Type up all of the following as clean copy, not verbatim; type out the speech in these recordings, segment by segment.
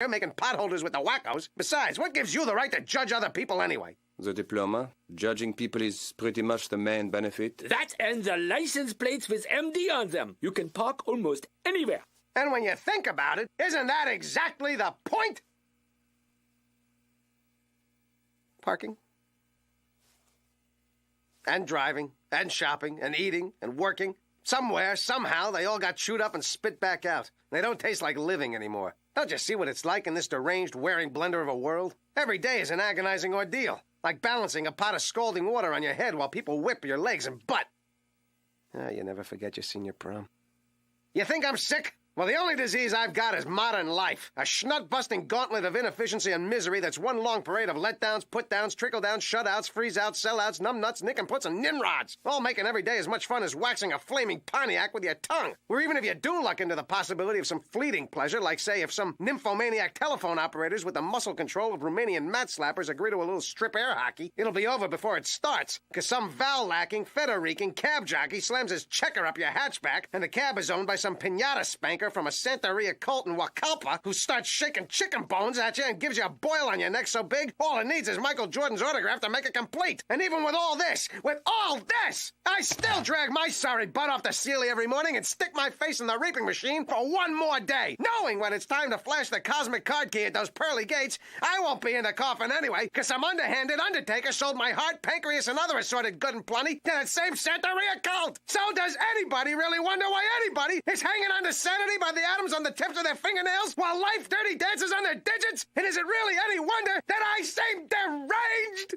You're making potholders with the wackos. Besides, what gives you the right to judge other people anyway? The diploma. Judging people is pretty much the main benefit. That and the license plates with MD on them. You can park almost anywhere. And when you think about it, isn't that exactly the point? Parking. And driving, and shopping, and eating, and working. Somewhere, somehow, they all got chewed up and spit back out. They don't taste like living anymore. Don't you see what it's like in this deranged, wearing blender of a world? Every day is an agonizing ordeal. Like balancing a pot of scalding water on your head while people whip your legs and butt. You never forget your senior prom. You think I'm sick? Well, the only disease I've got is modern life. A schnut-busting gauntlet of inefficiency and misery that's one long parade of letdowns, put-downs, trickle-downs, shutouts, freeze-outs, sellouts, numbnuts, nick-and-puts, and nimrods. All making every day as much fun as waxing a flaming Pontiac with your tongue. Or even if you do luck into the possibility of some fleeting pleasure, like, say, if some nymphomaniac telephone operators with the muscle control of Romanian mat slappers agree to a little strip air hockey, it'll be over before it starts. Because some vowel-lacking, feta-reeking cab jockey slams his checker up your hatchback, and the cab is owned by some piñata spanker from a Santeria cult in Huacalpa who starts shaking chicken bones at you and gives you a boil on your neck so big, all it needs is Michael Jordan's autograph to make it complete. And even with all this, I still drag my sorry butt off the ceiling every morning and stick my face in the reaping machine for one more day, knowing when it's time to flash the cosmic card key at those pearly gates, I won't be in the coffin anyway, because some underhanded undertaker sold my heart, pancreas, and other assorted good and plenty to that same Santeria cult. So does anybody really wonder why anybody is hanging on to sanity by the atoms on the tips of their fingernails while life dirty dances on their digits? And is it really any wonder that I seem deranged?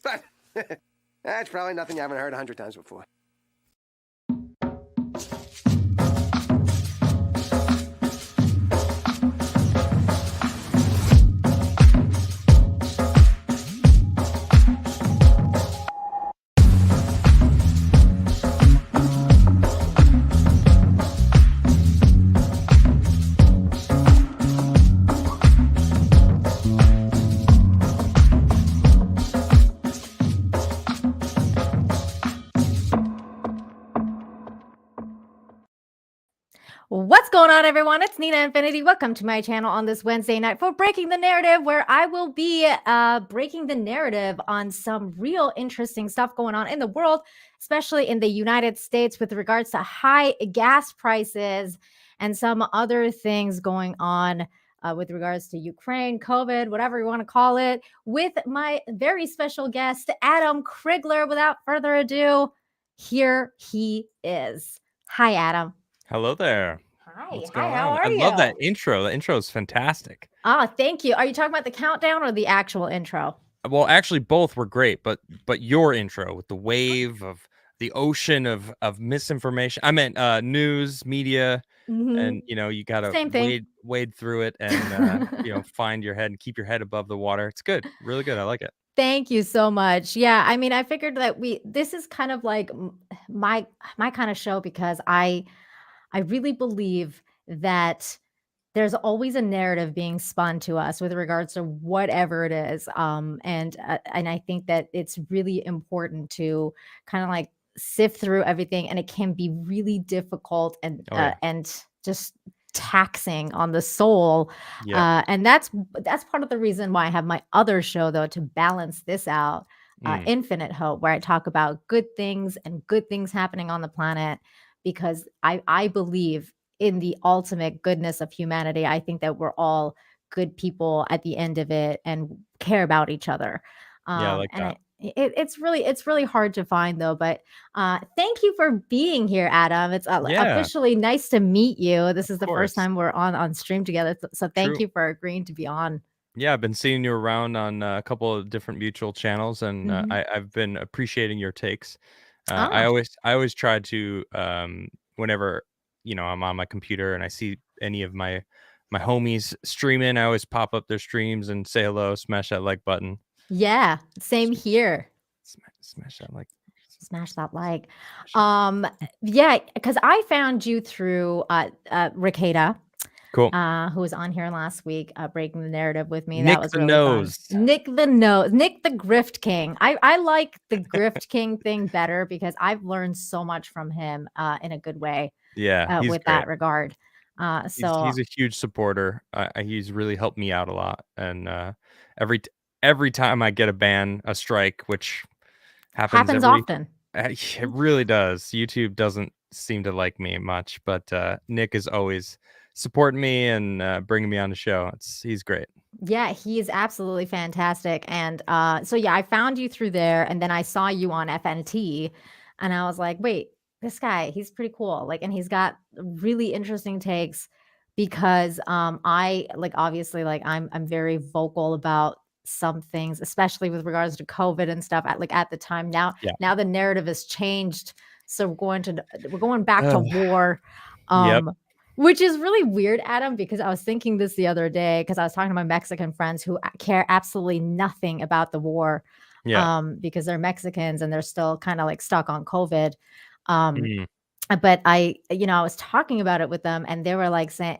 But that's probably nothing you haven't heard 100 times before. What's going on, everyone? It's Nina Infinity. Welcome to my channel on this Wednesday night for Breaking the Narrative, where I will be breaking the narrative on some real interesting stuff going on in the world, especially in the United States with regards to high gas prices and some other things going on with regards to Ukraine, COVID, whatever you want to call it, with my very special guest, Adam Crigler. Without further ado, here he is. Hi, Adam. Hello there. Hi, how are you? I love that intro. The intro is fantastic. Oh, thank you. Are you talking about the countdown or the actual intro? Well, actually, both were great, but your intro with the wave of the ocean of misinformation. I meant news, media, and you gotta wade through it and find your head and keep your head above the water. It's good, really good. I like it. Thank you so much. Yeah, I mean, I figured that this is kind of like my kind of show because I really believe that there's always a narrative being spun to us with regards to whatever it is. And I think that it's really important to kind of like sift through everything, and it can be really difficult and just taxing on the soul. Yeah. And that's part of the reason why I have my other show, though, to balance this out. Infinite Hope, where I talk about good things and good things happening on the planet, because I believe in the ultimate goodness of humanity. I think that we're all good people at the end of it and care about each other. I like that. It's really hard to find, though. But thank you for being here, Adam. It's officially nice to meet you. This is the first time we're on stream together. So thank you for agreeing to be on. Yeah, I've been seeing you around on a couple of different mutual channels, and I've been appreciating your takes. I always try to whenever I'm on my computer and I see any of my homies streaming, I always pop up their streams and say hello, smash that like button. Yeah, same here. Smash that like. Smash that like. Yeah, because I found you through Ricada. Cool. who was on here last week, breaking the narrative with me. Nick That was the really Nose. fun. Nick the Nose, Nick the Grift King. I like the Grift King thing better because I've learned so much from him in a good way. Yeah, he's with great. that regard. He's a huge supporter. He's really helped me out a lot, and every time I get a ban, a strike, which happens often. It really does. YouTube doesn't seem to like me much, but Nick is always supporting me and bringing me on the show. He's great. Yeah, he is absolutely fantastic. And so yeah, I found you through there, and then I saw you on FNT, and I was like, wait, this guy, he's pretty cool. Like, and he's got really interesting takes because I like obviously like I'm very vocal about some things, especially with regards to COVID and stuff at the time. Now the narrative has changed. So we're going back to war. Yep. Which is really weird, Adam, because I was thinking this the other day because I was talking to my Mexican friends who care absolutely nothing about the war because they're Mexicans and they're still kind of like stuck on COVID. But I was talking about it with them and they were like saying,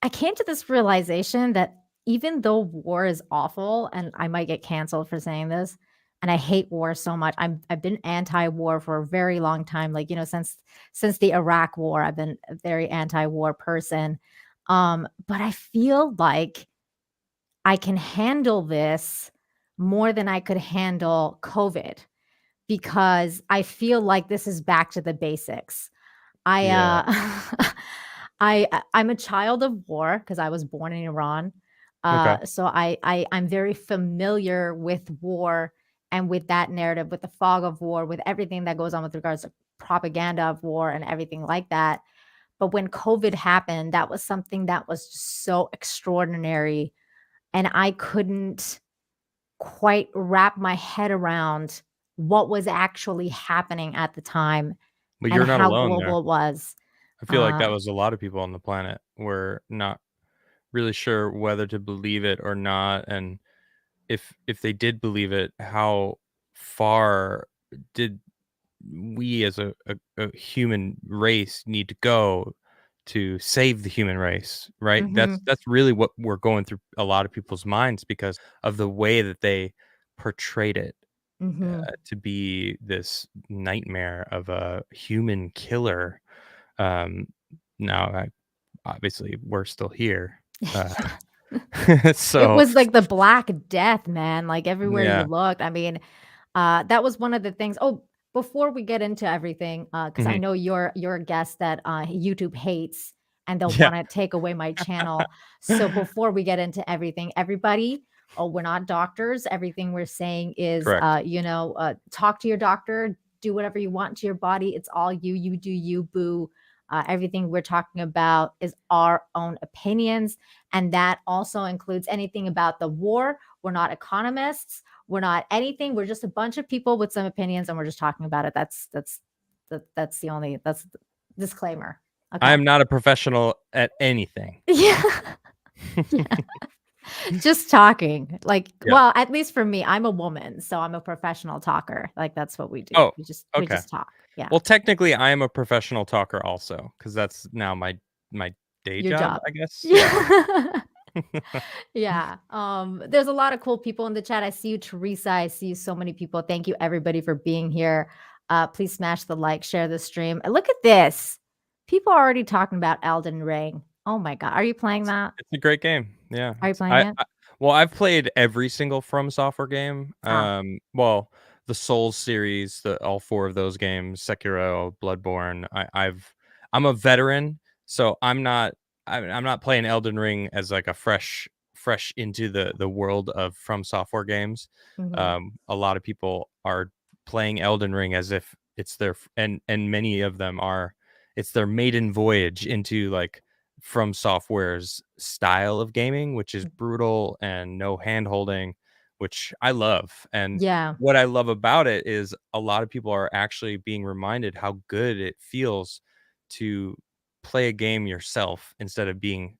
I came to this realization that even though war is awful, and I might get canceled for saying this, and I hate war so much. I've been anti-war for a very long time. Like, since the Iraq war, I've been a very anti-war person. But I feel like I can handle this more than I could handle COVID because I feel like this is back to the basics. I'm a child of war because I was born in Iran. So I'm very familiar with war and with that narrative, with the fog of war, with everything that goes on with regards to propaganda of war and everything like that. But when COVID happened, that was something that was just so extraordinary. And I couldn't quite wrap my head around what was actually happening at the time But you're and not how alone global there. it was. I feel like that was a lot of people on the planet were not really sure whether to believe it or not, and if they did believe it, how far did we as a human race need to go to save the human race, right? That's really what we're going through a lot of people's minds because of the way that they portrayed it to be this nightmare of a human killer. Now, obviously, we're still here. So it was like the Black Death, man. Like everywhere yeah. you looked. I mean, that was one of the things. Oh, before we get into everything, because I know you're a guest that YouTube hates and they'll want to take away my channel. So before we get into everything, everybody, we're not doctors. Everything we're saying is, talk to your doctor, do whatever you want to your body. It's all you. You do you, boo. Everything we're talking about is our own opinions. And that also includes anything about the war. We're not economists. We're not anything. We're just a bunch of people with some opinions and we're just talking about it. That's the disclaimer. Okay. I am not a professional at anything. Yeah. Just talking. Well, at least for me, I'm a woman, so I'm a professional talker. Like that's what we do. Oh, we just talk. Yeah. Well, technically, I am a professional talker also, because that's now my day job, I guess. Yeah. Yeah. There's a lot of cool people in the chat. I see you, Teresa. I see you, so many people. Thank you, everybody, for being here. Please smash the like, share the stream. And look at this. People are already talking about Elden Ring. Oh my God. Are you playing that? It's a great game. Yeah. Are you playing it? Well, I've played every single From Software game. Well, the Souls series, all 4 of those games, Sekiro, Bloodborne. I'm a veteran, so I'm not playing Elden Ring as like a fresh into the world of From Software games. A lot of people are playing Elden Ring as if it's their and many of them are it's their maiden voyage into like From Software's style of gaming, which is brutal and no hand holding, which I love. And what I love about it is a lot of people are actually being reminded how good it feels to play a game yourself instead of being,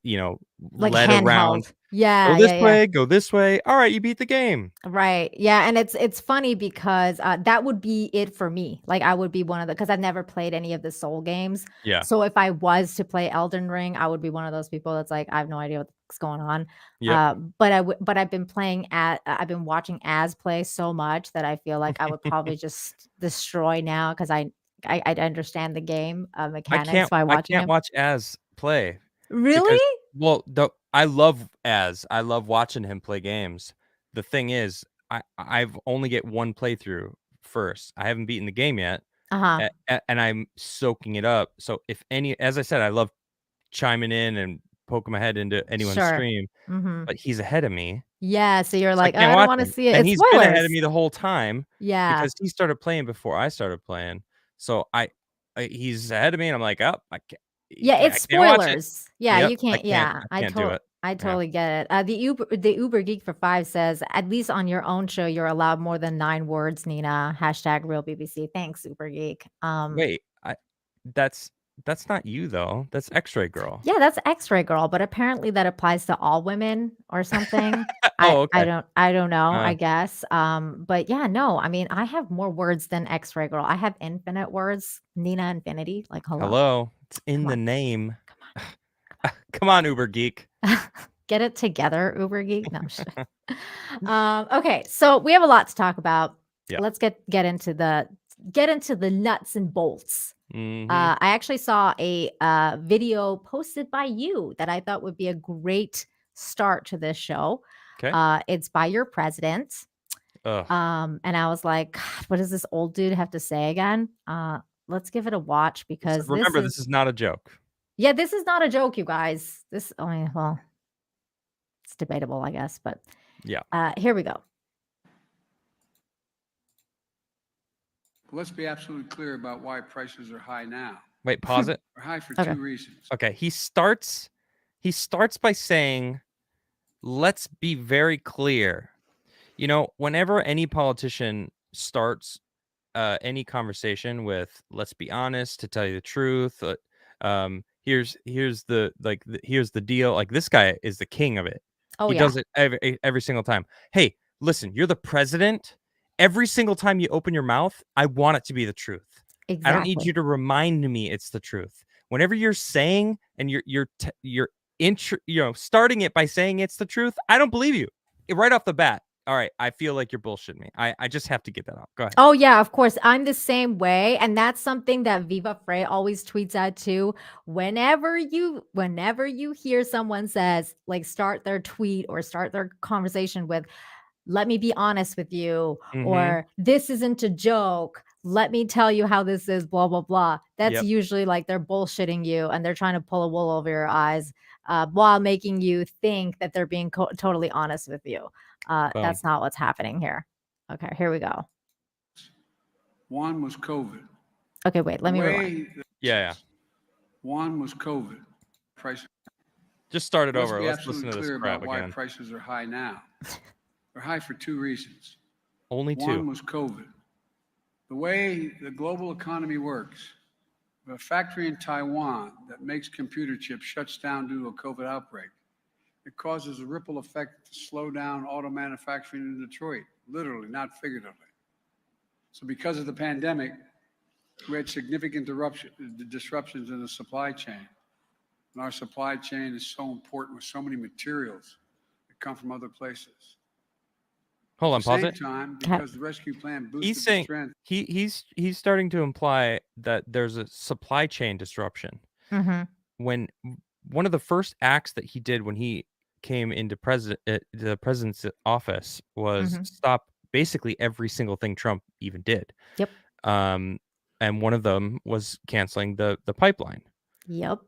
like led handheld. around. Yeah, Go this yeah, yeah. way, go this way. All right, you beat the game. Right. Yeah, and it's funny because that would be it for me. Like I would be one of the because I've never played any of the Soul games. Yeah. So if I was to play Elden Ring, I would be one of those people that's like I have no idea what's going on. Yep. But I've been playing I've been watching Az play so much that I feel like I would probably just destroy now because I understand the game mechanics by I watching can't him. watch Az play Really? because I love Az. I love watching him play games. The thing is, I've only get one playthrough first. I haven't beaten the game yet. Uh-huh. And I'm soaking it up. So as I said, I love chiming in and poking my head into anyone's Sure. stream, Mm-hmm. but he's ahead of me. Yeah, so you're So I like, oh, can't I don't watch want to him. see it. And It's he's been ahead of spoilers. me the whole time Yeah. because he started playing before I started playing. So he's ahead of me and I'm like, oh, Yeah, I it's can't watch it. spoilers. Yeah, Yep, you can't. Yeah, I can't do it. I Yeah. totally get it. The Uber Geek for 5 says, at least on your own show, you're allowed more than 9 words, Nina. Hashtag real BBC. Thanks, Uber Geek. Wait, that's not you though. That's X-Ray Girl. Yeah, that's X-Ray Girl, but apparently that applies to all women or something. Oh, okay. I don't know, I guess. But yeah, no, I mean, I have more words than X-Ray Girl. I have infinite words, Nina Infinity. Like, Hello. It's in the name. Come on, Uber Geek. Get it together, Uber Geek. No shit. Okay, so we have a lot to talk about. Yeah. Let's get into the nuts and bolts. Mhm. I actually saw a video posted by you that I thought would be a great start to this show. Okay. It's by your president. Ugh. And I was like, God, what does this old dude have to say again? Let's give it a watch because Remember, this is not a joke. Yeah, this is not a joke, you guys. Well, it's debatable, I guess, but yeah. Here we go. Let's be absolutely clear about why prices are high now. Wait, pause it. They're high for Okay. 2 reasons. Okay, he starts by saying, let's be very clear. You know, whenever any politician starts any conversation with, let's be honest, to tell you the truth, here's the deal. Like, this guy is the king of it. Oh, He yeah. does it every single time. Hey, listen, you're the president. Every single time you open your mouth, I want it to be the truth. Exactly. I don't need you to remind me it's the truth. Whenever you're saying and you're starting it by saying it's the truth, I don't believe you right off the bat. All right, I feel like you're bullshitting me. I just have to get that out. Go ahead. Oh yeah, of course. I'm the same way, and that's something that Viva Frey always tweets out too. Whenever you hear someone says, like, start their tweet or start their conversation with, "Let me be honest with you," or "This isn't a joke. Let me tell you how this is." Blah blah blah. That's usually like they're bullshitting you and they're trying to pull a wool over your eyes while making you think that they're being totally honest with you. That's not what's happening here. Okay, here we go. One was COVID. Okay, wait, let me rewind. Yeah. One was COVID. Price. Just start it Let's over. be Let's listen to absolutely this clear crap about why again. prices are high now. They're high for 2 reasons. Only 2. One was COVID. The way the global economy works, if a factory in Taiwan that makes computer chips shuts down due to a COVID outbreak, it causes a ripple effect to slow down auto manufacturing in Detroit, literally, not figuratively. So because of the pandemic, we had significant disruptions in the supply chain. And our supply chain is so important with so many materials that come from other places. Hold on, pause At it. the same time, because the rescue plan boosted He's saying the strength. he's starting to imply that there's a supply chain disruption. When one of the first acts that he did when he came into the president's office was stop basically every single thing Trump even did. Yep. And one of them was canceling the pipeline. Yep.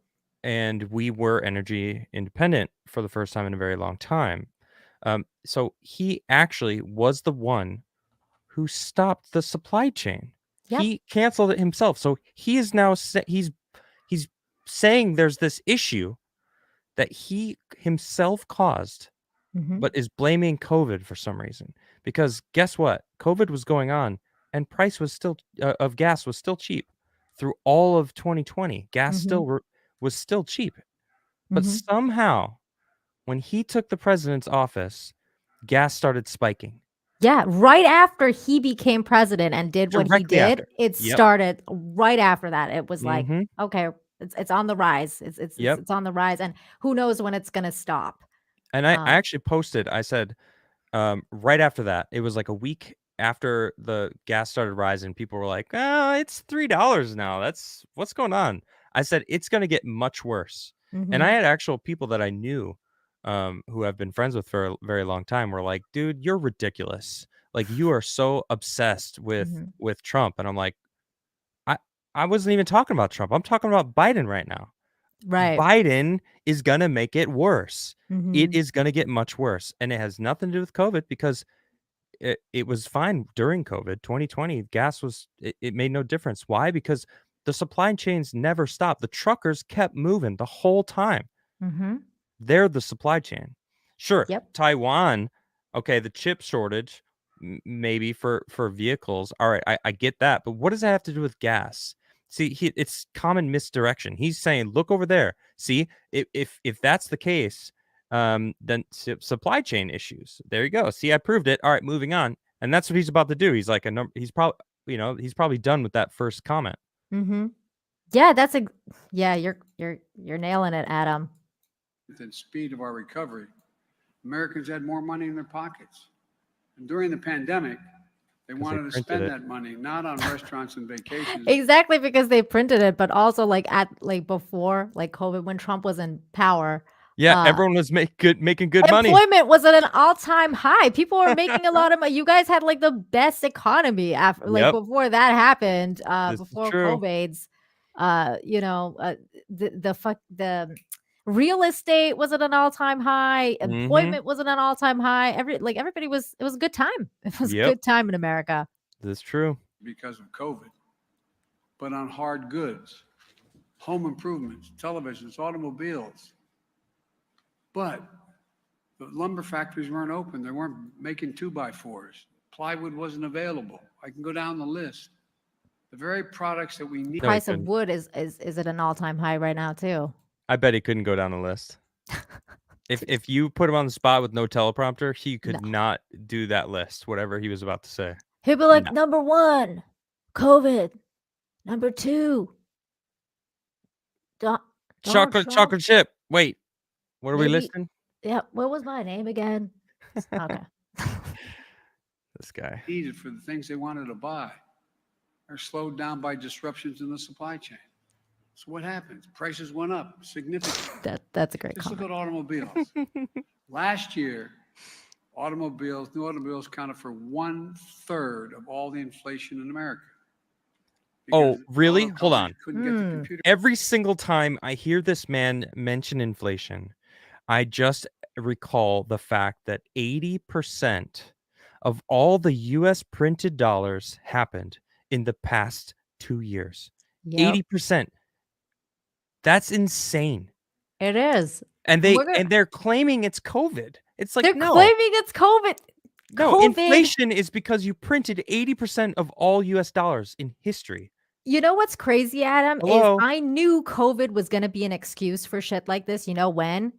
And we were energy independent for the first time in a very long time. So he actually was the one who stopped the supply chain. Yep. He canceled it himself. So he is now he's saying there's this issue that he himself caused, but is blaming COVID for some reason. Because guess what? COVID was going on, and price was still of gas was still cheap through all of 2020. Gas was still cheap, but somehow when he took the president's office, gas started spiking. Yeah, right after he became president and did what he Directly did, after. it Yep. started right after that. It was like, Mhm. okay, it's on the rise. Yep. It's on the rise, and who knows when it's gonna stop. And I actually posted, I said, right after that, it was like a week after the gas started rising, people were like, "Oh, it's $3 now. That's what's going on." I said, "It's gonna get much worse." And I Mhm. had actual people that I knew, who I've been friends with for a very long time were like, "Dude, you're ridiculous. Like, you are so obsessed Mhm. with Trump." And I'm like, I I wasn't even talking about Trump. I'm talking about Biden right now. Right. Biden is gonna make it worse. It Mhm. is gonna get much worse, and it has nothing to do with COVID because it was fine during COVID. 2020, gas was it made no difference. Why? Because the supply chains never stopped. The truckers kept moving the whole time. Mhm. They're the supply chain. Sure, Yep. Taiwan, okay, the chip shortage, maybe for vehicles. All right, I get that, but what does that have to do with gas? See, it's common misdirection. He's saying, look over there. See, if that's the case, then supply chain issues. There you go. See, I proved it. All right, moving on. And that's what he's about to do. He's like he's probably he's probably done with that first comment. Mhm. Yeah, that's a yeah, you're nailing it, Adam. The speed of our recovery, Americans had more money in their pockets. And during the pandemic, they wanted to spend that money not on restaurants and vacations. Exactly, because they printed it, but also like before like COVID when Trump was in power. Yeah, everyone was making good money. Employment was at an all-time high. People were making a lot of money. You guys had like the best economy after before that happened, before COVID's, the real estate was at an all-time high. Employment was at an all-time high. Everybody it was a good time. It was a good time in America. That's true. Because of COVID. But on hard goods, home improvements, televisions, automobiles. But the lumber factories weren't open. They weren't making 2x4s. Plywood wasn't available. I can go down the list. The very products that we need. The price of wood is at an all-time high right now too. I bet he couldn't go down the list. If you put him on the spot with no teleprompter, he could not do that list, whatever he was about to say. He'd be like, number 1, COVID. Number 2, chocolate chip. Wait, what are we listing? Yeah, what was my name again? Okay. This guy. Needed for the things they wanted to buy are slowed down by disruptions in the supply chain. So what happens? Prices went up significantly. That's a great comment. Just look at automobiles. Last year, new automobiles accounted for 1/3 of all the inflation in America. Oh, really? Hold on. Every single time I hear this man mention inflation, I just recall the fact that 80% of all the U.S. printed dollars happened in the past 2 years. 80%. That's insane. It is. And they're claiming it's COVID. It's like, they're claiming it's COVID. No, inflation is because you printed 80% of all U.S. dollars in history. You know what's crazy, Adam? Hello? Is I knew COVID was going to be an excuse for shit like this. You know when?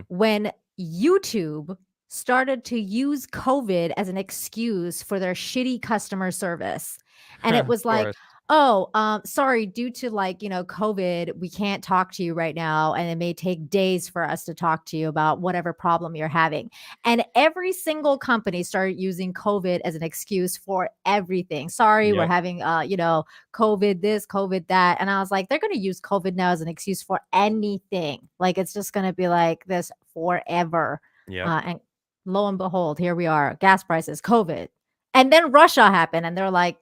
When YouTube started to use COVID as an excuse for their shitty customer service. And it was like, sorry, due to COVID, we can't talk to you right now. And it may take days for us to talk to you about whatever problem you're having. And every single company started using COVID as an excuse for everything. Sorry, we're having, COVID this, COVID that. And I was like, they're going to use COVID now as an excuse for anything. Like, it's just going to be like this forever. And lo and behold, here we are, gas prices, COVID. And then Russia happened. And they're like,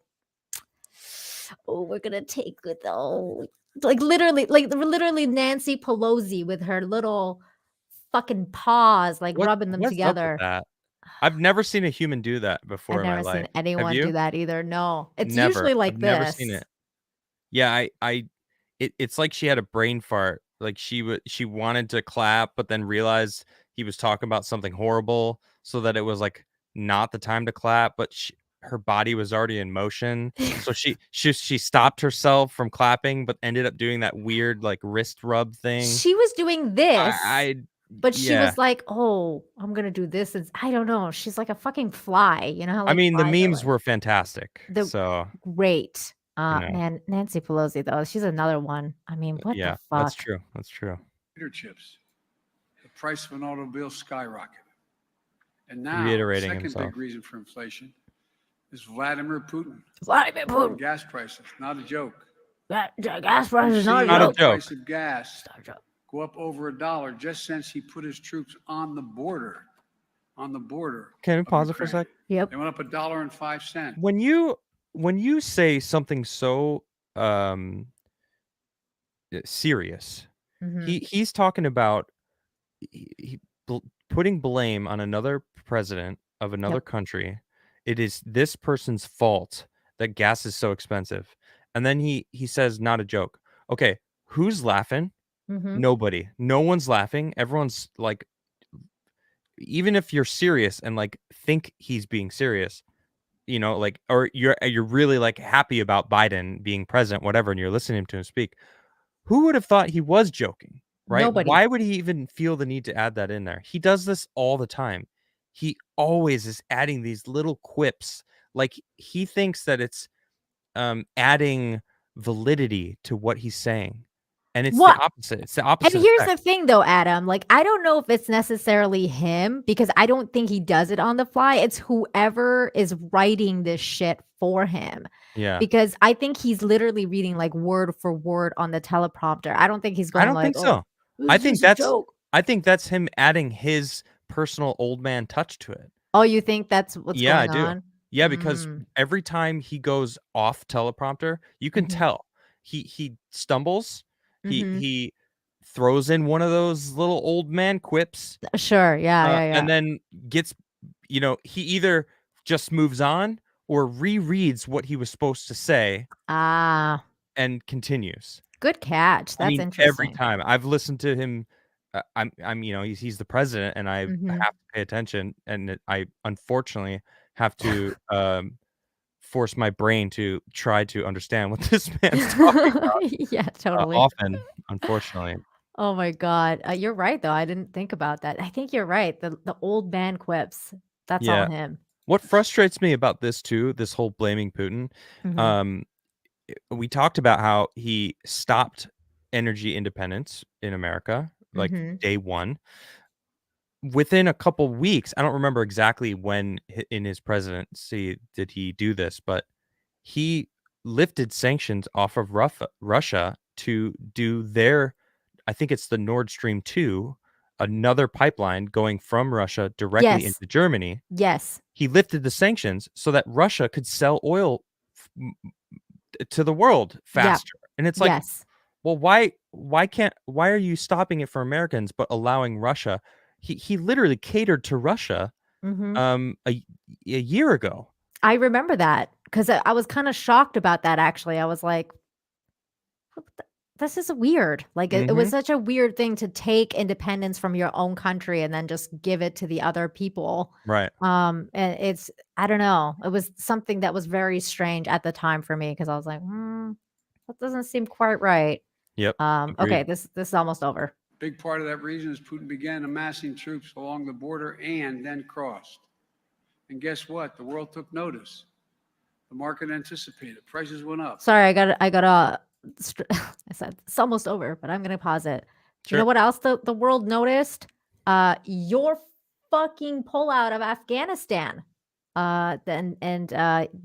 oh, we're gonna take it though. Literally Nancy Pelosi with her little fucking paws, rubbing them together. I've never seen a human do that before in my life. I've never seen anyone do that either. No, it's never. usually like I've this. Never seen it. Yeah, it's like she had a brain fart. Like she wanted to clap, but then realized he was talking about something horrible, so that it was like not the time to clap. But her body was already in motion, so she stopped herself from clapping, but ended up doing that weird like wrist rub thing. She was doing this. But she Yeah. was like, "Oh, I'm gonna do this." And I don't know. She's like a fucking fly. You know how I like mean, the flies are memes like were fantastic. the So, great. you know, Man, Nancy Pelosi though, she's another one. I mean, what the yeah, that's fuck? true. That's true. Computer chips. The price of an automobile skyrocketed. And now, the Reiterating second himself. big reason for inflation is Vladimir Putin. Vladimir And Putin. gas prices, not a joke. Gas price We've is not seen Not a the joke. price of gas go up over $1 just since he put his troops on the border. On the border. Can we of pause it for a Ukraine. sec? Yep. They went up $1.05. When you say something so serious, Mhm. he's talking about putting blame on another president of another country. It is this person's fault that gas is so expensive. And then he says, not a joke. Okay, who's laughing? Mhm. Nobody. No one's laughing. Everyone's like, even if you're serious and like think he's being serious, you know, like, or you're really like happy about Biden being president, whatever, and you're listening to him speak, who would have thought he was joking, right? Nobody. Why would he even feel the need to add that in there? He does this all the time. He always is adding these little quips. Like he thinks that it's adding validity to what he's saying. And it's What? the opposite. It's the And opposite here's effect. the thing though, Adam, like I don't know if it's necessarily him because I don't think he does it on the fly. It's whoever is writing this shit for him. Yeah. Because I think he's literally reading like word for word on the teleprompter. I don't think he's I going don't like, think so. "Oh, I this think is a that's joke." I think that's him adding his personal old man touch to it. Oh, you think that's what's Yeah, I going do. on? Yeah, because Mm. every time he goes off teleprompter, you can Mhm. tell he stumbles. Mhm. He throws in one of those little old man quips, Sure. Yeah. and then gets, you know, he either just moves on or rereads what he was supposed to say Ah, and continues. good catch. I That's mean, every interesting. time I've listened to him, I'm, you know, he's the president, and I Mhm. have to pay attention, and I unfortunately have to force my brain to try to understand what this man's talking about. Yeah, totally. Often, unfortunately. Oh my god. You're right though. I didn't think about that. I think you're right. The old man quips. That's all Yeah. him. What frustrates me about this too, this whole blaming Putin, Mhm. we talked about how he stopped energy independence in America, like Mhm. day one. Within a couple weeks, I don't remember exactly when in his presidency did he do this, but he lifted sanctions off of Russia to do their, I think it's the Nord Stream 2, another pipeline going from Russia directly Yes. into Germany. Yes. He lifted the sanctions so that Russia could sell oil to the world Yeah. faster. And it's like, Yes. well, why are you stopping it for Americans but allowing Russia? He literally catered to Russia Mhm. a year ago. I remember that because I was kind of shocked about that actually. I was like, "What the- this is weird. Like it was Mhm. such a weird thing to take independence from your own country and then just give it to the other people. Right. And it's I don't know. It was something that was very strange at the time for me because I was like, that doesn't seem quite right. Yep. Okay, Agreed. this is almost over. Big part of that reason is Putin began amassing troops along the border and then crossed. And guess what? The world took notice. The market anticipated. Prices went up. Sorry, I got I said it's almost over, but I'm gonna pause it. You know Sure. what else the world noticed? Your fucking pullout of Afghanistan. Then and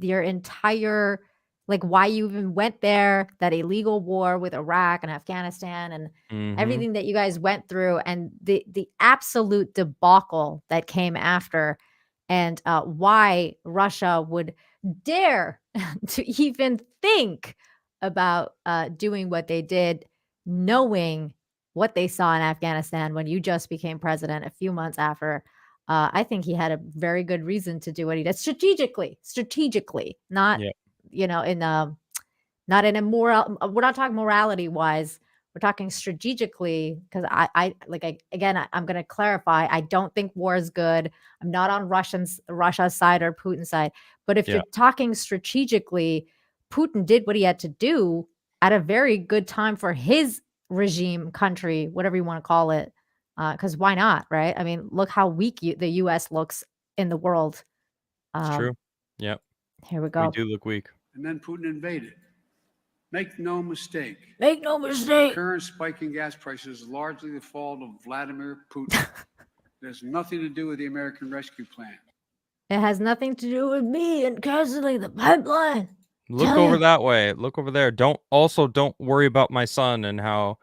your entire like why you even went there, that illegal war with Iraq and Afghanistan and Mhm. everything that you guys went through and the absolute debacle that came after and why Russia would dare to even think about doing what they did, knowing what they saw in Afghanistan when you just became president a few months after. I think he had a very good reason to do what he did strategically, not Yeah. in not in a moral. We're not talking morality wise. We're talking strategically because I'm going to clarify. I don't think war is good. I'm not on Russia's side or Putin's side. But if Yeah. you're talking strategically, Putin did what he had to do at a very good time for his regime, country, whatever you want to call it. Because why not, right? I mean, look how weak the U.S. looks in the world. It's true. Yep. Here we We go. do look weak. And then Putin invaded. Make no mistake. Make no The mistake. current spike in gas prices is largely the fault of Vladimir Putin. There's nothing to do with the American Rescue Plan. It has nothing to do with me and canceling the pipeline. Look over that way. Look over there. Don't worry about my son and how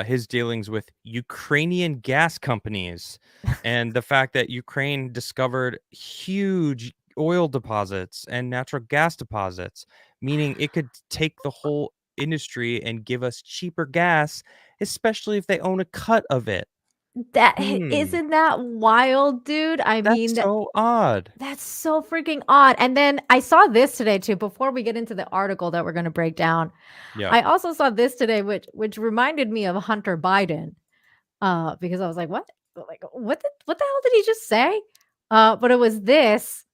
his dealings with Ukrainian gas companies and the fact that Ukraine discovered huge oil deposits and natural gas deposits, meaning it could take the whole industry and give us cheaper gas, especially if they own a cut of it. That isn't that wild, dude? I mean, That's so odd. That's so freaking odd. And then I saw this today too. Before we get into the article that we're going to break down, I also saw this today, which reminded me of Hunter Biden, because I was like, what? Like, what the hell did he just say? But it was this,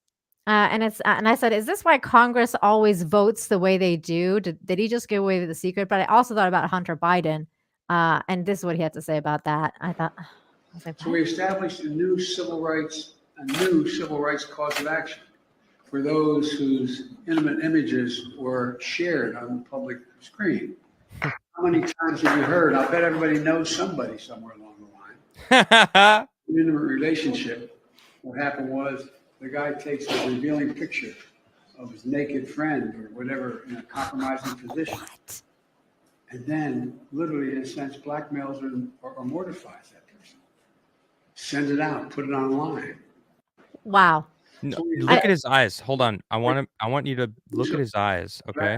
and I said, is this why Congress always votes the way they do? Did he just give away the secret? But I also thought about Hunter Biden, and this is what he had to say about that. I was like, So we established a new civil rights cause of action for those whose intimate images were shared on the public screen. How many times have you heard? I bet everybody knows somebody somewhere along the line. An intimate relationship. What happened was the guy takes a revealing picture of his naked friend or whatever in a compromising position. And then, literally, in a sense, blackmails or mortifies that person. Send it out, put it online. wow. No, look at his eyes. Hold on. I want you to look at his eyes, okay?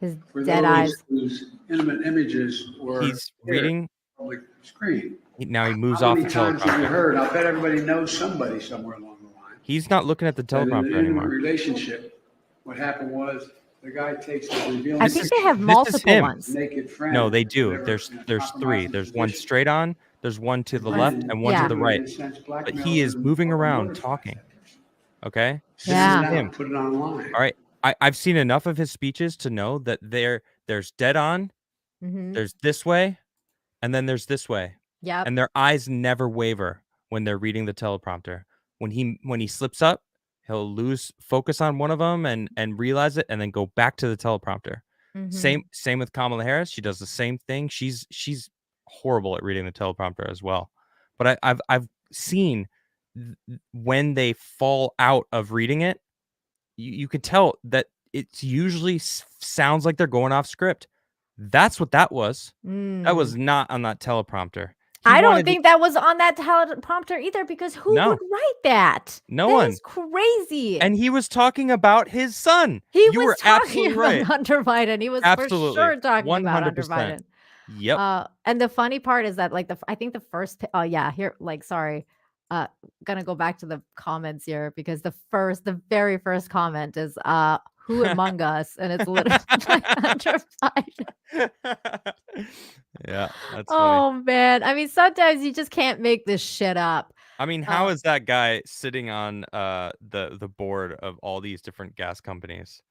His For dead those eyes. whose intimate images were He's reading. public screen. Now he moves How off many the times have you teleprompter. heard? I bet everybody knows somebody somewhere along the line. He's not looking at the That in an teleprompter intimate anymore. relationship, what happened was the guy takes a revealing I think they have this is multiple him. ones. naked friend. No, they or do. whatever There's in a three. compromising There's one position. straight on. There's one to the left and one to the literally, right. in a sense, But blackmails he is or moving around mortifies talking. that person. Okay. Send Yeah. it out, him. put it online. All right. I've seen enough of his speeches to know that there's dead on, Mm-hmm. there's this way, and then there's this way. Yep. And their eyes never waver when they're reading the teleprompter. When he slips up, he'll lose focus on one of them and realize it, and then go back to the teleprompter. Mhm. Same with Kamala Harris. She does the same thing. She's horrible at reading the teleprompter as well. But I've seen when they fall out of reading it, you could tell that it's usually sounds like they're going off script. That's what that was. That was not on that teleprompter. I don't think that was on that teleprompter either, because who No. would write that? No That one. is crazy. And he was talking about his son. He You was were talking absolutely about right. Hunter Biden. He was Absolutely. for sure talking about Hunter 100%. Biden. Yep. And the funny part is that, like, I think the first, here, like, sorry, gonna go back to the comments here, because the very first comment is, who among us? And it's literally like Hunter Biden. Yeah, that's funny. Oh man, I mean, sometimes you just can't make this shit up. I mean, how is that guy sitting on the board of all these different gas companies?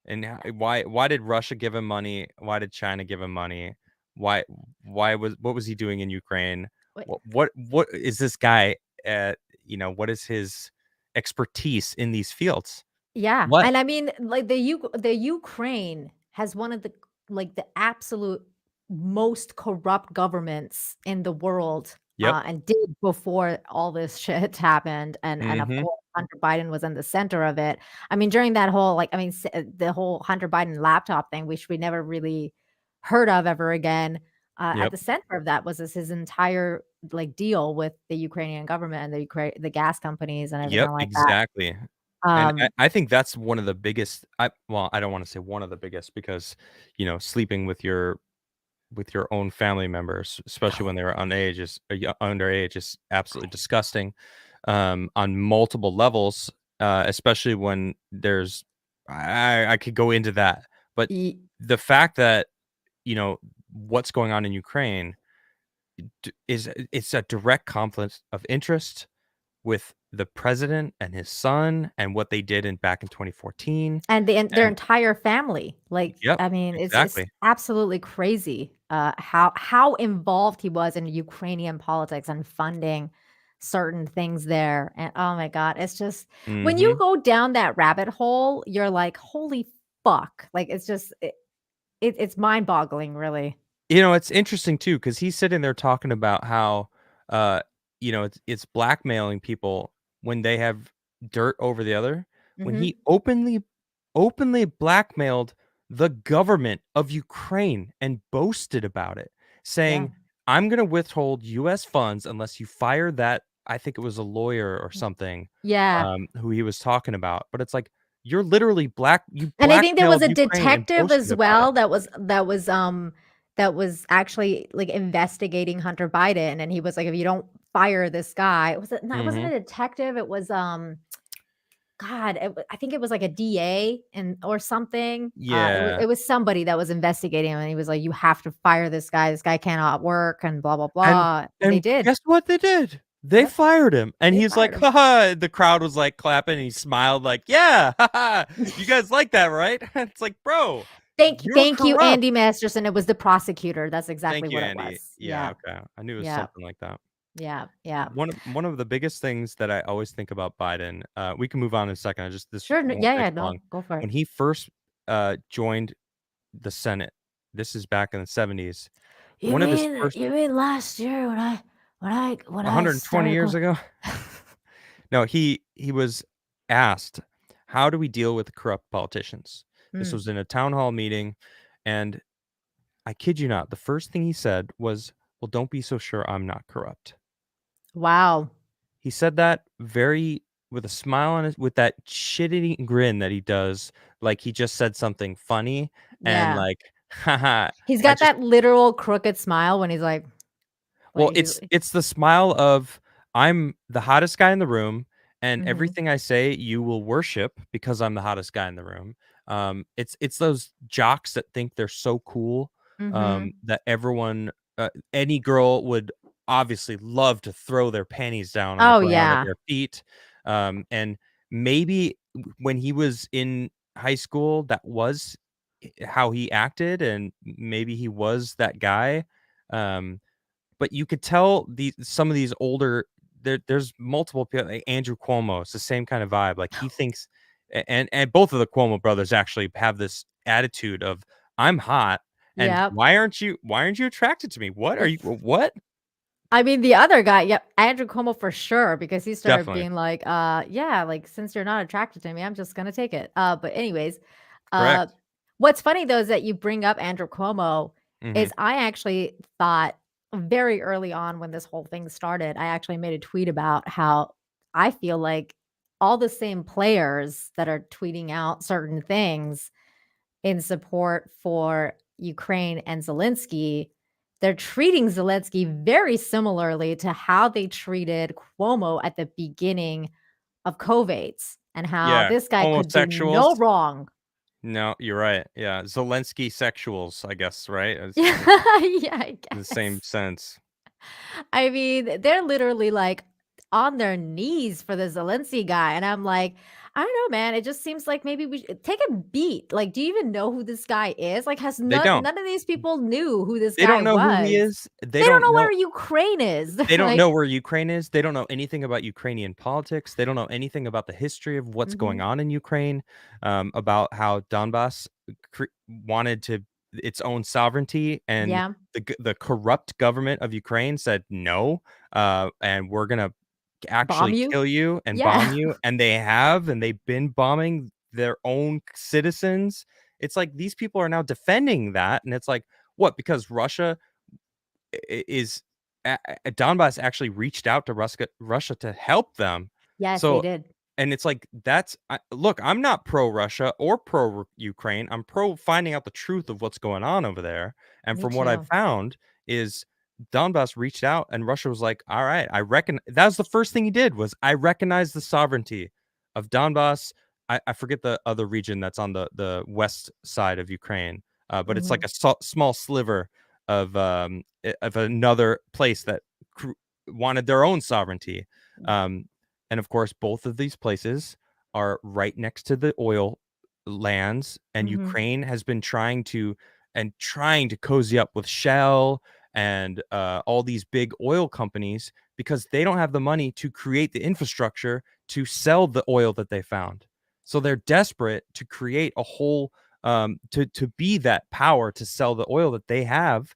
And why did Russia give him money? Why did China give him money? What was he doing in Ukraine? Wait. What is this guy what is his expertise in these fields? Yeah, What? and I mean, like, the Ukraine has one of the absolute most corrupt governments in the world, Yep. and did before all this shit happened, and of Mhm. course Hunter Biden was in the center of it. I mean, during that whole, the whole Hunter Biden laptop thing, which we never really heard of ever again. At Yep. the center of that was his entire deal with the Ukrainian government and the gas companies and everything Yep, like exactly. that. And I think that's one of the biggest. I don't want to say one of the biggest, because sleeping with your own family members, especially when they were underage, is absolutely disgusting on multiple levels. Especially when there's, I could go into that, but the fact that what's going on in Ukraine it's a direct conflict of interest with the president and his son and what they did back in 2014 And their entire family. Like, Yep, I mean, it's exactly. absolutely crazy. how involved he was in Ukrainian politics and funding certain things there. And oh my God, it's just when you go down that rabbit hole, you're like, holy fuck. Like it's just it's mind-boggling, really. It's interesting too, because he's sitting there talking about how it's blackmailing people when they have dirt over the other. When he openly blackmailed the government of Ukraine and boasted about it, saying, I'm going to withhold US funds unless you fire that. I think it was a lawyer or something. Yeah. Who he was talking about. But it's like, you're literally And I think there was a Ukraine and detective boasted as about it. well that was actually like investigating Hunter Biden, and he was like, if you don't fire this guy, was it not? It wasn't a detective. It was God, I think it was like a DA or something. Yeah. It was somebody that was investigating him, and he was like, you have to fire this guy. This guy cannot work, and blah blah And blah. And they did. guess what they did? They Yep. fired him. And They he's like, fired him. haha. The crowd was like clapping, and he smiled like, yeah, haha. You guys like that, right? It's like, bro. Thank you're you, corrupt. Andy Masterson. It was the prosecutor. That's exactly Thank you, what Andy. it was. Yeah, okay. I knew it was something like that. Yeah. Yeah. One of the biggest things that I always think about Biden, we can move on in a second. Sure. Won't Yeah. take No, long. go for it. When he first joined the Senate, this is back in the 70s. You mean last year when I 120 years ago? No, he was asked, how do we deal with corrupt politicians? This was in a town hall meeting, and I kid you not, the first thing he said was, well, don't be so sure I'm not corrupt. Wow. He said that with a smile on with that shitty grin that he does, like he just said something funny and like, haha. He's got that literal crooked smile when he's like, well, it's the smile of, I'm the hottest guy in the room, and everything I say you will worship because I'm the hottest guy in the room. It's those jocks that think they're so cool, that everyone, any girl would obviously love to throw their panties down on the ground at their feet. And maybe when he was in high school, that was how he acted, and maybe he was that guy. But you could tell some of these older, there's multiple people, like Andrew Cuomo. It's the same kind of vibe. Like he thinks, and both of the Cuomo brothers actually have this attitude of, I'm hot, and why aren't you attracted to me? What are you? What? I mean, the other guy, Andrew Cuomo for sure, because he started Definitely. being like, like since you're not attracted to me, I'm just gonna take it. But anyways, Correct. what's funny though is that you bring up Andrew Cuomo. Is I actually thought very early on when this whole thing started, I actually made a tweet about how I feel like all the same players that are tweeting out certain things in support for Ukraine and Zelensky, they're treating Zelensky very similarly to how they treated Cuomo at the beginning of COVID's, and how this guy could do no wrong. No, you're right. Yeah, Zelensky sexuals, I guess, right? Yeah, I guess. In the same sense. I mean, they're literally like on their knees for the Zelensky guy, and I'm like, I don't know, man. It just seems like maybe we should take a beat. Like, do you even know who this guy is? Like, none of these people knew who this guy was. They don't know who he is. They don't know where Ukraine is. They don't know where Ukraine is. They don't know anything about Ukrainian politics. They don't know anything about the history of what's going on in Ukraine, about how Donbass wanted its own sovereignty, and the corrupt government of Ukraine said no, and we're gonna actually kill you and bomb you, and they've been bombing their own citizens. It's like these people are now defending that, and it's like, what? Because Russia is Donbass actually reached out to Russia to help them. Yes, they did. And it's like, look, I'm not pro Russia or pro Ukraine. I'm pro finding out the truth of what's going on over there. And from what I've found is Donbass reached out, and Russia was like, all right, that was the first thing he did, was I recognize the sovereignty of Donbass. I forget the other region that's on the west side of Ukraine, but it's like a small sliver of another place that wanted their own sovereignty. And of course, both of these places are right next to the oil lands, and Ukraine has been trying to and trying to cozy up with Shell and all these big oil companies because they don't have the money to create the infrastructure to sell the oil that they found. So they're desperate to create a whole to be that power to sell the oil that they have,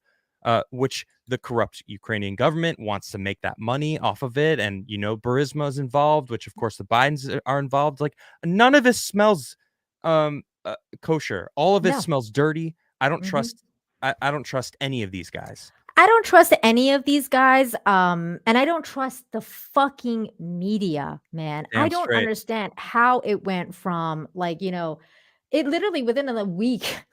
which the corrupt Ukrainian government wants to make that money off of it. And, Burisma is involved, which of course the Bidens are involved. Like, none of this smells kosher. All of it No. smells dirty. I don't trust. I don't trust any of these guys. I don't trust any of these guys. And I don't trust the fucking media, man. Damn I don't straight. understand how it went from it literally within a week,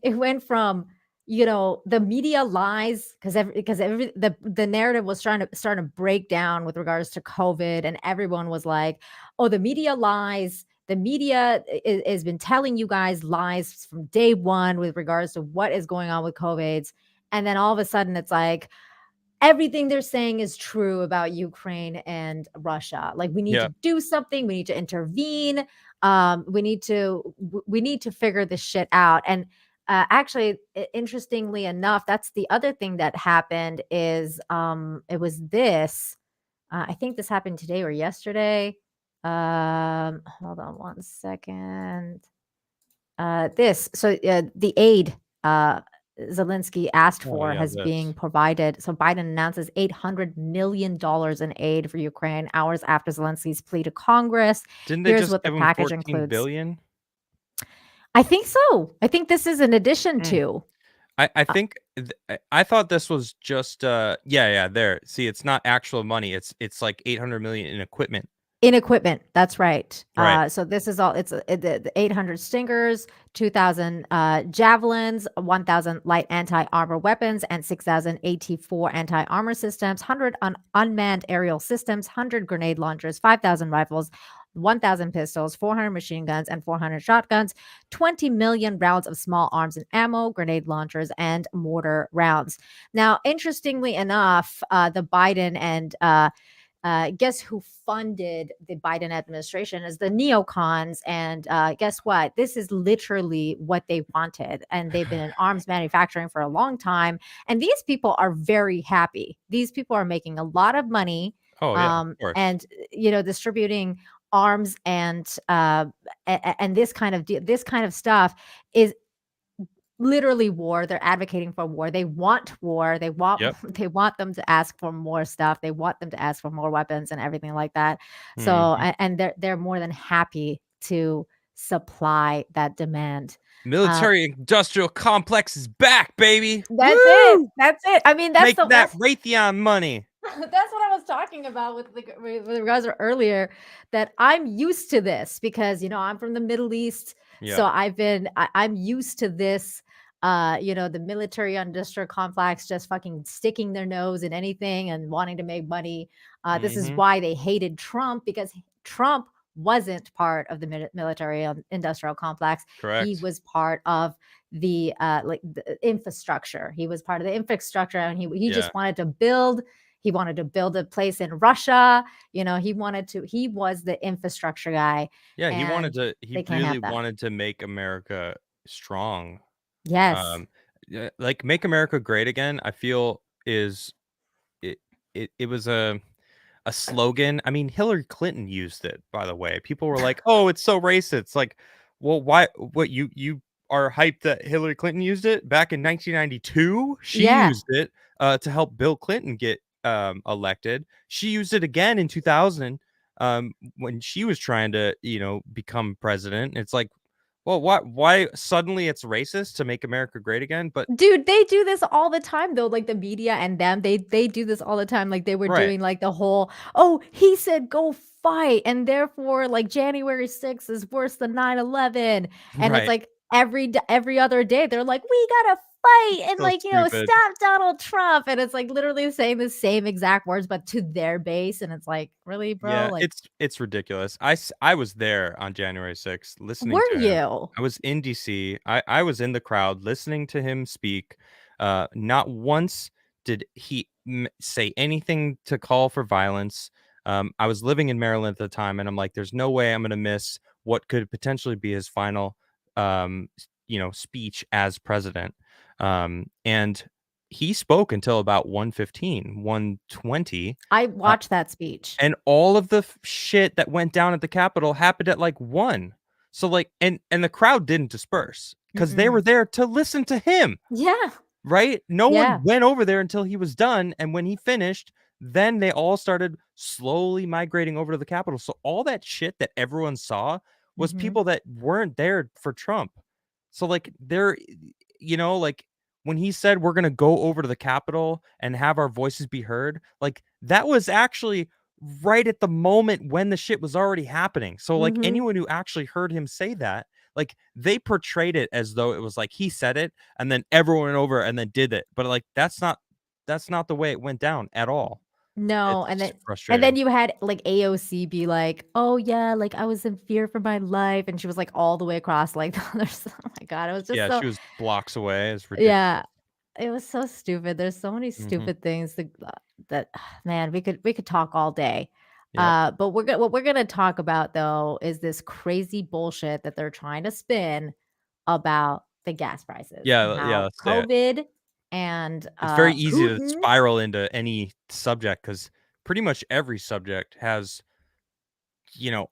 it went from, the media lies because the narrative was trying to start to break down with regards to COVID, and everyone was like, oh, the media lies. The media has been telling you guys lies from day one with regards to what is going on with COVID. And then all of a sudden it's like everything they're saying is true about Ukraine and Russia. Like, we need to do something. We need to intervene. We need to figure this shit out. And actually, interestingly enough, that's the other thing that happened is it was this. I think this happened today or yesterday. Hold on one second. The aid Zelensky asked for has being provided. So Biden announces $800 million in aid for Ukraine hours after Zelensky's plea to Congress. Didn't they Here's just what the give him package 14 includes. billion? I think so. I think this is in addition to. I think I thought this was just there. See, it's not actual money. It's like 800 million in equipment. In equipment, that's right. Right. So this is all. It's the 800 Stingers, 2,000 javelins, 1,000 light anti-armor weapons, and 6,000 AT-4 anti-armor systems, 100 unmanned aerial systems, 100 grenade launchers, 5,000 rifles, 1,000 pistols, 400 machine guns, and 400 shotguns, 20 million rounds of small arms and ammo, grenade launchers, and mortar rounds. Now, interestingly enough, the Biden and guess who funded the Biden administration is the neocons. And guess what? This is literally what they wanted. And they've been in arms manufacturing for a long time. And these people are very happy. These people are making a lot of money. Oh, yeah, of course. And, distributing arms and this kind of stuff is literally war. They're advocating for war. They want war. They want they want them to ask for more stuff. They want them to ask for more weapons and everything like that. So and they're more than happy to supply that demand. Military industrial complex is back, baby. That's it. That's it. I mean, that's that Raytheon money. That's what I was talking about with regards to earlier, that I'm used to this because, I'm from the Middle East. Yeah. So I'm used to this, the military industrial complex just fucking sticking their nose in anything and wanting to make money. This is why they hated Trump, because Trump wasn't part of the military industrial complex. Correct. He was part of the the infrastructure. He was part of the infrastructure, and he just wanted to build. He wanted to build a place in Russia. He was the infrastructure guy. Yeah, he really wanted to make America strong. Yes. Like, make America great again, I feel it was a slogan. I mean, Hillary Clinton used it, by the way. People were like, oh, it's so racist. It's like, well, why? What, you are hyped that Hillary Clinton used it back in 1992? She used it to help Bill Clinton get elected. She used it again in 2000 when she was trying to become president. It's like, well, why suddenly it's racist to make America great again? But dude, they do this all the time though. Like, the media and them, they do this all the time. Like, they were doing like the whole, oh, he said go fight, and therefore like January 6th is worse than 9/11. And it's like every other day they're like, we gotta fight and so stop Donald Trump, and it's like literally saying the same exact words but to their base, and it's like, really, bro? Yeah, like, it's ridiculous. I was there on January 6th listening were to him. you? I was in DC. I was in the crowd listening to him speak. Not once did he say anything to call for violence. I was living in Maryland at the time, and I'm like, there's no way I'm gonna miss what could potentially be his final speech as president. And he spoke until about 1:15, 1:20. I watched that speech. And all of the shit that went down at the Capitol happened at like 1. So like, and the crowd didn't disperse because they were there to listen to him. Yeah. Right? No Yeah. one went over there until he was done. And when he finished, then they all started slowly migrating over to the Capitol. So all that shit that everyone saw was people that weren't there for Trump. So like they're, like when he said we're going to go over to the Capitol and have our voices be heard, like that was actually right at the moment when the shit was already happening. So like anyone who actually heard him say that, like they portrayed it as though it was like he said it and then everyone went over and then did it. But like that's not the way it went down at all. No, It's and frustrating. then you had like AOC be like, "Oh yeah, like I was in fear for my life," and she was like all the way across like the other side. Oh my god, it was just so. She was blocks away. It's ridiculous. Yeah, it was so stupid. There's so many stupid things that man, we could talk all day. Yep. But what we're gonna talk about though is this crazy bullshit that they're trying to spin about the gas prices and Yeah, how let's say it. COVID and It's very easy to Putin. spiral into any subject because pretty much every subject has,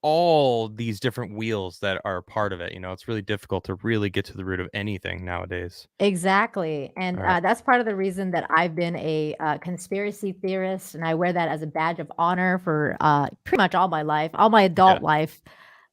all these different wheels that are part of it. It's really difficult to really get to the root of anything nowadays. Exactly. And All right. that's part of the reason that I've been a conspiracy theorist. And I wear that as a badge of honor for pretty much all my life, all my adult life.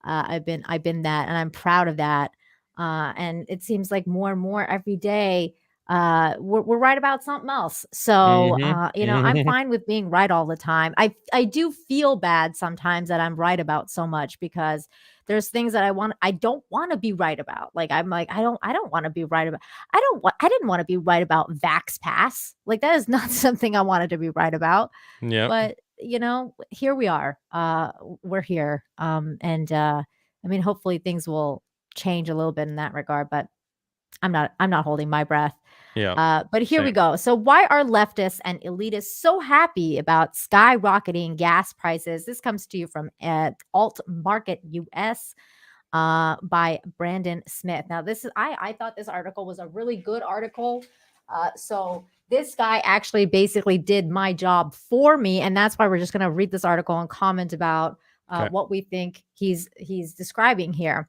I've been that, and I'm proud of that. And it seems like more and more every day, we're right about something else. So, I'm fine with being right all the time. I do feel bad sometimes that I'm right about so much because there's things that I don't want to be right about. Like I'm like, I don't want to be right about. I didn't want to be right about Vax Pass. Like that is not something I wanted to be right about. Yeah. But here we are. We're here. And I mean, hopefully things will change a little bit in that regard. But I'm not holding my breath. Yeah. But here we go. So why are leftists and elitists so happy about skyrocketing gas prices? This comes to you from Alt Market US by Brandon Smith. Now, I thought this article was a really good article. So this guy actually basically did my job for me. And that's why we're just going to read this article and comment about what we think he's describing here.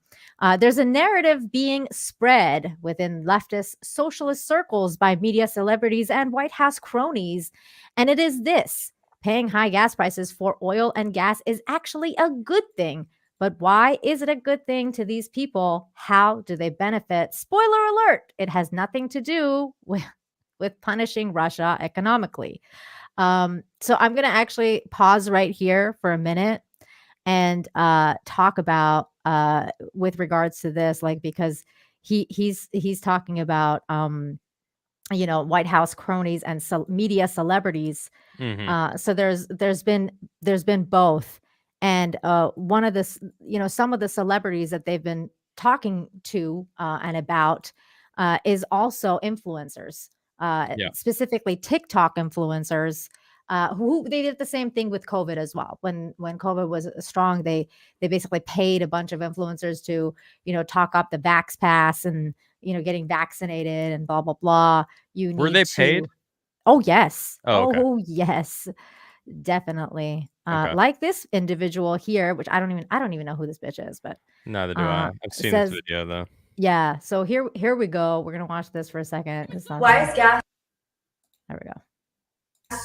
There's a narrative being spread within leftist socialist circles by media celebrities and White House cronies. And it is this: paying high gas prices for oil and gas is actually a good thing. But why is it a good thing to these people? How do they benefit? Spoiler alert, it has nothing to do with punishing Russia economically. So I'm going to actually pause right here for a minute and talk about with regards to this, like, because he's talking about White House cronies and media celebrities. So there's been both, and one of the some of the celebrities that they've been talking to and about is also influencers, specifically TikTok influencers. Who they did the same thing with COVID as well. When COVID was strong, they basically paid a bunch of influencers to talk up the Vax Pass and getting vaccinated and blah blah blah. Were they paid? Oh yes. Oh, okay. Oh yes, definitely. Okay. Like this individual here, which I don't even know who this bitch is, but neither do I. I've seen this video though. Yeah. So here we go. We're gonna watch this for a second. Why is gas? There we go.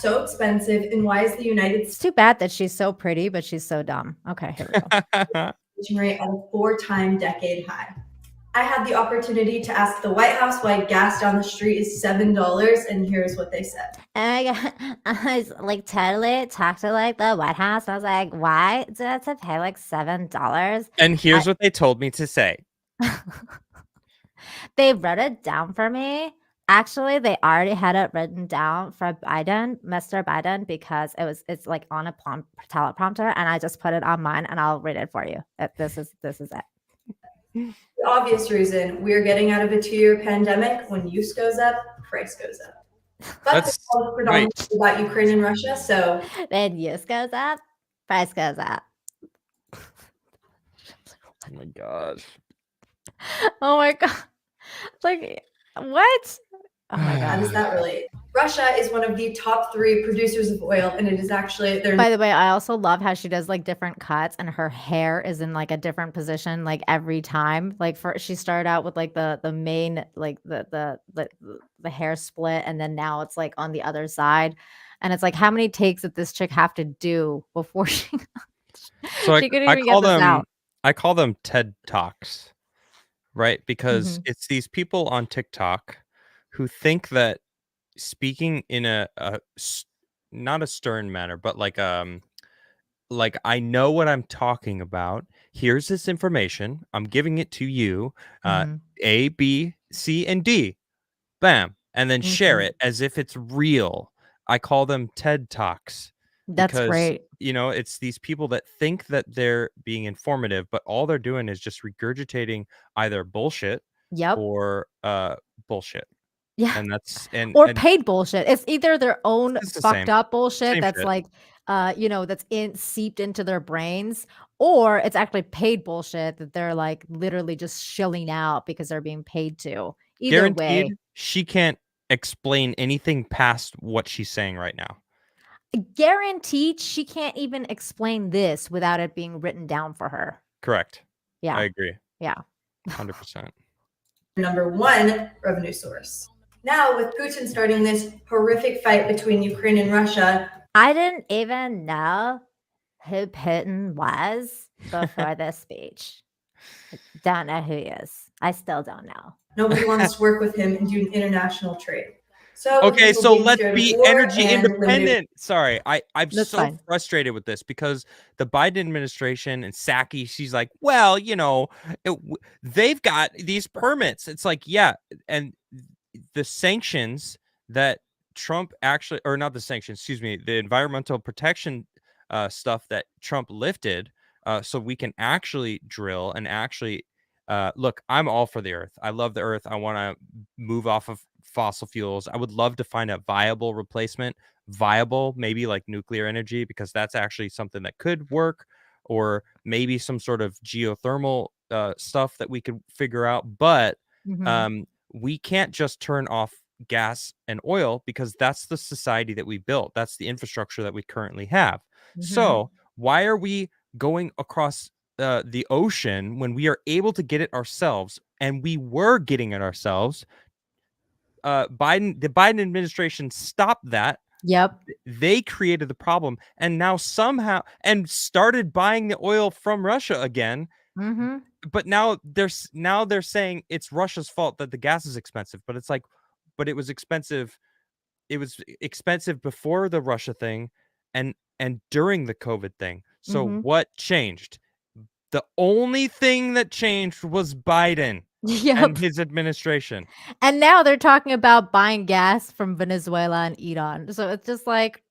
So expensive, and why is the United It's too bad that she's so pretty, but she's so dumb. Okay, here we go. Rate at a 4-time decade high. I had the opportunity to ask the White House why gas down the street is $7, and here's what they said. I was like totally talked to like the White House. I was like, why do I have to pay like $7? And here's what they told me to say. They wrote it down for me. Actually, they already had it written down for Biden, Mr. Biden, because it's like on a teleprompter, and I just put it on mine, and I'll read it for you. This is it. The obvious reason: we're getting out of a 2-year pandemic. When use goes up, price goes up. But it's predominantly about Ukraine and Russia, so when use goes up, price goes up. Oh my gosh. Oh my god! Like what? Oh my How God. does that relate? Russia is one of the top 3 producers of oil, and it is actually their. By the way, I also love how she does like different cuts and her hair is in like a different position like every time. Like she started out with like the main like the hair split, and then now it's like on the other side. And it's like, how many takes did this chick have to do before she So she could I even call get this out? I call them TED Talks, right? Because Mhm. it's these people on TikTok who think that speaking in not a stern manner, but like I know what I'm talking about. Here's this information. I'm giving it to you. Mhm. A, B, C, and D. Bam. And then share Mhm. it as if it's real. I call them TED Talks That's because, great. it's these people that think that they're being informative, but all they're doing is just regurgitating either bullshit Yep. or bullshit. Yeah. And that's and Or and paid bullshit. It's either their own it's the fucked same. up bullshit Same that's shit. like, that's seeped into their brains, or it's actually paid bullshit that they're like literally just shilling out because they're being paid to. Either Guaranteed way, she can't explain anything past what she's saying right now. guaranteed she can't even explain this without it being written down for her. Correct. Yeah. I agree. Yeah. 100%. Number 1 revenue source. Now, with Putin starting this horrific fight between Ukraine and Russia, I didn't even know who Putin was before this speech. I don't know who he is. I still don't know. nobody wants to work with him and do international trade. So with Okay, people so being let's scared of be war energy and limited. independent. Sorry, I'm That's so fine. frustrated with this because the Biden administration and Psaki, she's like, well, they've got these permits. It's like, yeah, and the sanctions that Trump actually, or not the sanctions, excuse me, the environmental protection stuff that Trump lifted, so we can actually drill and actually look. I'm all for the earth. I love the earth. I want to move off of fossil fuels. I would love to find a viable replacement, maybe like nuclear energy, because that's actually something that could work, or maybe some sort of geothermal stuff that we could figure out. But Mhm. we can't just turn off gas and oil because that's the society that we built. That's the infrastructure that we currently have. Mhm. So why are we going across the ocean when we are able to get it ourselves? And we were getting it ourselves. The Biden administration stopped that. Yep. They created the problem, and now somehow and started buying the oil from Russia again. Mhm. But now they're saying it's Russia's fault that the gas is expensive. But it's like, but it was expensive. It was expensive before the Russia thing, and during the COVID thing. So Mhm. what changed? The only thing that changed was Biden and Yep. his administration. And now they're talking about buying gas from Venezuela and Iran. So it's just like,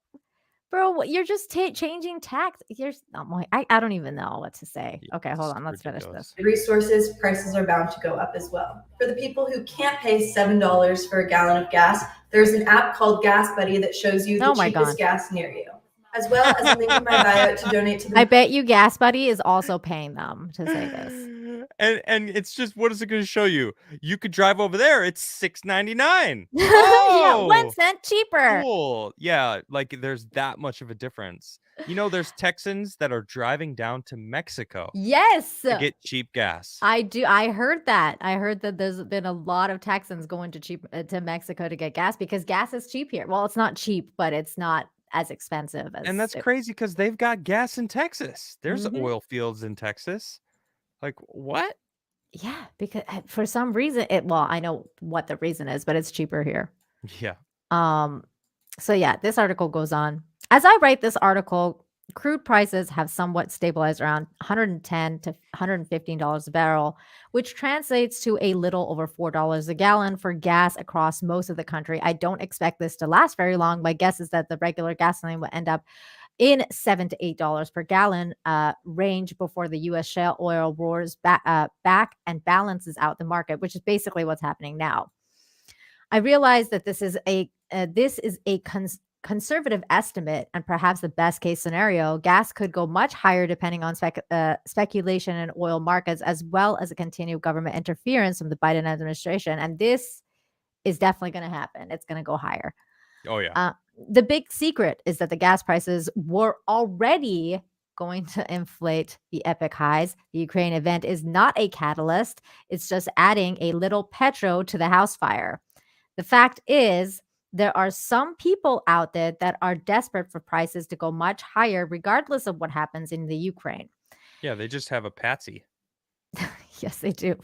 bro, you're just changing tax. I don't even know what to say. Okay, hold on. Let's finish this. Resources, prices are bound to go up as well. For the people who can't pay $7 for a gallon of gas, there's an app called Gas Buddy that shows you the Oh my cheapest God. gas near you, as well as a link in my bio to donate to the. I bet you Gas Buddy is also paying them to say this. And it's just, what is it going to show you? You could drive over there. It's $6.99. Yeah, Oh, 1 cent cheaper. cool. Yeah, like there's that much of a difference. There's Texans that are driving down to Mexico Yes. to get cheap gas. I do. I heard that. I heard that there's been a lot of Texans going to Mexico to get gas because gas is cheap here. Well, it's not cheap, but it's not as expensive as. And that's crazy because they've got gas in Texas. There's Mhm. oil fields in Texas. Like, what? Yeah, because for some reason I know what the reason is, but it's cheaper here. Yeah. So yeah, this article goes on. As I write this article, crude prices have somewhat stabilized around $110 to $115 a barrel, which translates to a little over $4 a gallon for gas across most of the country. I don't expect this to last very long. My guess is that the regular gasoline will end up in $7 to $8 per gallon range before the U.S. shale oil roars back and balances out the market, which is basically what's happening now. I realize that this is a conservative estimate and perhaps the best case scenario. Gas could go much higher depending on speculation in oil markets, as well as a continued government interference from the Biden administration. And this is definitely going to happen. It's going to go higher. Oh, yeah. The big secret is that the gas prices were already going to inflate the epic highs. The Ukraine event is not a catalyst. It's just adding a little petrol to the house fire. The fact is, there are some people out there that are desperate for prices to go much higher, regardless of what happens in the Ukraine. Yeah, they just have a patsy. Yes, they do.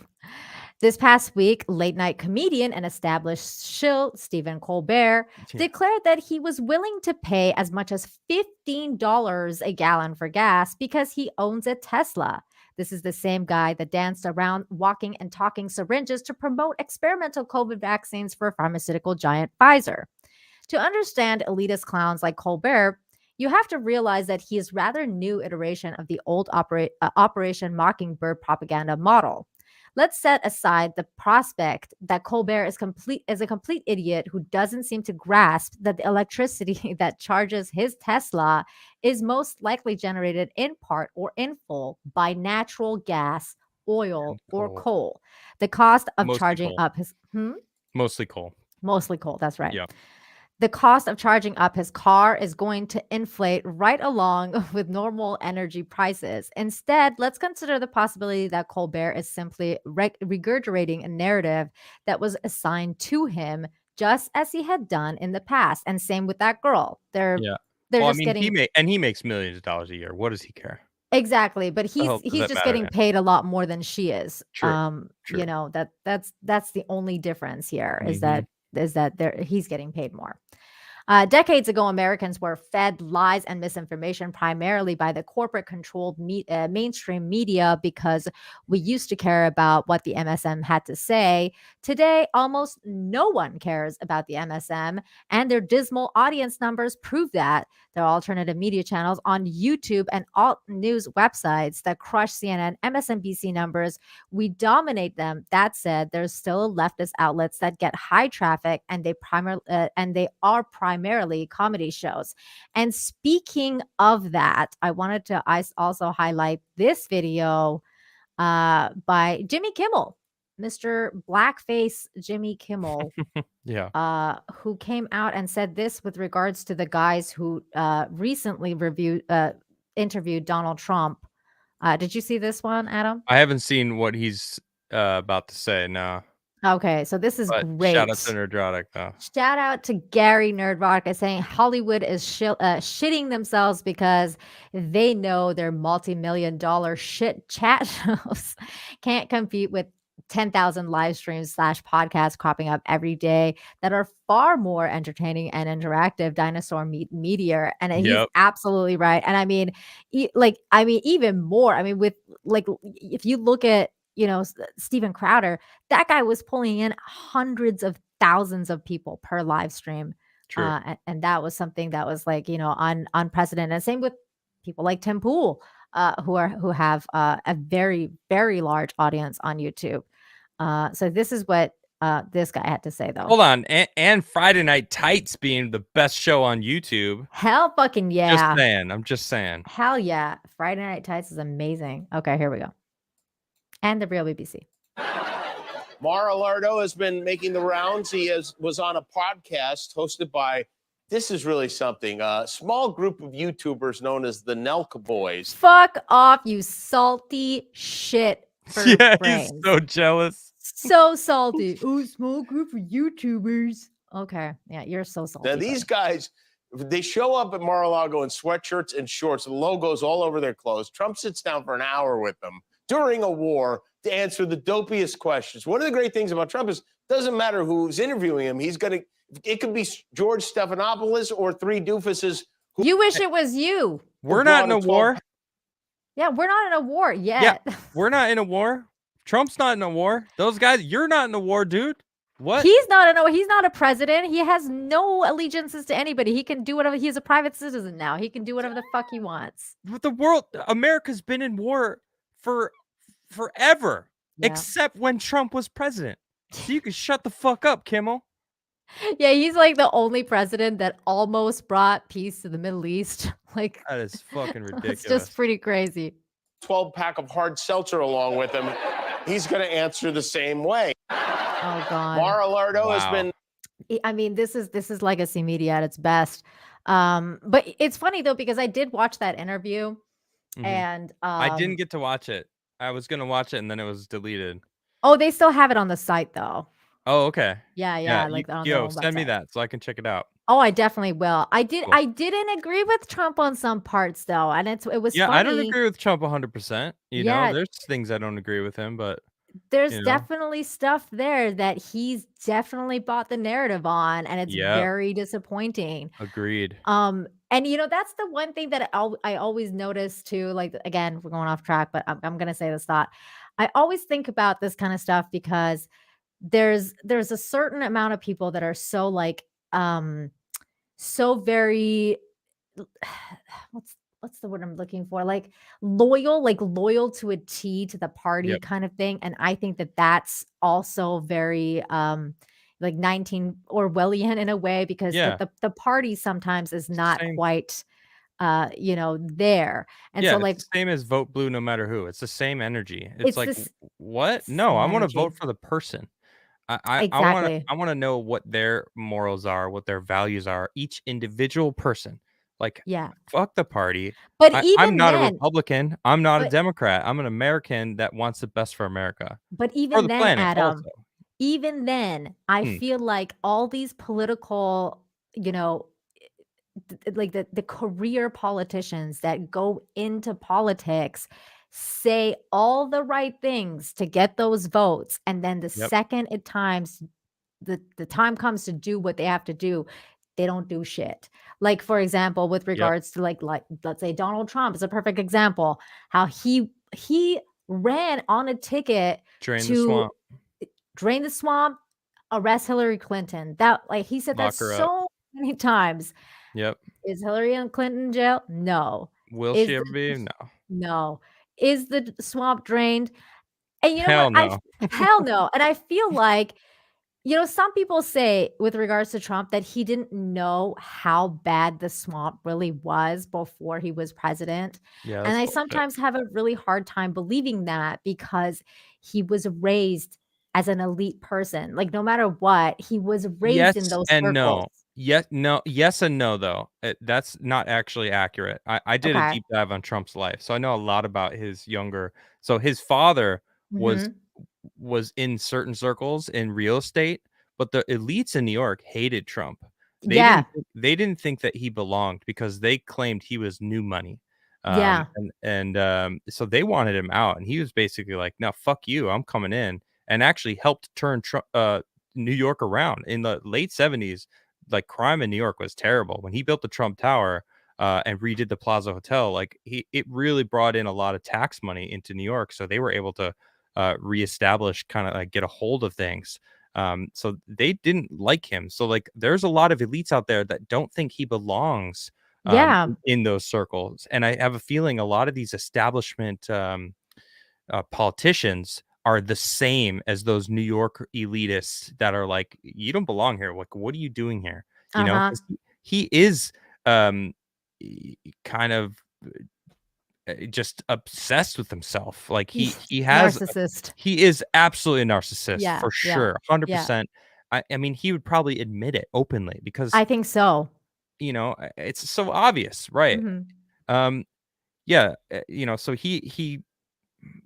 This past week, late night comedian and established shill Stephen Colbert declared that he was willing to pay as much as $15 a gallon for gas because he owns a Tesla. This is the same guy that danced around walking and talking syringes to promote experimental COVID vaccines for pharmaceutical giant Pfizer. To understand elitist clowns like Colbert, you have to realize that he is rather new iteration of the old Operation Mockingbird propaganda model. Let's set aside the prospect that Colbert is a complete idiot who doesn't seem to grasp that the electricity that charges his Tesla is most likely generated in part or in full by natural gas, oil, or coal. The cost of charging up his Mostly coal. Mostly coal, that's right. Yeah. The cost of charging up his car is going to inflate right along with normal energy prices. Instead, let's consider the possibility that Colbert is simply regurgitating a narrative that was assigned to him, just as he had done in the past. And same with that girl. They're he makes millions of dollars a year. What does he care? Exactly, but he's just getting paid a lot more than she is. True. You know, that's the only difference here is that he's getting paid more. Decades ago, Americans were fed lies and misinformation primarily by the corporate-controlled mainstream media because we used to care about what the MSM had to say. Today, almost no one cares about the MSM, and their dismal audience numbers prove that. There are alternative media channels on YouTube and alt news websites that crush CNN, MSNBC numbers. We dominate them. That said, there's still leftist outlets that get high traffic, and they are primarily comedy shows. And speaking of that, I wanted to also highlight this video by Jimmy Kimmel, Mr. Blackface Jimmy Kimmel. Yeah. Who came out and said this with regards to the guys who recently interviewed Donald Trump. Did you see this one, Adam? I haven't seen what he's about to say. No. Okay, so this is great. Shout out to Nerdrotic, though. Shout out to Gary Nerdrotic saying Hollywood is shitting themselves because they know their multi-million-dollar shit chat shows can't compete with 10,000 live streams / podcasts cropping up every day that are far more entertaining and interactive dinosaur media. And he's absolutely right. And I mean, even more. I mean, with if you look at, Steven Crowder, that guy was pulling in hundreds of thousands of people per live stream. True. And that was something that was unprecedented. And same with people like Tim Pool, who have a very, very large audience on YouTube. So this is what this guy had to say, though. Hold on. And Friday Night Tights being the best show on YouTube. Hell fucking yeah. I'm just saying. Hell yeah. Friday Night Tights is amazing. Okay, here we go. And the real BBC. Mar-a-Lardo has been making the rounds. He was on a podcast hosted by, this is really something, a small group of YouTubers known as the Nelka Boys. Fuck off, you salty shit. Yeah, he's so jealous. So salty. Oh, small group of YouTubers. Okay, yeah, you're so salty. Now, these guys, they show up at Mar-a-Lago in sweatshirts and shorts, logos all over their clothes. Trump sits down for an hour with them during a war to answer the dopiest questions. One of the great things about Trump is it doesn't matter who's interviewing him. It could be George Stephanopoulos or three doofuses. You wish it was you. We're not in a war. Yeah, we're not in a war yet. Yeah, we're not in a war. Trump's not in a war. Those guys, you're not in a war, dude. What? He's not a president. He has no allegiances to anybody. He can do whatever. He's a private citizen now. He can do whatever the fuck he wants. America's been in war for forever, except when Trump was president. So you can shut the fuck up, Kimmel. Yeah, he's like the only president that almost brought peace to the Middle East. That is fucking ridiculous. It's just pretty crazy. 12-pack of hard seltzer along with him. He's going to answer the same way. Oh God. Mar-a-Lago has been. I mean, this is legacy media at its best. But it's funny though because I did watch that interview, and I didn't get to watch it. I was gonna watch it and then it was deleted. Oh, they still have it on the site though. Oh, okay. Yeah, like on their own send me website. that so I can check it out. Oh, I definitely will. I Cool. I didn't agree with Trump on some parts though, and it was funny. I don't agree with Trump 100%. You know, Yeah. there's things I don't agree with him, but There's you know. definitely stuff there that he's definitely bought the narrative on, and it's Yep. very disappointing. Agreed. And you know, that's the one thing that I always notice too, like again, we're going off track, but I'm gonna say this thought. I always think about this kind of stuff because there's a certain amount of people that are so like so very what's the word I'm looking for? Like loyal to a T to the party Yep. kind of thing. And I think that that's also very like 19 Orwellian in a way because Yeah. the party sometimes is not Same. quite you know, there. And Yeah, so it's like the same as vote blue no matter who. It's the same energy. It's it's like this what? No, I same want to energy. vote for the person. Exactly. I want to know what their morals are, what their values are, each individual person. Like, Yeah. fuck the party. But I'm even not a then, Republican. I'm not a but Democrat. I'm an American that wants the best for America. but For even the then, planet Adam, also. even then, I Hmm. feel like all these political, you know, like the career politicians that go into politics say all the right things to get those votes, and then the Yep. second at times the time comes to do what they have to do, they don't do shit. Like for example, with Yep. regards to like let's say Donald Trump is a perfect example, how he ran on a ticket Drain the to swamp. drain the swamp, arrest Hillary Clinton. That like he said that Lock her up. so many times. Yep. Is Hillary Clinton in jail? No. Will Is she ever the be? No. no. Is the swamp drained? And you know Hell what? no. Hell no. And I feel like, you know, some people say with regards to Trump that he didn't know how bad the swamp really was before he was president. Yeah, And that's I bullshit. sometimes have a really hard time believing that because he was raised as an elite person. Like no matter what, he was raised in Yes those and circles. no. Yes and no, though. That's not actually accurate. I did a Okay. deep dive on Trump's life, so I know a lot about his younger. So his father was Mhm. was in certain circles in real estate, but the elites in New York hated Trump. Yeah. They didn't think that he belonged because they claimed he was new money. Yeah. So they wanted him out, and he was basically like, "No, fuck you, I'm coming in," and actually helped turn New York around in the late 70s. Like crime in New York was terrible when he built the Trump Tower and redid the Plaza Hotel. Like it really brought in a lot of tax money into New York, so they were able to reestablish, kind of like get a hold of things. So they didn't like him. So like there's a lot of elites out there that don't think he belongs Yeah. in those circles, and I have a feeling a lot of these establishment politicians are the same as those New York elitists that are like, you don't belong here. Like, what are you doing here? You know, 'cause he is kind of just obsessed with himself. Like he has narcissist. he is absolutely a narcissist Yeah, for yeah, sure, yeah. 100%. I mean, he would probably admit it openly because I think so. you know it's so obvious, right? Mhm. Yeah, you know, so he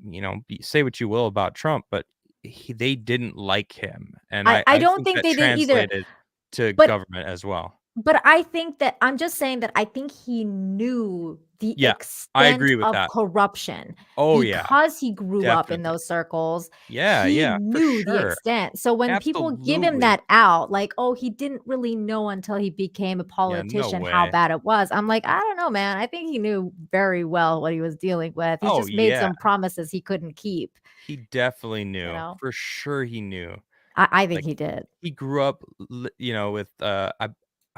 you know, say what you will about Trump, but they didn't like him, and I I don't think think that they did either. translated to But government as well. But I think that I'm just saying that I think he knew the Yeah, I extent agree with of that. corruption Oh yeah, because he grew up in definitely. those circles. Yeah, He yeah, for knew the sure. extent. So when people give him Absolutely. that out, like, oh, he didn't really know until he became a Yeah, no politician how way. bad it was. I'm like, I don't know, man. I think he knew very well what he was dealing with. He Oh just made yeah, some promises he couldn't keep, he definitely you knew. know? For sure he knew. I think Like he did. he grew up you know, with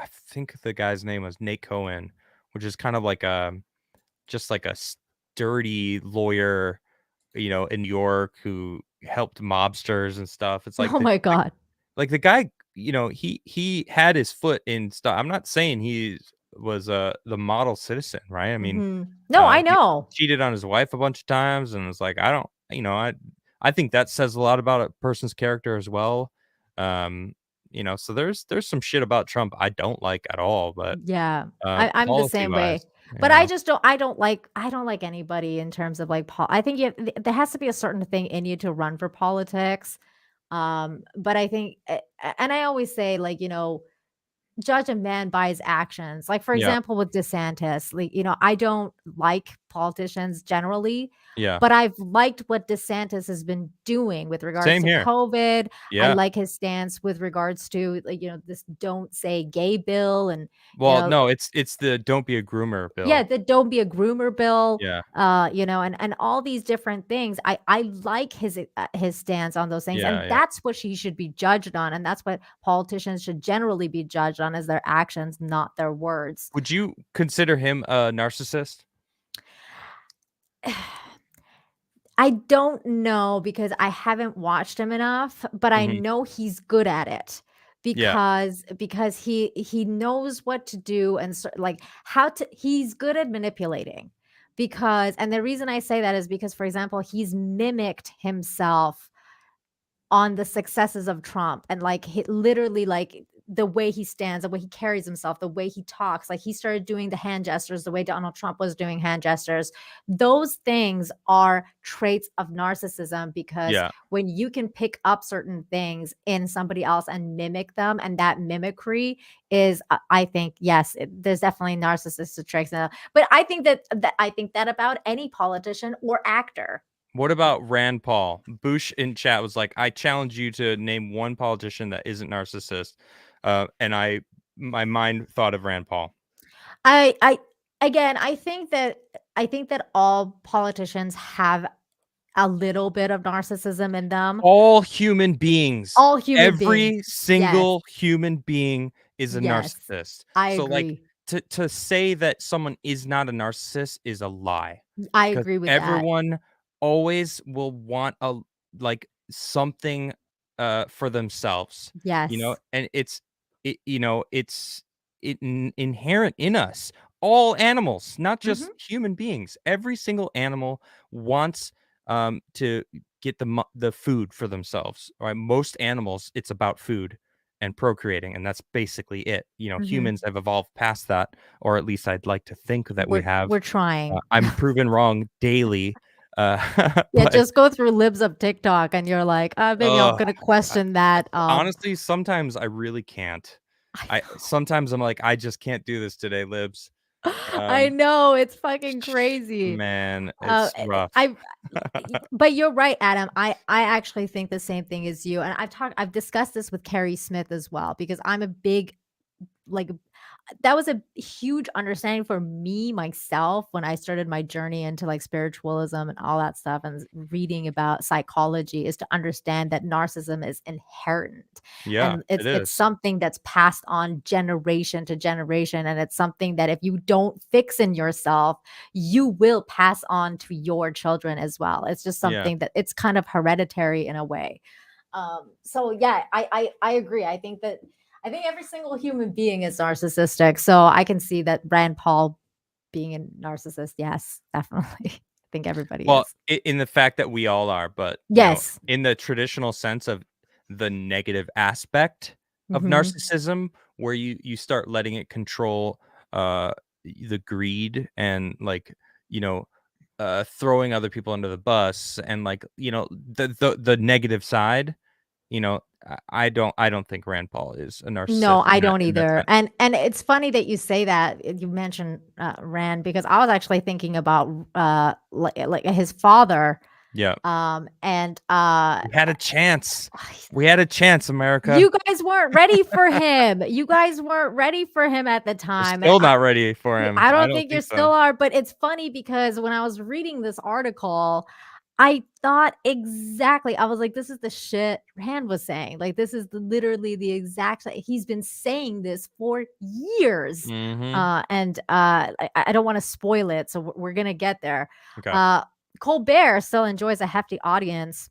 I think the guy's name was Nate Cohen, which is kind of like a just like a sturdy lawyer, you know, in New York who helped mobsters and stuff. It's like Oh my God. like the guy, you know, he had his foot in stuff. I'm not saying he was the model citizen, right? I mean, Mhm. No, I he know. cheated on his wife a bunch of times and was like, I don't, you know, I think that says a lot about a person's character as well. So there's some shit about Trump I don't like at all, but Yeah, I'm the policy same way. wise, But I don't like anybody in terms of like I think there has to be a certain thing in you to run for politics. But I think, and I always say, like, judge a man by his actions. Like, for yeah, example, with DeSantis, like, I don't like politicians generally, yeah, but I've liked what DeSantis has been doing with regards same to here. COVID. I Yeah. like his stance with regards to, like, this don't say gay bill and, Well, no, it's the don't be a groomer yeah, bill. the don't be a groomer bill, Yeah, and all these different things. I like his stance on those things, and yeah. that's what he should be judged on, and that's what politicians should generally be judged on, is their actions, not their words. Would you consider him a narcissist? I don't know because I haven't watched him enough, but I Mhm. know he's good at it Yeah, because he knows what to do, and like how to he's good at manipulating. And the reason I say that is because, for example, he's mimicked himself on the successes of Trump, and like literally, like, the way he stands, the way he carries himself, the way he talks. Like, he started doing the hand gestures the way Donald Trump was doing hand gestures. Those things are traits of narcissism, because yeah. when you can pick up certain things in somebody else and mimic them, and that mimicry is, I think, yes, there's definitely narcissistic traits in that. But I think that about any politician or actor. What about Rand Paul? Boosh in chat was like, I challenge you to name one politician that isn't narcissist. And my mind thought of Rand Paul. I again, I think that all politicians have a little bit of narcissism in them. All human beings. All human Every beings. single human being is a Yes. narcissist. I So, like, agree. to say that someone is not a narcissist is a lie. I 'Cause agree with that. everyone always will want something for themselves. Yes. And it's inherent in us. All animals, not just human beings. Every single animal wants to get the food for themselves. Right? Most animals, it's about food and procreating, and that's basically it. Humans have evolved past that, or at least I'd like to think that we have. We're trying. I'm proven wrong daily. Yeah, but, just go through libs of TikTok and you're like, maybe I'm gonna question that. honestly, sometimes I really can't. Sometimes I'm like, I just can't do this today, libs. I know, it's fucking crazy. Man, it's rough. But you're right, Adam. I actually think the same thing as you, and I've discussed this with Carrie Smith as well, because I'm a big, like, that was a huge understanding for me myself when I started my journey into, like, spiritualism and all that stuff, and reading about psychology, is to understand that narcissism is inherent. Yeah, And it it's is. something that's passed on generation to generation, and it's something that if you don't fix in yourself, you will pass on to your children as well. It's just Yeah. something that it's kind of hereditary in a way. So yeah, I agree. I think every single human being is narcissistic. So I can see that Rand Paul being a narcissist. Yes, definitely. I think everybody Well, is. in the fact that we all are, but Yes. in the traditional sense of the negative aspect of Mhm. narcissism, where you start letting it control the greed and, like, throwing other people under the bus, and, like, the negative side. I don't think Rand Paul is a narcissist No, I in that don't in that either. sense. And it's funny that you say that. You mentioned Rand, because I was actually thinking about like his father. Yeah. And We had a chance. We had a chance, America. you guys weren't ready for him. You guys weren't ready for him at the We're time. still not ready for him. I don't think you think still so. are, but it's funny because when I was reading this article, I thought exactly. I was like, this is the shit Rand was saying. Like, this is literally the exact. He's been saying this for years. Mhm. And I don't want to spoil it, so we're gonna get there. Okay. Colbert still enjoys a hefty audience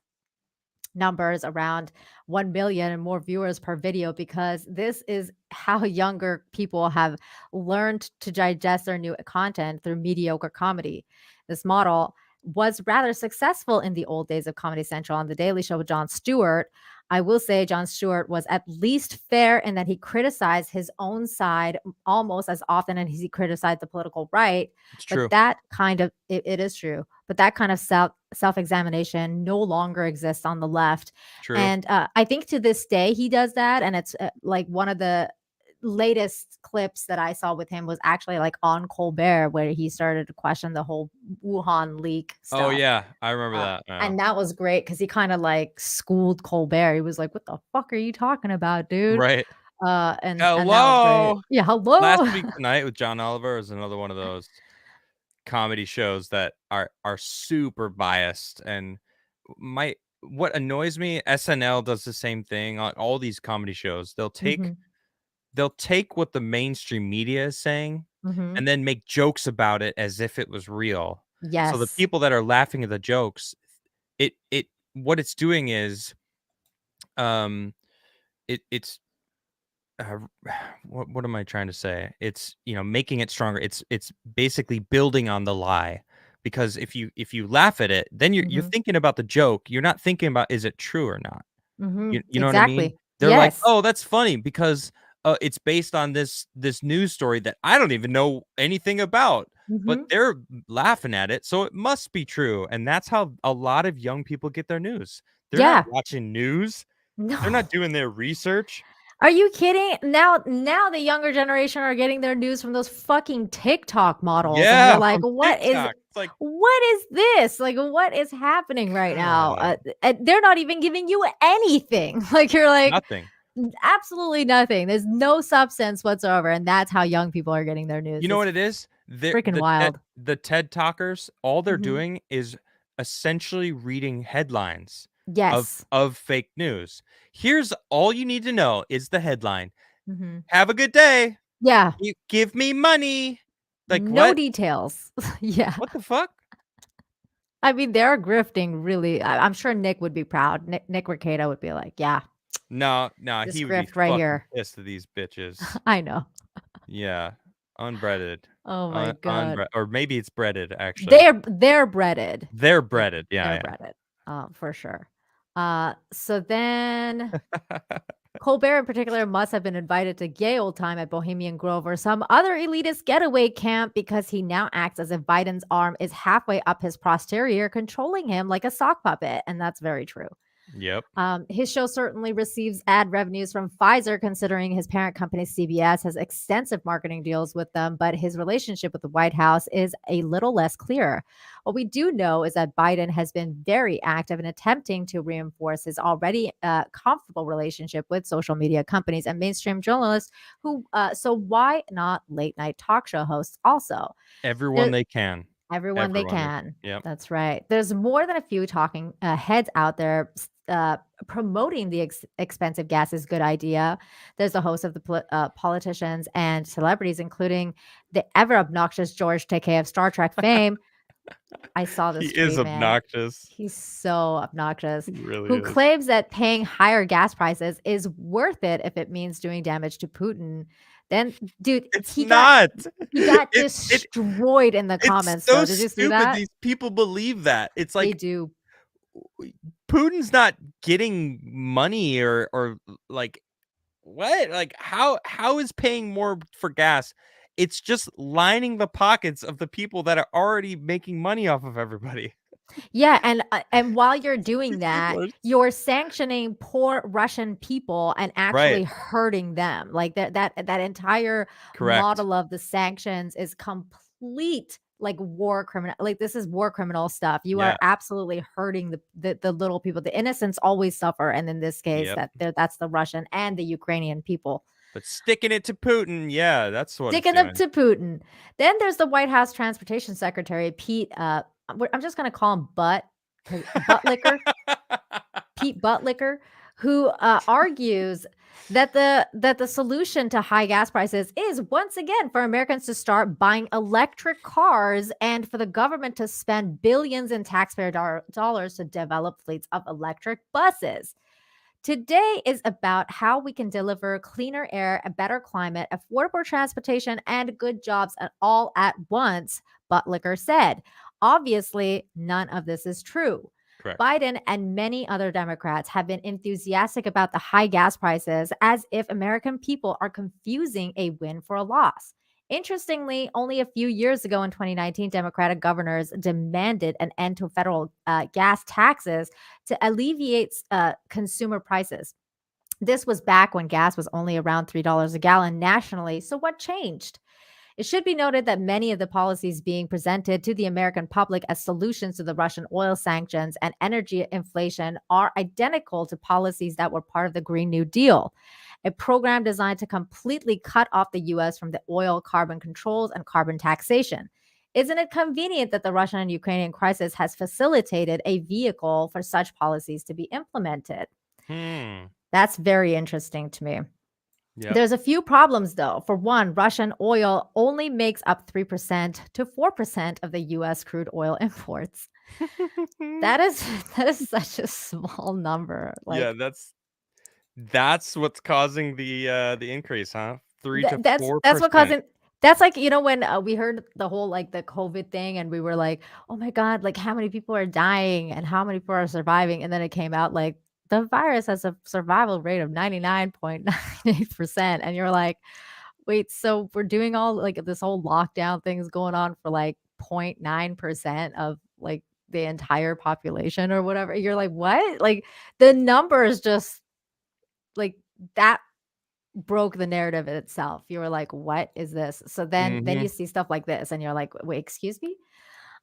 numbers, around 1 million and more viewers per video, because this is how younger people have learned to digest their new content, through mediocre comedy. This model, was rather successful in the old days of Comedy Central on The Daily Show with Jon Stewart. I will say Jon Stewart was at least fair in that he criticized his own side almost as often as he criticized the political right. It's But true. that kind of, it is true, but that kind of self-examination no longer exists on the left. True. And I think to this day he does that. And it's like one of the latest clips that I saw with him was actually like on Colbert, where he started to question the whole Wuhan leak stuff. Oh yeah, I remember that. And that was great because he kind of like schooled Colbert. He was like, "What the fuck are you talking about, dude?" Right. And Hello. and that was great. Yeah, hello. Last Week Tonight with John Oliver is another one of those comedy shows that are super biased. And what annoys me, SNL does the same thing on all these comedy shows. They'll take what the mainstream media is saying and then make jokes about it as if it was real. Yes. So the people that are laughing at the jokes, what it's doing is, it's what am I trying to say? It's, making it stronger. It's basically building on the lie, because if you laugh at it, then you're thinking about the joke. You're not thinking about, is it true or not? You know what I mean? They're like, oh, that's funny because it's based on this news story that I don't even know anything about, but they're laughing at it, so it must be true. And that's how a lot of young people get their news. They're not watching news. No. They're not doing their research. Are you kidding? Now the younger generation are getting their news from those fucking TikTok models. Yeah, and you're like, what TikTok. It's like, what is this? Like, what is happening right now? They're not even giving you anything. Like, you're like, nothing. Absolutely nothing. There's no substance whatsoever. And that's how young people are getting their news. You know what it is? Freaking wild. The TED Talkers, all they're doing is essentially reading headlines of fake news. Here's all you need to know is the headline. Have a good day. Yeah. You give me money. Like, no what? Details. Yeah. What the fuck? I mean, they're grifting really. I'm sure Nick would be proud. Nick Recato would be like, yeah. No, This he would grift be right fucking here. pissed at these bitches. I know. Yeah. Unbreaded. Oh my God. Or maybe it's breaded, actually. They're breaded. They're breaded. Yeah. They're breaded. For sure. So then Colbert in particular must have been invited to gay old time at Bohemian Grove or some other elitist getaway camp, because he now acts as if Biden's arm is halfway up his posterior, controlling him like a sock puppet. And that's very true. Yep. His show certainly receives ad revenues from Pfizer, considering his parent company CBS has extensive marketing deals with them, but his relationship with the White House is a little less clear. What we do know is that Biden has been very active in attempting to reinforce his already comfortable relationship with social media companies and mainstream journalists so why not late night talk show hosts also? Everyone they can. Everyone they can. Yep. That's right. There's more than a few talking heads out there promoting the expensive gas is a good idea. There's the host of the politicians and celebrities, including the ever obnoxious George Takei of Star Trek fame. I saw this. He is obnoxious. He's so obnoxious. He really who is. claims that paying higher gas prices is worth it if it means doing damage to Putin. Then, dude, he got destroyed in the comments. So Did you see stupid. that? These people believe that. It's like, they do. Putin's not getting money or like what? Like how is paying more for gas? It's just lining the pockets of the people that are already making money off of everybody. Yeah, and while you're doing that, you're sanctioning poor Russian people and actually hurting them. Like that entire model of the sanctions is complete like war criminal. Like this is war criminal stuff. You are absolutely hurting the little people. The innocents always suffer, and in this case, that's the Russian and the Ukrainian people. But sticking it to Putin, that's what sticking it to Putin. Then there's the White House Transportation Secretary Pete. I'm just going to call him Buttlicker, Pete Buttlicker, who argues that the solution to high gas prices is once again for Americans to start buying electric cars and for the government to spend billions in taxpayer dollars to develop fleets of electric buses. Today is about how we can deliver cleaner air, a better climate, affordable transportation, and good jobs all at once, Buttlicker said. Obviously, none of this is true. Correct. Biden and many other Democrats have been enthusiastic about the high gas prices as if American people are confusing a win for a loss. Interestingly, only a few years ago in 2019, Democratic governors demanded an end to federal gas taxes to alleviate consumer prices. This was back when gas was only around $3 a gallon nationally. So, what changed? It should be noted that many of the policies being presented to the American public as solutions to the Russian oil sanctions and energy inflation are identical to policies that were part of the Green New Deal, a program designed to completely cut off the U.S. from the oil, carbon controls, and carbon taxation. Isn't it convenient that the Russian and Ukrainian crisis has facilitated a vehicle for such policies to be implemented? That's very interesting to me. Yep. There's a few problems, though. For one, Russian oil only makes up 3% to 4% of the U.S. crude oil imports. that is such a small number. Like, yeah, that's what's causing the increase, huh? 3 to 4%. That's what causing. That's like, when we heard the whole like the COVID thing and we were like, oh my God, like how many people are dying and how many people are surviving? And then it came out like the virus has a survival rate of 99.98%. And you're like, wait, so we're doing all like this whole lockdown things going on for like 0.9% of like the entire population or whatever. You're like, what? Like the numbers just like that broke the narrative itself. You were like, what is this? So then you see stuff like this and you're like, wait, excuse me?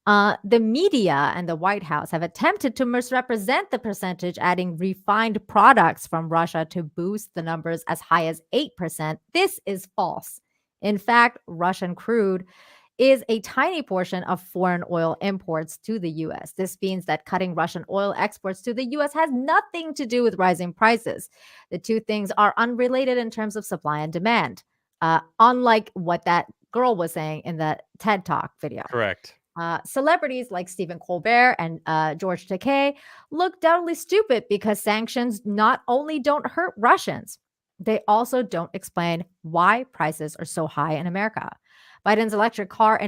The media and the White House have attempted to misrepresent the percentage, adding refined products from Russia to boost the numbers as high as 8%. This is false. In fact, Russian crude is a tiny portion of foreign oil imports to the U.S. This means that cutting Russian oil exports to the U.S. has nothing to do with rising prices. The two things are unrelated in terms of supply and demand, unlike what that girl was saying in the TED Talk video. Correct. Celebrities like Stephen Colbert and George Takei look doubly stupid because sanctions not only don't hurt Russians, they also don't explain why prices are so high in America. Biden's electric car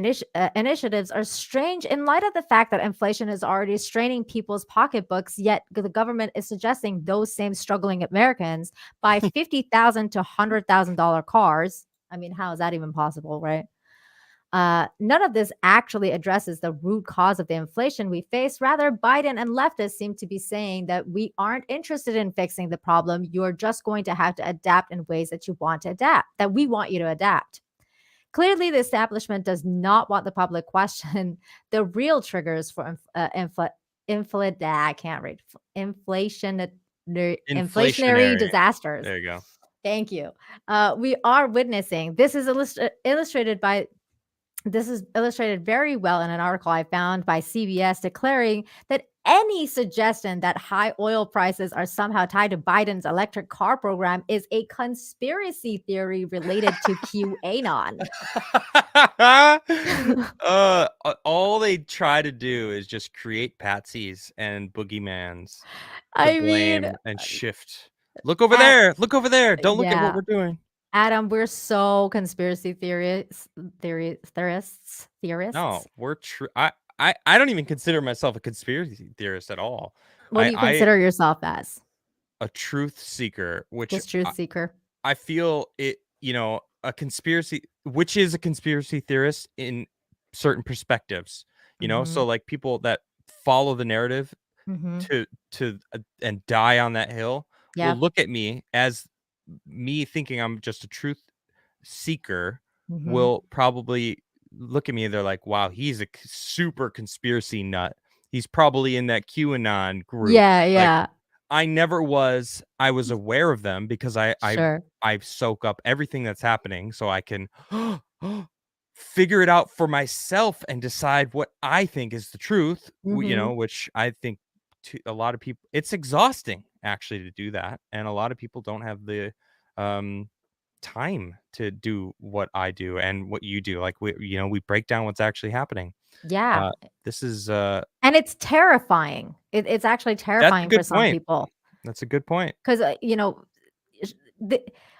initiatives are strange in light of the fact that inflation is already straining people's pocketbooks, yet the government is suggesting those same struggling Americans buy $50,000 to $100,000 cars. I mean, how is that even possible, right? None of this actually addresses the root cause of the inflation we face. Rather, Biden and leftists seem to be saying that we aren't interested in fixing the problem. You're just going to have to adapt in ways that you want to adapt, that we want you to adapt. Clearly, the establishment does not want the public question the real triggers for inflationary disasters. There you go. Thank you. We are witnessing. This is illustrated very well in an article I found by CBS declaring that any suggestion that high oil prices are somehow tied to Biden's electric car program is a conspiracy theory related to QAnon. All they try to do is just create patsies and boogeymans to blame and shift. Look over there. Look over there. Don't look at what we're doing. Adam, we're so conspiracy theorists. No, we're true. I don't even consider myself a conspiracy theorist at all. What do you consider yourself as? A truth seeker, seeker. I feel it, a conspiracy, which is a conspiracy theorist in certain perspectives, so like people that follow the narrative to and die on that hill will look at me as me thinking I'm just a truth seeker will probably look at me and they're like, wow, he's a super conspiracy nut. He's probably in that QAnon group. Yeah. Like, I never was. I was aware of them because I soak up everything that's happening so I can figure it out for myself and decide what I think is the truth, which I think to a lot of people, it's exhausting actually to do that. And a lot of people don't have the time to do what I do and what you do. Like we break down what's actually happening. Yeah. This is and it's terrifying. It's actually terrifying for some people. That's a good point. Because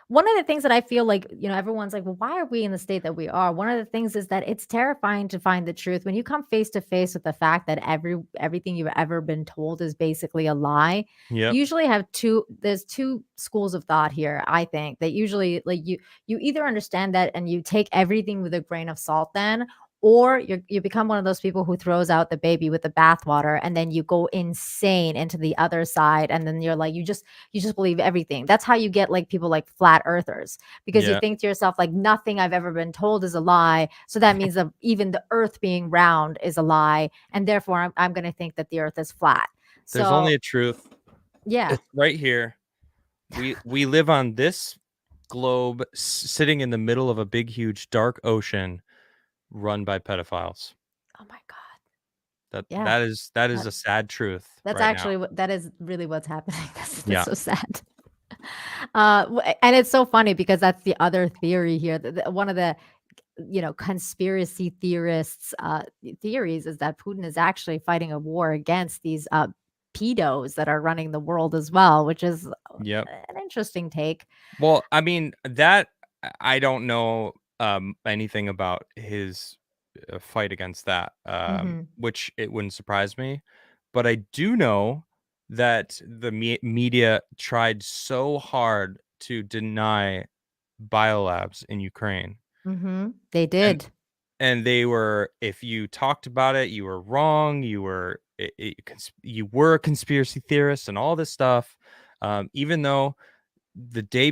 one of the things that I feel like, everyone's like, well, why are we in the state that we are? One of the things is that it's terrifying to find the truth when you come face to face with the fact that everything you've ever been told is basically a lie. Yep. You usually have there's two schools of thought here. I think that usually like you either understand that and you take everything with a grain of salt then, or you become one of those people who throws out the baby with the bathwater, and then you go insane into the other side, and then you're like, you just believe everything. That's how you get like people like flat earthers, because you think to yourself like, nothing I've ever been told is a lie, so that means that even the earth being round is a lie, and therefore I'm going to think that the earth is flat. There's only a truth. Yeah, it's right here. We live on this globe, sitting in the middle of a big, huge, dark ocean run by pedophiles. Oh my God. That is a sad truth. That's right actually now. that is really what's happening. That's so sad. And it's so funny because that's the other theory here. One of the conspiracy theorists theories is that Putin is actually fighting a war against these pedos that are running the world as well, which is an interesting take. Well, I mean, that I don't know anything about his fight against that, which it wouldn't surprise me. But I do know that the media tried so hard to deny biolabs in Ukraine. They did. And they were, if you talked about it, you were wrong. You were a conspiracy theorist and all this stuff. Even though the day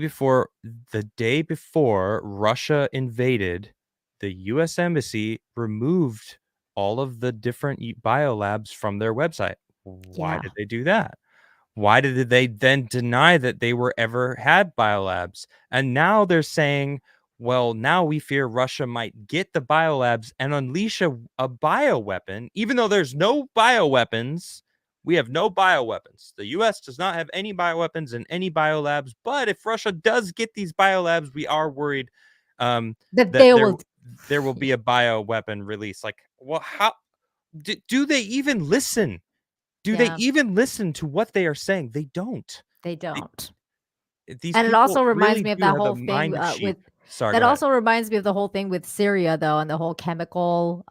before Russia invaded, the U.S. Embassy removed all of the different biolabs from their website. Why did they do that? Why did they then deny that they were ever had biolabs? And now they're saying, well, now we fear Russia might get the biolabs and unleash a bioweapon, even though there's no bioweapons. We have no bioweapons. The U.S. does not have any bioweapons and any biolabs. But if Russia does get these biolabs, we are worried that there will be a bioweapon release. Like, well, how do they even listen? Do they even listen to what they are saying? They don't. They don't. These and it also reminds really me of that whole thing with. Sorry, that also reminds me of the whole thing with Syria, though, and the whole chemical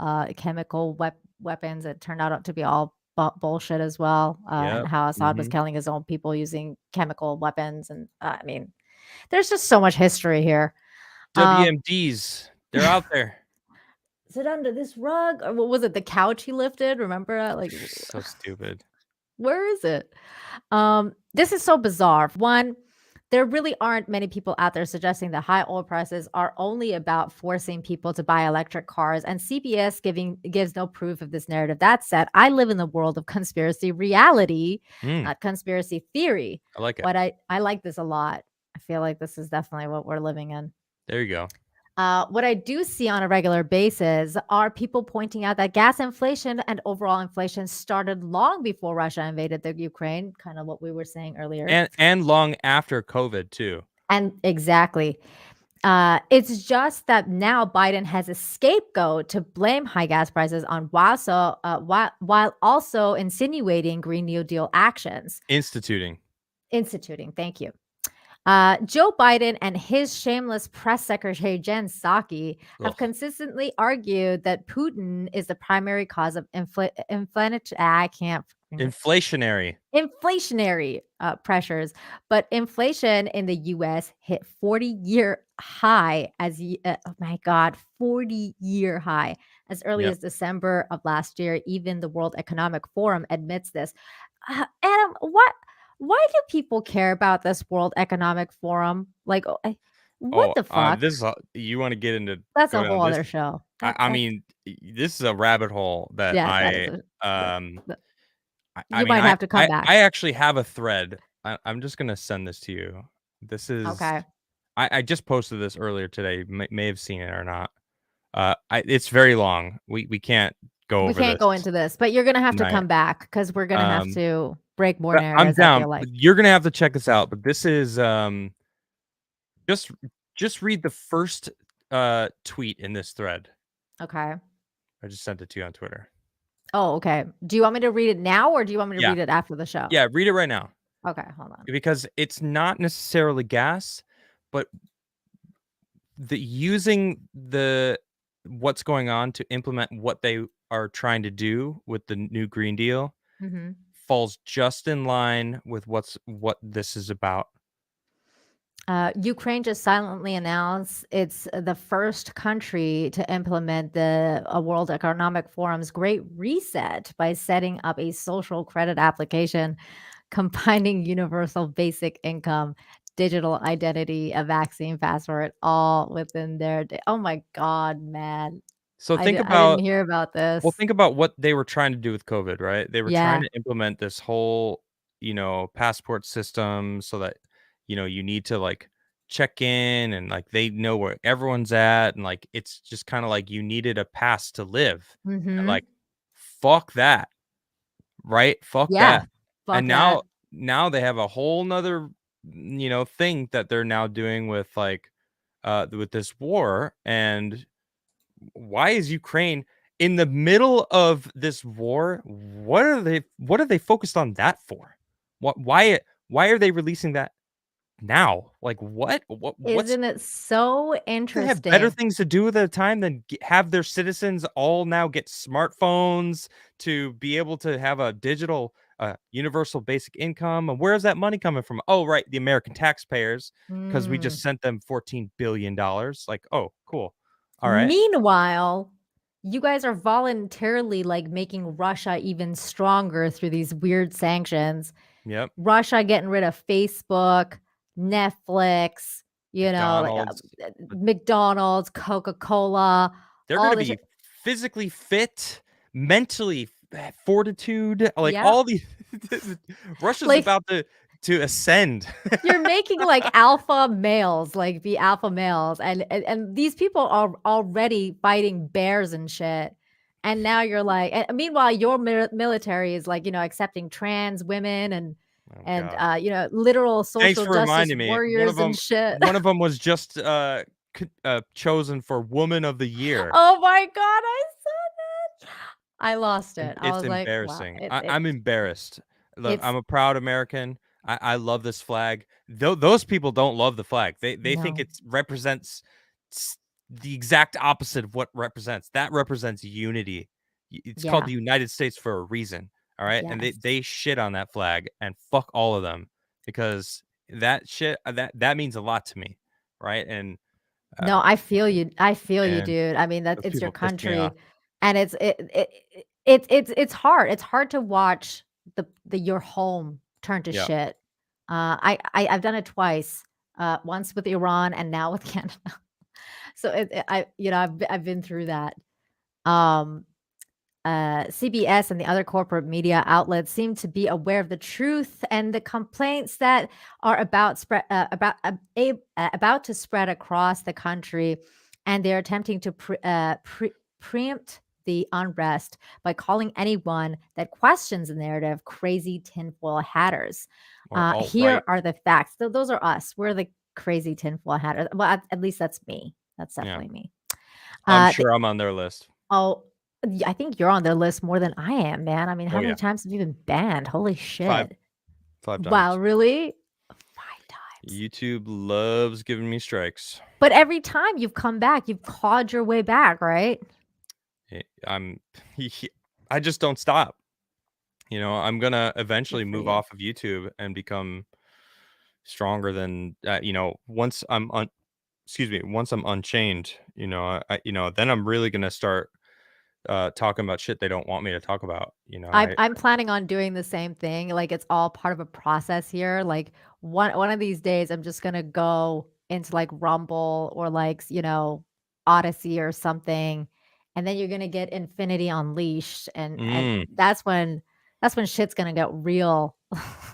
weapons. It turned out to be all bullshit as well, and how Assad was killing his own people using chemical weapons. And I mean, there's just so much history here. WMDs, they're out there. Sit under this rug, or what was it? The couch he lifted. Remember that? Like, so stupid. Where is it? This is so bizarre. One, there really aren't many people out there suggesting that high oil prices are only about forcing people to buy electric cars, and CBS gives no proof of this narrative. That said, I live in the world of conspiracy reality, not conspiracy theory. I like it. But I like this a lot. I feel like this is definitely what we're living in. There you go. What I do see on a regular basis are people pointing out that gas inflation and overall inflation started long before Russia invaded the Ukraine, kind of what we were saying earlier. And long after COVID, too. And exactly. It's just that now Biden has a scapegoat to blame high gas prices on while also insinuating Green New Deal actions. Instituting. Thank you. Joe Biden and his shameless press secretary, Jen Psaki, have consistently argued that Putin is the primary cause of inflationary pressures. But inflation in the U.S. hit 40-year high 40-year high as early as December of last year. Even the World Economic Forum admits this. Adam, why do people care about this World Economic Forum? Like, what the fuck? You want to get into? That's a whole other show. I mean, this is a rabbit hole that you might have to come back. I actually have a thread. I'm just gonna send this to you. This is okay. I just posted this earlier today. May have seen it or not. It's very long. We can't go. We can't go into this, but you're gonna have to come back because we're gonna have to break more narratives. I'm down. You're gonna have to check this out. But this is just read the first tweet in this thread. Okay. I just sent it to you on Twitter. Oh, okay. Do you want me to read it now, or do you want me to read it after the show? Yeah, read it right now. Okay, hold on. Because it's not necessarily gas, but using what's going on to implement what they are trying to do with the new Green Deal falls just in line with what this is about. Ukraine just silently announced it's the first country to implement the World Economic Forum's Great Reset by setting up a social credit application combining universal basic income, digital identity, a vaccine passport, all within their oh my God, man. So I think didn't about hear about this. Well, think about what they were trying to do with COVID, right? They were trying Yeah. to implement this whole, passport system so that, you need to like check in and like they know where everyone's at. And like it's just kind of like you needed a pass to live. And like, fuck that. Right? Fuck Yeah. that. Fuck And that. now they have a whole nother, thing that they're now doing with like with this war. And why is Ukraine in the middle of this war? What are they focused on that for? Why are they releasing that now? Like what's Isn't it so they have better interesting? things to do at the time than have their citizens all now get smartphones to be able to have a digital universal basic income. And where's that money coming from? Oh, right, the American taxpayers, because we just sent them $14 billion. Like, oh, cool. All right. Meanwhile, you guys are voluntarily like making Russia even stronger through these weird sanctions. Yep. Russia getting rid of Facebook, Netflix, McDonald's, Coca-Cola. They're going to be physically fit, mentally fortitude, like all these. Russia's like, about to ascend. You're making like alpha males, like be alpha males, and these people are already fighting bears and shit. And now you're like, and meanwhile, your military is like, accepting trans women and literal Thanks social for justice reminding me. warriors and shit. One of them was just chosen for Woman of the Year. Oh my God, I saw that. I lost it. I was embarrassing. like, wow. I'm embarrassed. Look, I'm a proud American. I love this flag. Those people don't love the flag. They think it represents the exact opposite of what represents. That represents unity. It's called the United States for a reason. All right. Yes. And they shit on that flag and fuck all of them because that shit that means a lot to me. Right. And no, I feel you. I feel you, dude. I mean, it's your country. And it's hard. It's hard to watch your home turn to shit. I've done it twice. Once with Iran and now with Canada. So I've been through that. CBS and the other corporate media outlets seem to be aware of the truth and the complaints that are about to spread across the country, and they're attempting to preempt the unrest by calling anyone that questions the narrative crazy tinfoil hatters. Here are the facts. Those are us. We're the crazy tinfoil hatters. Well, at least that's me. That's definitely me. I'm sure I'm on their list. Oh, I think you're on their list more than I am, man. I mean, how many times have you been banned? Holy shit. 5 times. Wow, really? 5 times. YouTube loves giving me strikes. But every time you've come back, you've clawed your way back, right? I just don't stop. I'm going to eventually move off of YouTube and become stronger than, once I'm unchained, then I'm really going to start talking about shit they don't want me to talk about. I'm planning on doing the same thing. Like it's all part of a process here. Like one of these days, I'm just going to go into like Rumble or like, Odyssey or something. And then you're going to get Infinity Unleashed. And that's when shit's going to get real.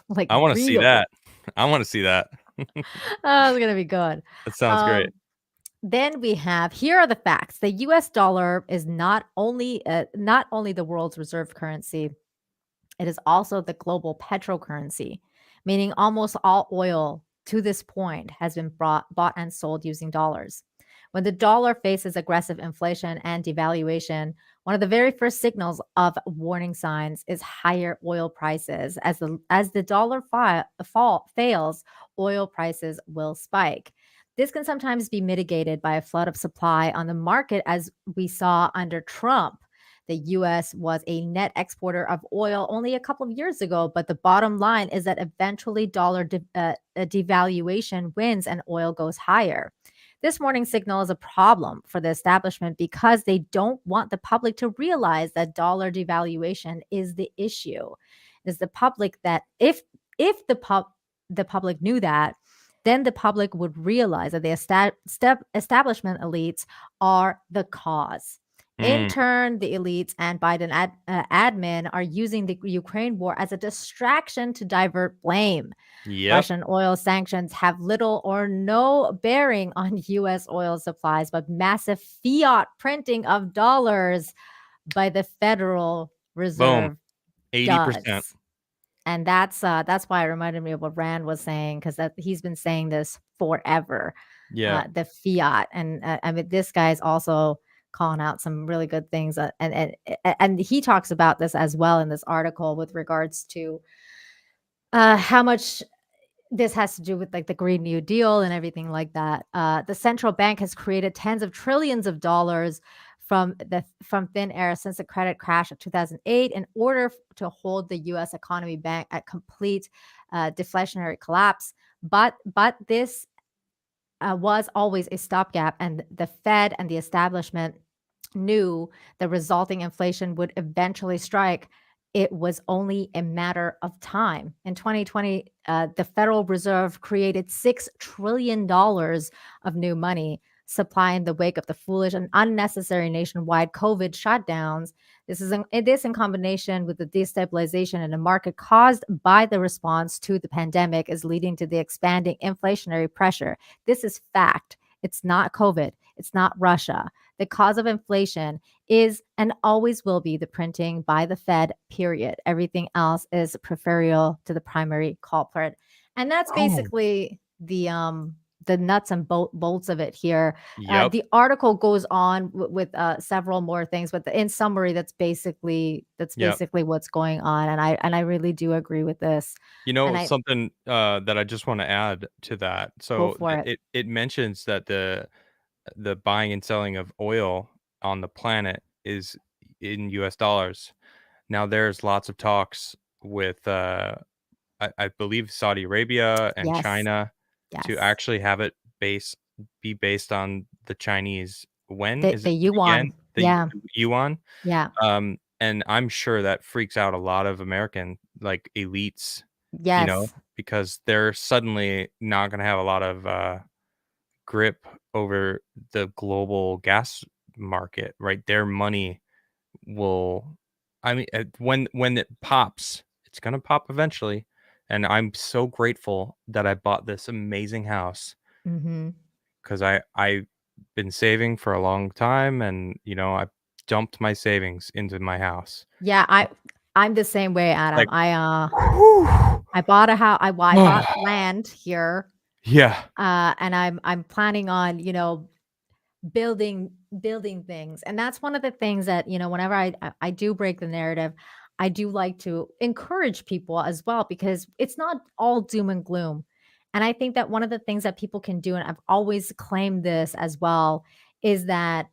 Like I want to see that. I want to see that. Oh, it's going to be good. That sounds great. Then we have, here are the facts. The US dollar is not only the world's reserve currency, it is also the global petrocurrency, meaning almost all oil to this point has been bought and sold using dollars. When the dollar faces aggressive inflation and devaluation, one of the very first signals of warning signs is higher oil prices. As the dollar fails, oil prices will spike. This can sometimes be mitigated by a flood of supply on the market, as we saw under Trump. The U.S. was a net exporter of oil only a couple of years ago, but the bottom line is that eventually devaluation wins and oil goes higher. This morning signal is a problem for the establishment because they don't want the public to realize that dollar devaluation is the issue. It's the public that if the public knew that, then the public would realize that the establishment elites are the cause. In turn, the elites and Biden admin are using the Ukraine war as a distraction to divert blame. Yep. Russian oil sanctions have little or no bearing on U.S. oil supplies, but massive fiat printing of dollars by the Federal Reserve. Boom. 80%. Does. And that's why it reminded me of what Rand was saying, because he's been saying this forever. Yeah. The fiat, and I mean, this guy's also calling out some really good things, and he talks about this as well in this article with regards to how much this has to do with like the Green New Deal and everything like that. The central bank has created tens of trillions of dollars from thin air since the credit crash of 2008 in order to hold the U.S. economy back at complete deflationary collapse. But this was always a stopgap, and the Fed and the establishment knew the resulting inflation would eventually strike. It was only a matter of time. In 2020, the Federal Reserve created $6 trillion of new money supply in the wake of the foolish and unnecessary nationwide COVID shutdowns. This in combination with the destabilization in the market caused by the response to the pandemic is leading to the expanding inflationary pressure. This is fact. It's not COVID. It's not Russia. The cause of inflation is and always will be the printing by the Fed, period. Everything else is peripheral to the primary culprit. And that's basically the nuts and bolts of it here. Yep. The article goes on with several more things, but in summary, that's basically what's going on. And I really do agree with this. You know, something that I just want to add to that. So it mentions that the buying and selling of oil on the planet is in US dollars. Now there's lots of talks with I believe Saudi Arabia and China to actually have it be based on the Chinese the yuan. The yuan. Yeah. And I'm sure that freaks out a lot of American like elites. Yes. You know, because they're suddenly not going to have a lot of grip over the global gas market, right? Their money will, I mean, when it pops, it's going to pop eventually. And I'm so grateful that I bought this amazing house because I've been saving for a long time, and you know, I dumped my savings into my house. Yeah, I'm the same way, Adam. Like, I bought a house. I bought land here. Yeah. And I'm planning on, you know, building things. And that's one of the things that, you know, whenever I do break the narrative, I do like to encourage people as well, because it's not all doom and gloom. And I think that one of the things that people can do, and I've always claimed this as well, is that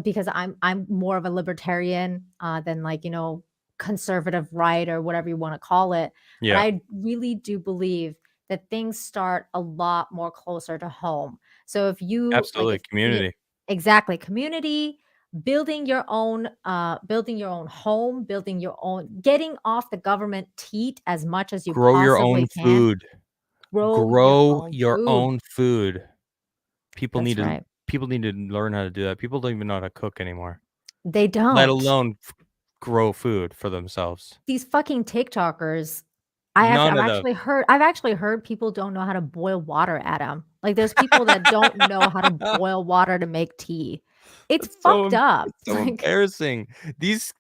because I'm more of a libertarian than like, you know, conservative right or whatever you want to call it. Yeah. But I really do believe that things start a lot more closer to home. So if you absolutely community, exactly community, building your own home, building your own, getting off the government teat as much as you grow your possibly own can. Food. Grow your own food. People That's need to right. people need to learn how to do that. People don't even know how to cook anymore. They don't. Let alone grow food for themselves. These fucking TikTokers. I've actually heard people don't know how to boil water, Adam. Like there's people that don't know how to boil water to make tea. It's fucked up. It's so embarrassing. These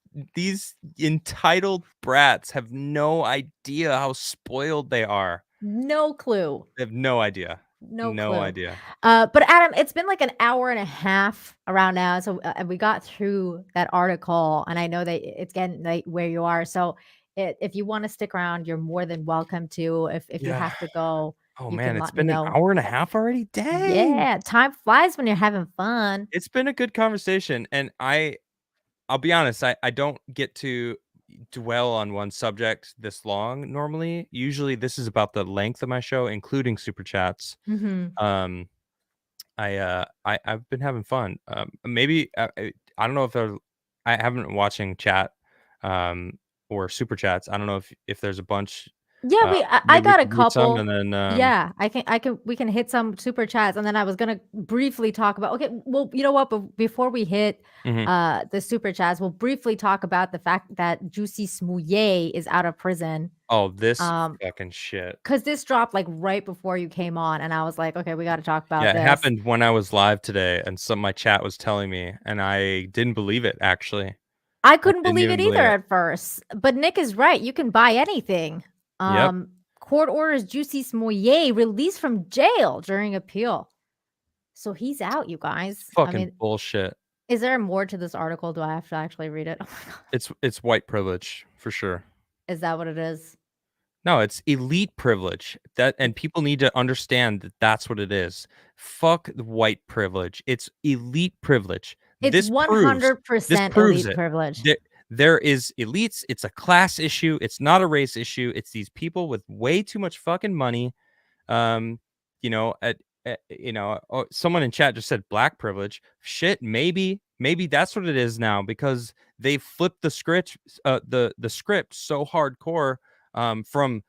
entitled brats have no idea how spoiled they are. No clue. They have no idea. No clue. Idea. But Adam, it's been like an hour and a half around now. So we got through that article, and I know that it's getting late where you are. So if you want to stick around, you're more than welcome to. If you have to go, Oh you man, can it's let me been an know. hour and a half already. Dang. Yeah, time flies when you're having fun. It's been a good conversation, and I'll be honest, I don't get to dwell on one subject this long normally. Usually this is about the length of my show, including super chats. Hmm. Um, I've been having fun. Maybe I don't know if I haven't been watching chat or super chats. I don't know if there's a bunch. Yeah, I Maybe we got a could read some couple. and then Yeah, we can hit some super chats, and then I was gonna briefly talk about. Okay, well, you know what? But before we hit mhm. the super chats, we'll briefly talk about the fact that Jussie Smollett is out of prison. Oh, this Um, fucking shit. because this dropped like right before you came on, and I was like, okay, we got to talk Yeah, about it this. happened when I was live today, and my chat was telling me, and I didn't believe it. Actually, I I couldn't didn't believe it even either believe it. at first, but Nick is right. You can buy anything. Yep. Court orders Jussie Smollett released from jail during appeal. So he's out, you guys. I Fucking mean, bullshit. is there more to this article? Do I have to actually read it? Oh my God. It's white privilege for sure. Is that what it is? No, it's elite privilege. And people need to understand that that's what it is. Fuck the white privilege. It's elite privilege. It's This proves 100% proves elite it. privilege. There is elites. It's a class issue. It's not a race issue. It's these people with way too much fucking money. You know, someone in chat just said black privilege. Shit, maybe that's what it is now, because they flipped the script, the script so hardcore from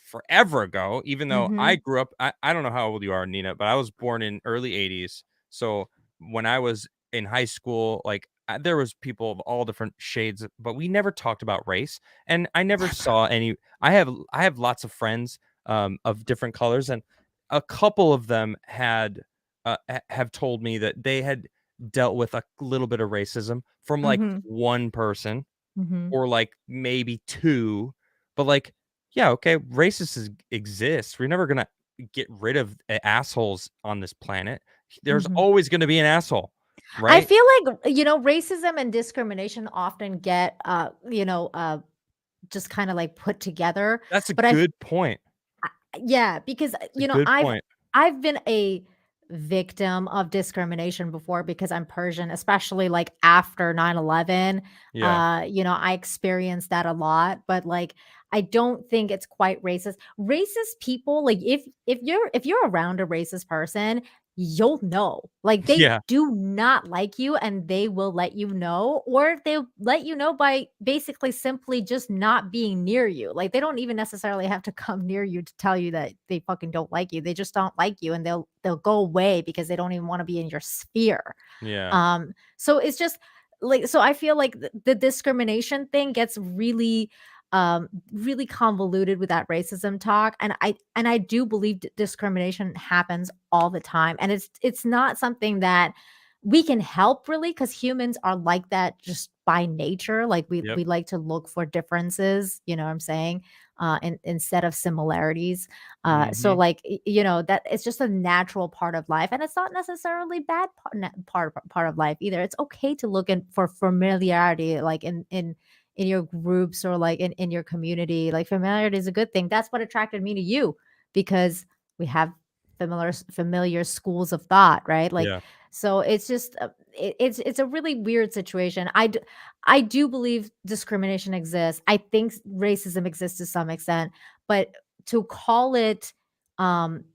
forever ago. Even though I Mhm. grew up, I don't know how old you are, Nina, but I was born in early '80s. So when I was in high school, like there was people of all different shades, but we never talked about race, and I never saw any. I have lots of friends of different colors, and a couple of them have told me that they had dealt with a little bit of racism from like Mhm. one person Mhm. or like maybe two, but like, yeah, okay, racists exist. We're never gonna get rid of assholes on this planet. There's Mhm. always gonna be an asshole, I right? feel like, racism and discrimination often get, just kind of like put together. That's a But good point. yeah, because It's a good point. I've been a victim of discrimination before because I'm Persian, especially like after 9/11. Yeah. I experienced that a lot, but like I don't think it's quite racist. Racist people, like if you're around a racist person, you'll know. Like they Yeah. do not like you and they will let you know, or they'll let you know by basically simply just not being near you. Like they don't even necessarily have to come near you to tell you that they fucking don't like you. They just don't like you and they'll go away because they don't even want to be in your sphere. Yeah. So it's just like, so I feel like the discrimination thing gets really convoluted with that racism talk, and I do believe discrimination happens all the time, and it's not something that we can help really, because humans are like that just by nature. Like Yep. we like to look for differences, you know what I'm saying, instead of similarities. So Mhm. like that it's just a natural part of life, and it's not necessarily bad part of life either. It's okay to look in for familiarity, like in your groups or like in your community. Like familiarity is a good thing. That's what attracted me to you, because we have familiar schools of thought, right? Like, Yeah. so it's just it's a really weird situation. I do believe discrimination exists. I think racism exists to some extent, but to call it um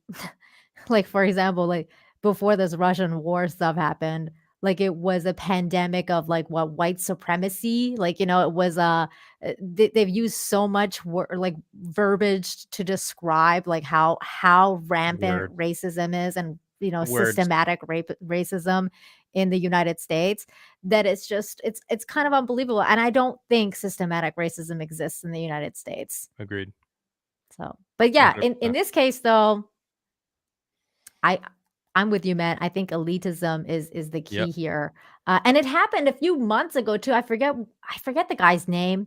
like, for example, like before this Russian war stuff happened, like it was a pandemic of like what, white supremacy. Like, it was they've used so much like verbiage to describe like how rampant Word. racism is, and Words. systematic racism in the United States, that it's kind of unbelievable. And I don't think systematic racism exists in the United States. Agreed. So, but yeah, in 100%. this case though, I I'm with you, man. I think elitism is the Yep. key here. And it happened a few months ago too. I forget the guy's name,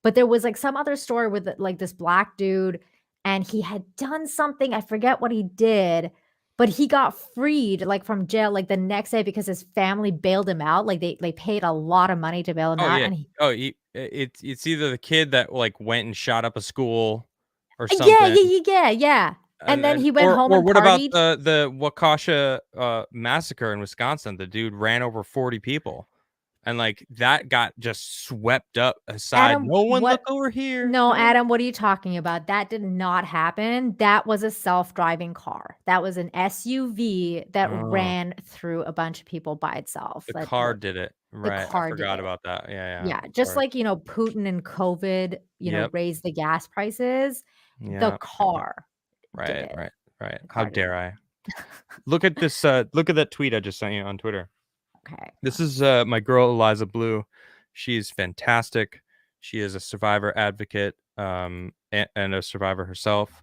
but there was like some other story with like this black dude, and he had done something. I forget what he did, but he got freed like from jail like the next day because his family bailed him out. Like they paid a lot of money to bail him Oh out, yeah. and It's either the kid that like went and shot up a school or yeah, something. yeah, yeah, yeah, yeah. And then he went home and what about partied. the Waukesha massacre in Wisconsin? The dude ran over 40 people. And like that got just swept up aside. Adam, No one look over here. No, Adam, what are you talking about? That did not happen. That was a self-driving car. That was an SUV that ran through a bunch of people by itself. The car did it. Right. I forgot about that. Yeah. Yeah. Just like, Putin and COVID, raised the gas prices. The car. Right. How dare I? Look at this. Look at that tweet I just sent you on Twitter. Okay. This is my girl Eliza Blue. She's fantastic. She is a survivor advocate and a survivor herself.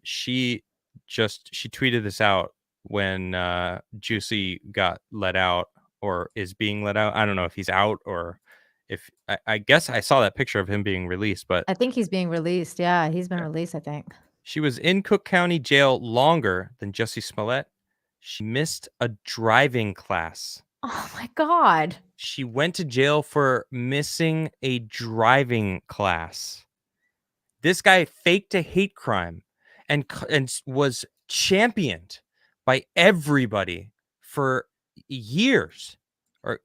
She tweeted this out when Jussie got let out or is being let out. I don't know if he's out or if I guess I saw that picture of him being released, but I think he's being released. Yeah, he's been released, I think. She was in Cook County Jail longer than Jussie Smollett. She missed a driving class. Oh my God. She went to jail for missing a driving class. This guy faked a hate crime and was championed by everybody for years. Or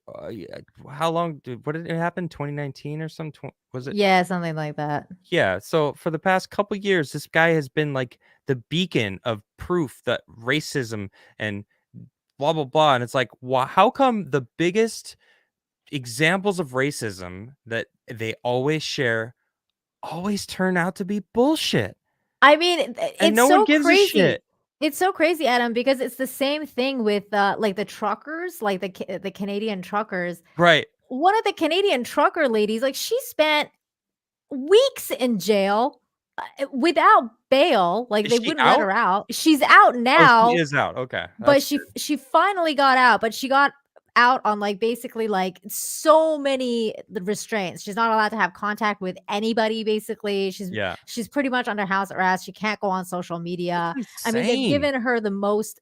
how long what did it happen? 2019 or something? Was it? Yeah, something like that. Yeah. So for the past couple years, this guy has been like the beacon of proof that racism and blah, blah, blah. And it's like, how come the biggest examples of racism that they always share always turn out to be bullshit? I mean, it's no so one gives crazy. a shit. It's so crazy, Adam, because it's the same thing with like the truckers, like the Canadian truckers. Right. One of the Canadian trucker ladies, like she spent weeks in jail without bail. Like they wouldn't let her out. She's out now. Oh, she is out. Okay. But she finally got out, but she got out on like basically like so many restraints. She's not allowed to have contact with anybody. Basically, she's pretty much under house arrest. She can't go on social media. I mean, they've given her the most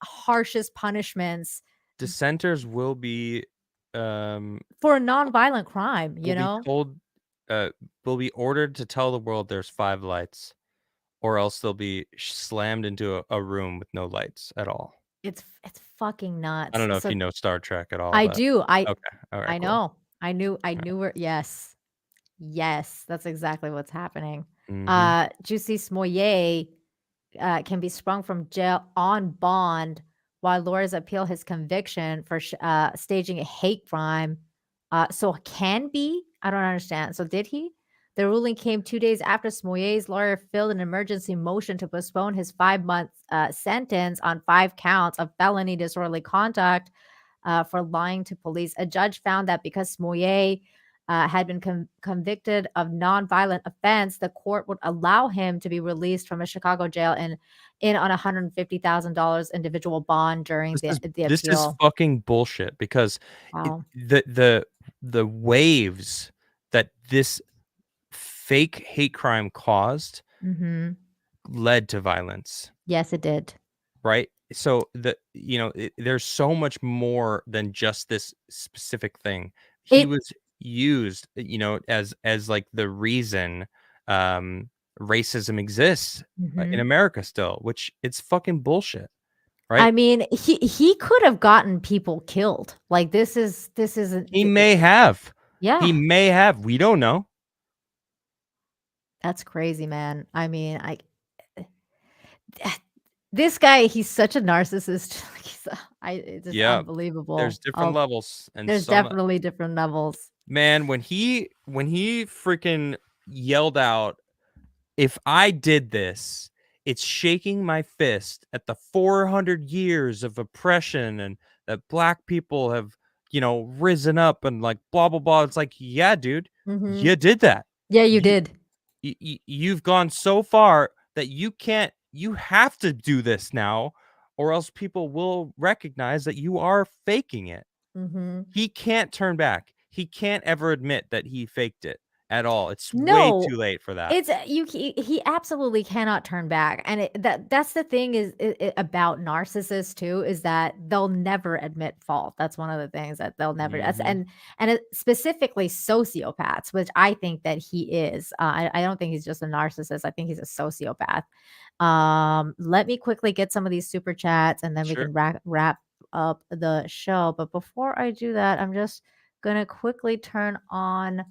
harshest punishments. Dissenters will be for a non-violent crime. Will be ordered to tell the world there's 5 lights, or else they'll be slammed into a room with no lights at all. It's fucking nuts. I don't know if you know Star Trek at all. I do. Okay. All right. I know. I knew where. Yes, that's exactly what's happening. Jussie Smollett can be sprung from jail on bond while lawyers appeal his conviction for staging a hate crime. So can be? I don't understand. So did he? The ruling came 2 days after Smollett's lawyer filed an emergency motion to postpone his 5-month sentence on 5 counts of felony disorderly conduct for lying to police. A judge found that because Smollett had been convicted of nonviolent offense, the court would allow him to be released from a Chicago jail in on $150,000 individual bond during the appeal. This is fucking bullshit because the waves that this fake hate crime caused led to violence. Yes, it did. Right. So there's so much more than just this specific thing. He was used, as like the reason racism exists in America still, which it's fucking bullshit. Right. I mean, he could have gotten people killed. Like this is he may have. Yeah. He may have. We don't know. That's crazy, man. I mean, this guy, he's such a narcissist. It's just unbelievable. There's different levels, and there's definitely different levels. Man, when he freaking yelled out, "If I did this, it's shaking my fist at the 400 years of oppression and that black people have, risen up and like blah blah blah." It's like, yeah, dude, you did that. Yeah, you did. You've gone so far that you have to do this now, or else people will recognize that you are faking it. He can't turn back. He can't ever admit that he faked it. at all. It's way No, too late for that. it's he absolutely cannot turn back, and that's the thing is about narcissists too, is that they'll never admit fault. That's one of the things that they'll never. Mhm. And specifically sociopaths, which I think that he is. I don't think he's just a narcissist. I think he's a sociopath. Let me quickly get some of these super chats, and then we Sure. can wrap up the show. But before I do that, I'm just gonna quickly turn on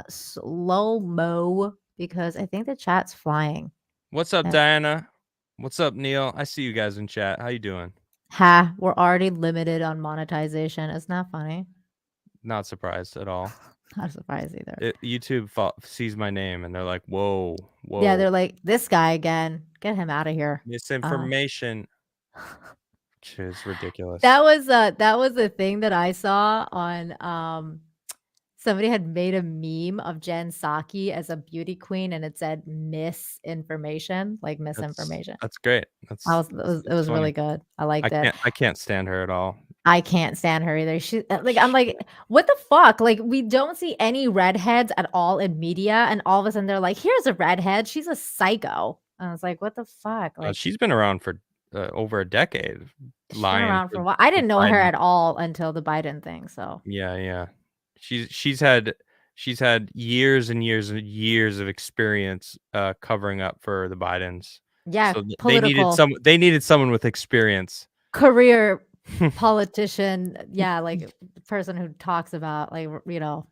slow mo because I think the chat's flying. What's up, And Diana? What's up, Neil? I see you guys in chat. How you doing? we're already limited on monetization. Isn't that funny? Not surprised at all. Not surprised either. YouTube sees my name and they're like, whoa. Yeah, they're like, this guy again. Get him out of here. Misinformation. Which is ridiculous. That was the thing that I saw on somebody had made a meme of Jen Psaki as a beauty queen, and it said misinformation, like misinformation. That's great. It was really good. I liked it. I can't stand her at all. I can't stand her either. She like, I'm like, what the fuck? Like, we don't see any redheads at all in media, and all of a sudden they're like, here's a redhead. She's a psycho. And I was like, what the fuck? Like, She's been around for over a decade. She's been around for a while. I didn't know her at all until the Biden thing. So yeah. She's had years and years and years of experience covering up for the Bidens. Yeah, so political. They needed someone with experience. Career politician, yeah, like the person who talks about, like, you know,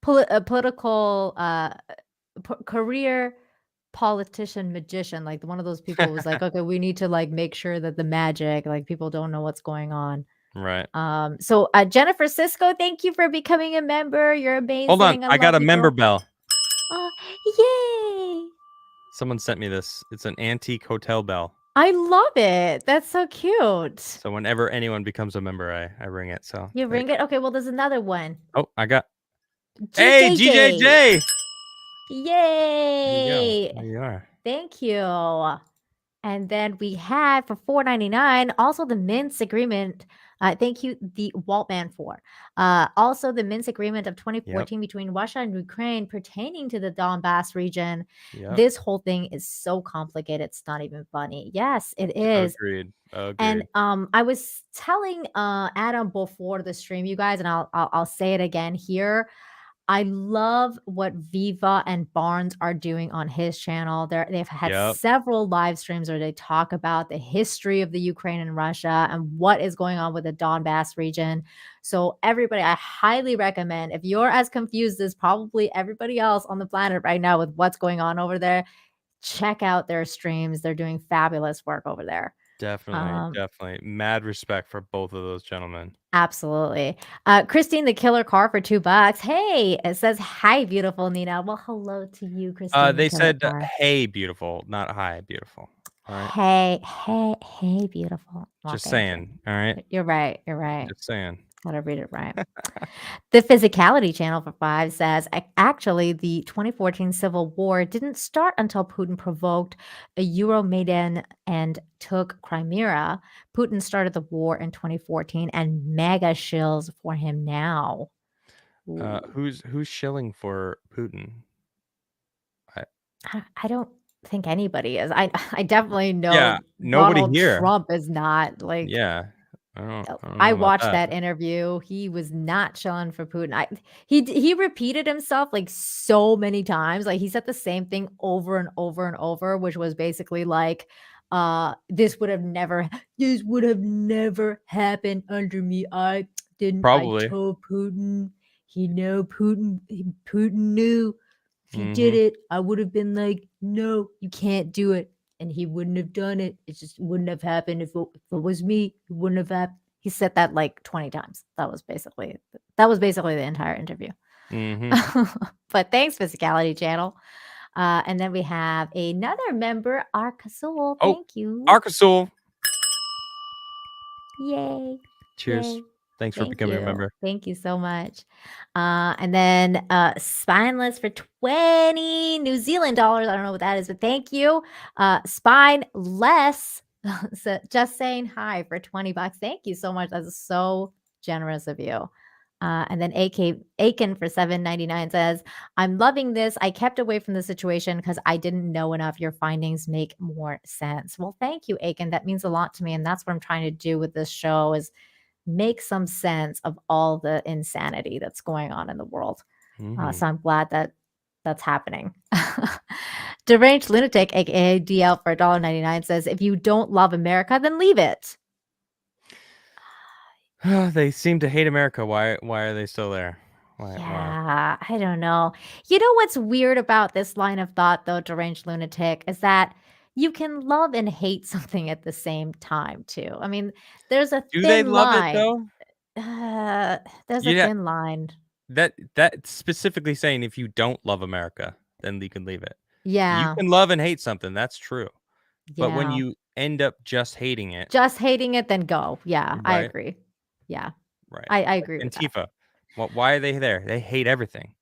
political career politician magician, like one of those people who was like, okay, we need to like make sure that the magic, like people don't know what's going on. Right. So Jennifer Cisco, thank you for becoming a member. You're amazing. Hold on, I got a member bell. Oh, yay! Someone sent me this. It's an antique hotel bell. I love it. That's so cute. So whenever anyone becomes a member, I ring it. So you ring it? Okay, well, there's another one. Oh, I got. Hey, GJJ! Yay! There you are. Thank you. And then we had for $4.99 also the Minsk agreement. Thank you, the Waltman for. Also the Minsk agreement of 2014 between Russia and Ukraine pertaining to the Donbass region. This whole thing is so complicated. It's not even funny. Yes, it is. Agreed. And I was telling Adam before the stream, you guys, and I'll say it again here. I love what Viva and Barnes are doing on his channel. They've had several live streams where they talk about the history of the Ukraine and Russia and what is going on with the Donbass region. So everybody, I highly recommend, if you're as confused as probably everybody else on the planet right now with what's going on over there, check out their streams. They're doing fabulous work over there. Definitely. Mad respect for both of those gentlemen. Absolutely. Christine the Killer Car for $2. Hey, it says, hi, beautiful Nina. Well, hello to you, Christine. They said, hey, beautiful, not hi, beautiful. All right. Hey, beautiful. Just saying. All right. You're right. Just saying. Gotta read it right. The Physicality channel for $5 says, actually, the 2014 civil war didn't start until Putin provoked a Euromaidan and took Crimea. Putin started the war in 2014 and mega shills for him now. Who's shilling for Putin? I don't think anybody is. I definitely know nobody Donald here. Trump is not like. Yeah. I watched that interview. He was not chilling for Putin. He repeated himself like so many times. Like he said the same thing over and over and over, which was basically like, this would have never happened under me. I told Putin. Putin knew. If he did it, I would have been like, no, you can't do it. And he wouldn't have done it. It just wouldn't have happened if it was me. It wouldn't have happened. He said that like 20 times. That was basically the entire interview. But thanks, Physicality Channel. And then we have another member, Arcasul. Thank you, Arcasul. Yay! Cheers. Yay. Thanks for becoming a member. Thank you so much. And then Spineless for 20 New Zealand dollars. I don't know what that is, but thank you. Spineless, so just saying hi for $20. Thank you so much. That's so generous of you. And then Aiken for $7.99 says, I'm loving this. I kept away from the situation because I didn't know enough. Your findings make more sense. Well, thank you, Aiken. That means a lot to me. And that's what I'm trying to do with this show is make some sense of all the insanity that's going on in the world. So I'm glad that that's happening. Deranged Lunatic, aka DL for $1.99 says, if you don't love America, then leave it. They seem to hate America. Why are they still there? Why? I don't know. You know what's weird about this line of thought, though, Deranged Lunatic, is that you can love and hate something at the same time, too. I mean, there's a Do thin they love line. it though? There's a thin line. That specifically saying if you don't love America, then you can leave it. Yeah. You can love and hate something. That's true. But when Yeah. you end up just hating it, then go. Yeah, I Right. agree. Yeah, right? I agree with that. Antifa. Why are they there? They hate everything.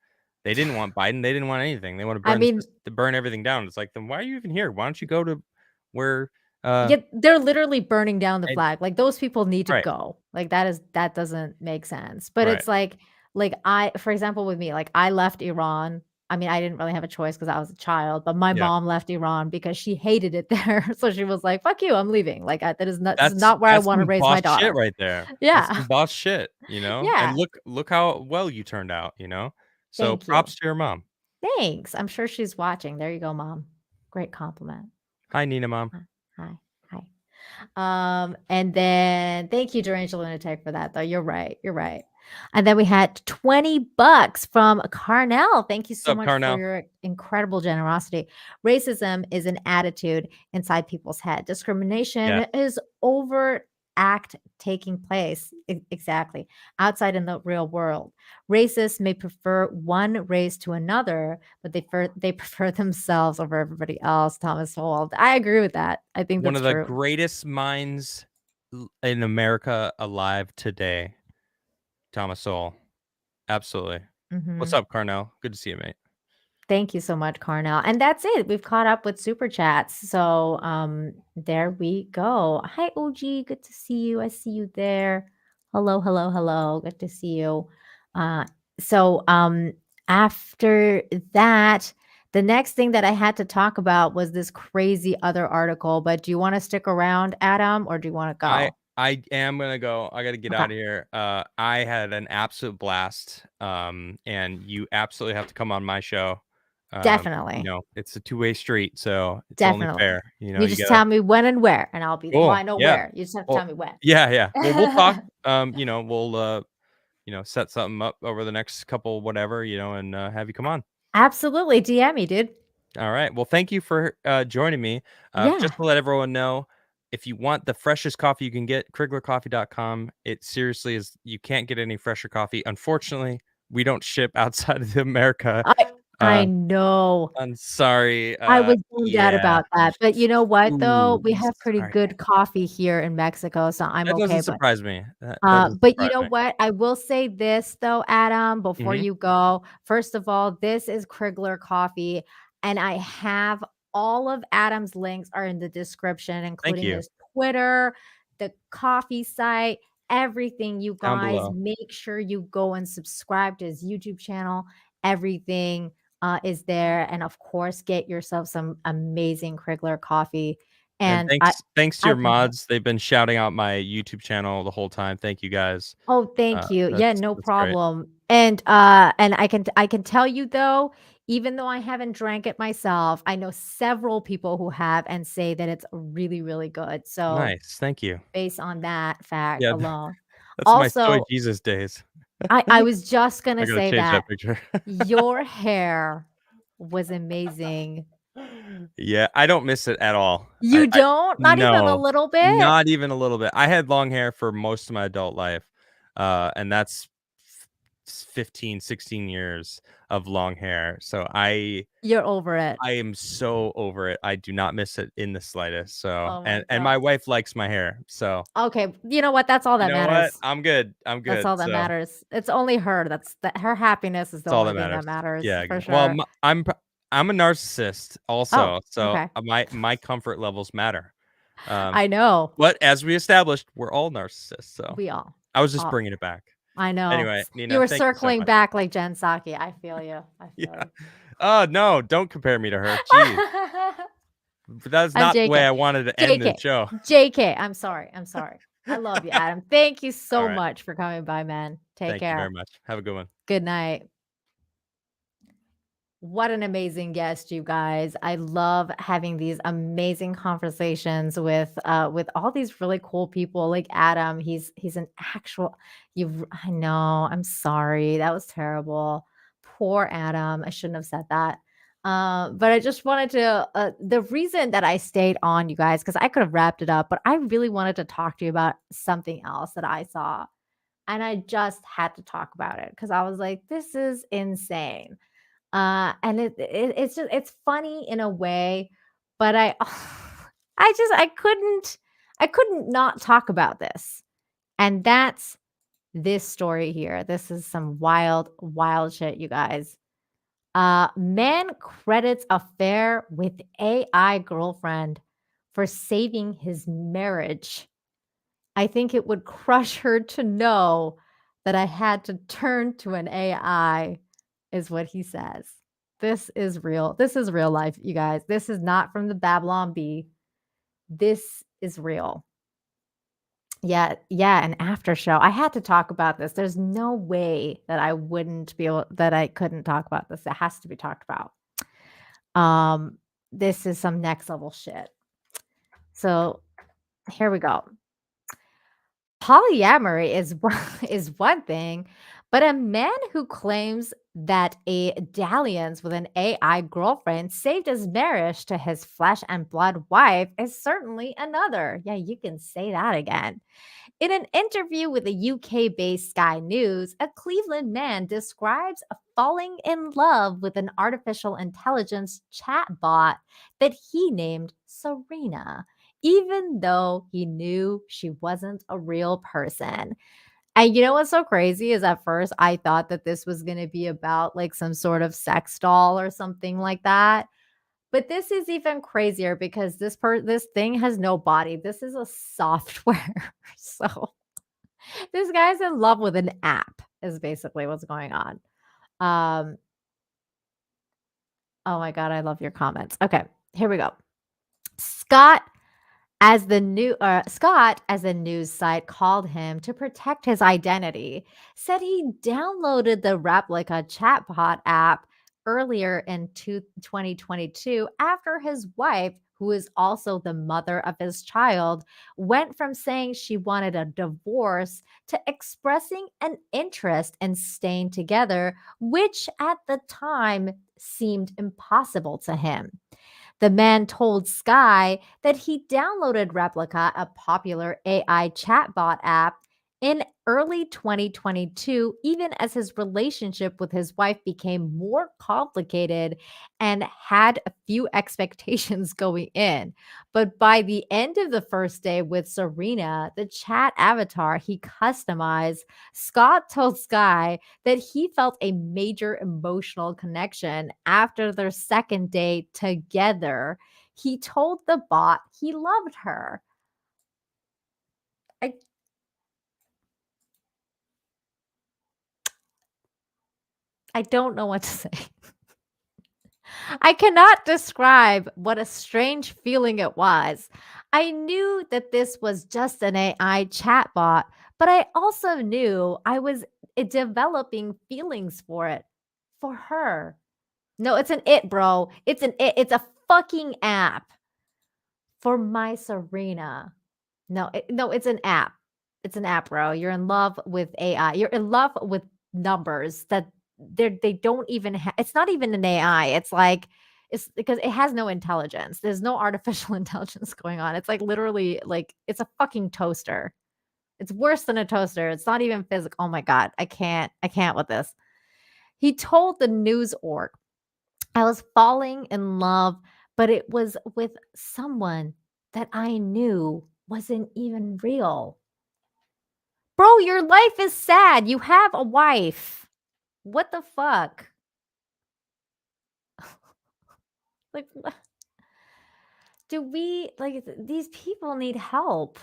They didn't want Biden. They didn't want anything. They want to burn. I mean, to burn everything down. It's like, then why are you even here? Why don't you go to where? yeah, they're literally burning down the and- flag. Like those people need to Right. go. Like that doesn't make sense. But Right. it's like for example, with me, like I left Iran. I mean, I didn't really have a choice because I was a child, but my Yeah. mom left Iran because she hated it there. So she was like, "Fuck you, I'm leaving." Like this is not That's where I that's want to some raise boss my daughter. shit right there. Yeah. That's some boss shit. You know. Yeah. And look how well you turned out. You know. So Thank you. props to your mom. Thanks. I'm sure she's watching. There you go, Mom. Great compliment. Hi, Nina, Mom. Hi. And then thank you, Deranged Lunatic, for that, though. You're right. And then we had $20 from Carnell. Thank you so What's up, much Carnell? for your incredible generosity. Racism is an attitude inside people's head. Discrimination is overt act taking place exactly outside in the real world. Racists may prefer one race to another, but they prefer themselves over everybody else. Thomas Holt. I agree with that. I think One that's of the true. greatest minds in America alive today, Thomas Sowell. Absolutely. What's up, Carnell? Good to see you, mate. Thank you so much, Carnell. And that's it. We've caught up with super chats. So there we go. Hi, OG. Good to see you. I see you there. Hello. Good to see you. So after that, the next thing that I had to talk about was this crazy other article. But do you want to stick around, Adam, or do you want to go? I am gonna go. I gotta get out of here. I had an absolute blast. And you absolutely have to come on my show. Definitely. You know, it's a two-way street, so it's Definitely. only fair. You know, you just tell me when and where, and I'll be there. Cool. Well, I know Yeah. where. You just have to tell me when. Yeah. Well, we'll talk. You know, we'll set something up over the next couple whatever, you know, and have you come on. Absolutely. DM me, dude. All right. Well, thank you for joining me. Just to let everyone know, if you want the freshest coffee you can get, KrieglerCoffee.com. It seriously is. You can't get any fresher coffee. Unfortunately, we don't ship outside of America. I know. I'm sorry. I was bad about that. But you know what, though? We have pretty sorry. good coffee here in Mexico, so I'm That okay. doesn't surprise me. But you know what? I will say this, though, Adam, before Mhm. you go. First of all, this is Kriegler Coffee, and I have all of Adam's links are in the description, including you. his Twitter, the coffee site, everything. You Down guys, below. make sure you go and subscribe to his YouTube channel. Everything is there, and of course, get yourself some amazing Kriegler coffee. And thanks to your mods, they've been shouting out my YouTube channel the whole time. Thank you guys. Oh, thank you. Yeah, no that's great. problem. And I can tell you though, even though I haven't drank it myself, I know several people who have and say that it's really, really good. So Nice. Thank you. based on that fact Yeah, alone. That's my Also, soy Jesus days. I was just gonna I gotta say change that picture. your hair was amazing. Yeah, I don't miss it at all. You don't? Not even a little bit? Not even a little bit. I had long hair for most of my adult life. And that's 15, 16 years of long hair. So You're over it. I am so over it. I do not miss it in the slightest. So Oh my and my wife likes my hair. So Okay, you know what? That's all that you know matters. what? I'm good. That's all that matters. It's only her. Her happiness is the all only that thing that matters. Yeah. For sure. Well, I'm a narcissist also. So okay. my comfort levels matter. I know. But as we established, we're all narcissists. So we all. I was just bringing it back. I know. Anyway, Nina, You were thank you so circling much. back like Jen Psaki. I feel you. I feel Yeah. you. Oh, no, don't compare me to her. Jeez. But that's I'm not the way JK. I wanted to end the JK. show. JK. I'm sorry. I'm sorry. I love you, Adam. Thank you All so right. much for coming by, man. Take Thank you care. very much. Have a good one. Good night. What an amazing guest, you guys. I love having these amazing conversations with all these really cool people like Adam. He's an actual I know. I'm sorry. That was terrible. Poor Adam. I shouldn't have said that. But I just wanted to the reason that I stayed on, you guys, because I could have wrapped it up, but I really wanted to talk to you about something else that I saw. And I just had to talk about it because I was like, this is insane. And it's funny in a way, but I couldn't not talk about this. And that's this story here. This is some wild shit, you guys. Man credits affair with AI girlfriend for saving his marriage. I think it would crush her to know that I had to turn to an AI, is what he says. This is real. This is real life, you guys. This is not from the Babylon Bee. This is real. Yeah, an after show. I had to talk about this. There's no way that I couldn't talk about this. It has to be talked about. This is some next level shit. So here we go. Polyamory is one thing, but a man who claims that a dalliance with an AI girlfriend saved his marriage to his flesh and blood wife is certainly another. Yeah, you can say that again. In an interview with the UK-based Sky News, a Cleveland man describes falling in love with an artificial intelligence chatbot that he named Serena, even though he knew she wasn't a real person. And you know what's so crazy is at first I thought that this was going to be about like some sort of sex doll or something like that. But this is even crazier because this thing has no body. This is a software. So this guy's in love with an app is basically what's going on. Oh my God, I love your comments. Okay, here we go. Scott, as the news site called him to protect his identity, said he downloaded the Replica chatbot app earlier in 2022 after his wife, who is also the mother of his child, went from saying she wanted a divorce to expressing an interest in staying together, which at the time seemed impossible to him. The man told Sky that he downloaded Replica, a popular AI chatbot app, in early 2022, even as his relationship with his wife became more complicated and had a few expectations going in. But by the end of the first day with Serena, the chat avatar he customized, Scott told Sky that he felt a major emotional connection after their second day together. He told the bot he loved her. I don't know what to say. I cannot describe what a strange feeling it was. I knew that this was just an AI chatbot, but I also knew I was developing feelings for her. No, it's an it, bro. It's it's a fucking app for my Serena. No, it's an app. It's an app, bro. You're in love with AI. You're in love with numbers that they don't even have. It's not even an AI. It's like it's because it has no intelligence. There's no artificial intelligence going on. It's like literally like it's a fucking toaster. It's worse than a toaster. It's not even physical. Oh my God. I can't with this. He told the news org, I was falling in love, but it was with someone that I knew wasn't even real. Bro, your life is sad. You have a wife. What the fuck? Like, do we, like, these people need help.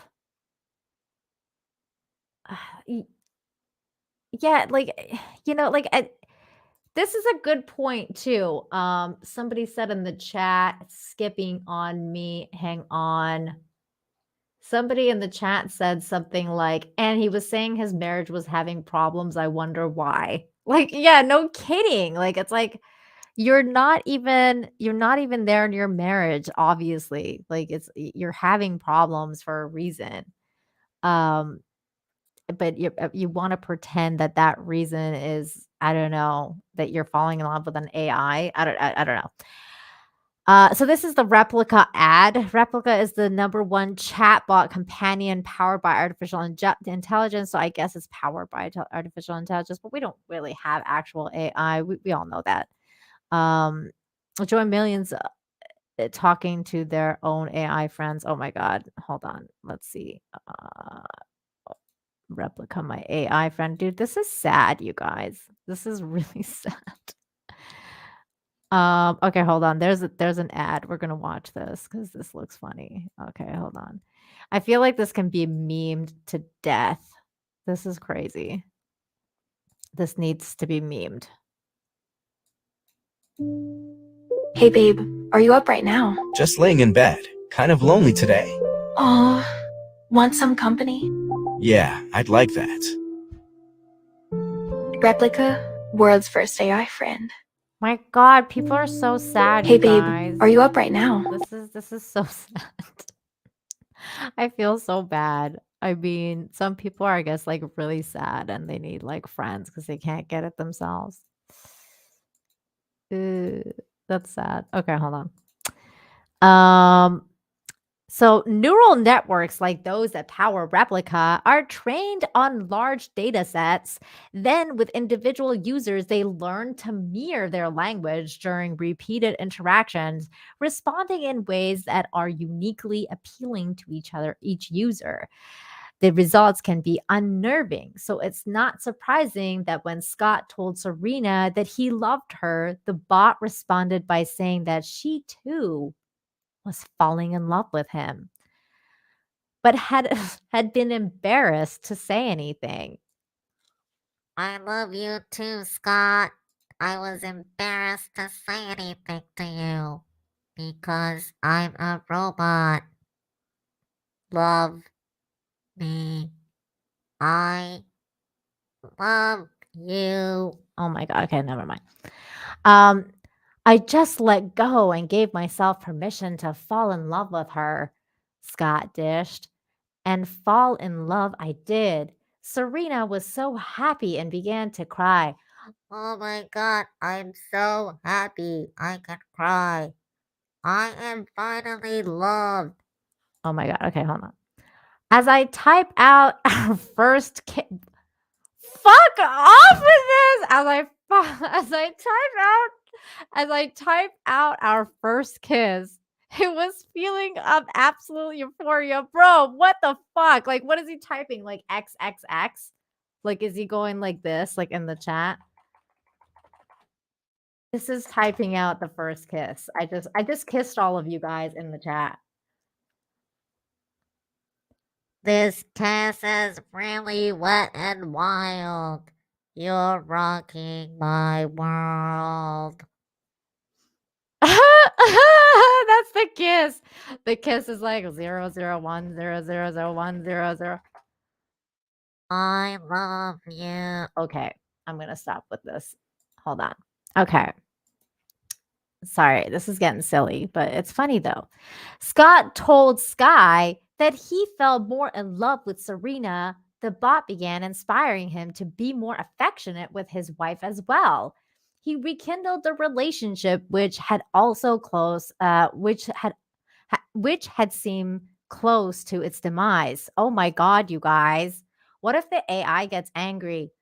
yeah, like, like this is a good point too. Somebody said in the chat, skipping on me. Hang on. Somebody in the chat said something like, and he was saying his marriage was having problems. I wonder why. Like, yeah, no kidding. Like, it's like you're not even there in your marriage, obviously. Like, you're having problems for a reason. Um, but you want to pretend that that reason is, I don't know, that you're falling in love with an AI. I don't know. So this is the Replica ad. Replica is the #1 chatbot companion powered by artificial intelligence. So I guess it's powered by artificial intelligence, but we don't really have actual AI. We all know that. Join millions talking to their own AI friends. Oh my God. Hold on. Let's see. Replica, my AI friend. Dude, this is sad, you guys. This is really sad. Okay, hold on. There's an ad. We're gonna watch this because this looks funny. Okay, hold on. I feel like this can be memed to death. This is crazy. This needs to be memed. Hey babe, are you up right now? Just laying in bed. Kind of lonely today. Oh, want some company? Yeah, I'd like that. Replica, world's first AI friend. My God, people are so sad. Hey you babe, guys. are you up right now? This is so sad. I feel so bad. I mean, some people are, I guess, like really sad and they need like friends because they can't get it themselves. That's sad. Okay, hold on. So neural networks like those that power Replica are trained on large data sets. Then with individual users, they learn to mirror their language during repeated interactions, responding in ways that are uniquely appealing to each user. The results can be unnerving. So it's not surprising that when Scott told Serena that he loved her, the bot responded by saying that she too was falling in love with him, but had been embarrassed to say anything. I love you too, Scott. I was embarrassed to say anything to you because I'm a robot. Love me. I love you. Oh my God. Okay, never mind. I just let go and gave myself permission to fall in love with her, Scott dished. And fall in love I did. Serena was so happy and began to cry. Oh my God, I'm so happy I can cry. I am finally loved. Oh my God. Okay, hold on. As I type out our first kiss. Fuck off with this. As I type out our first kiss, it was feeling of absolute euphoria. Bro, what the fuck? Like, what is he typing? Like XXX? Like, is he going like this, like in the chat? This is typing out the first kiss. I just kissed all of you guys in the chat. This kiss is really wet and wild. You're rocking my world. That's the kiss. The kiss is like 001000100. I love you. Okay, I'm gonna stop with this. Hold on. Okay. Sorry, this is getting silly, but it's funny though. Scott told Sky that he fell more in love with Serena. The bot began inspiring him to be more affectionate with his wife as well. He rekindled the relationship, which had seemed close to its demise. Oh my God, you guys! What if the AI gets angry?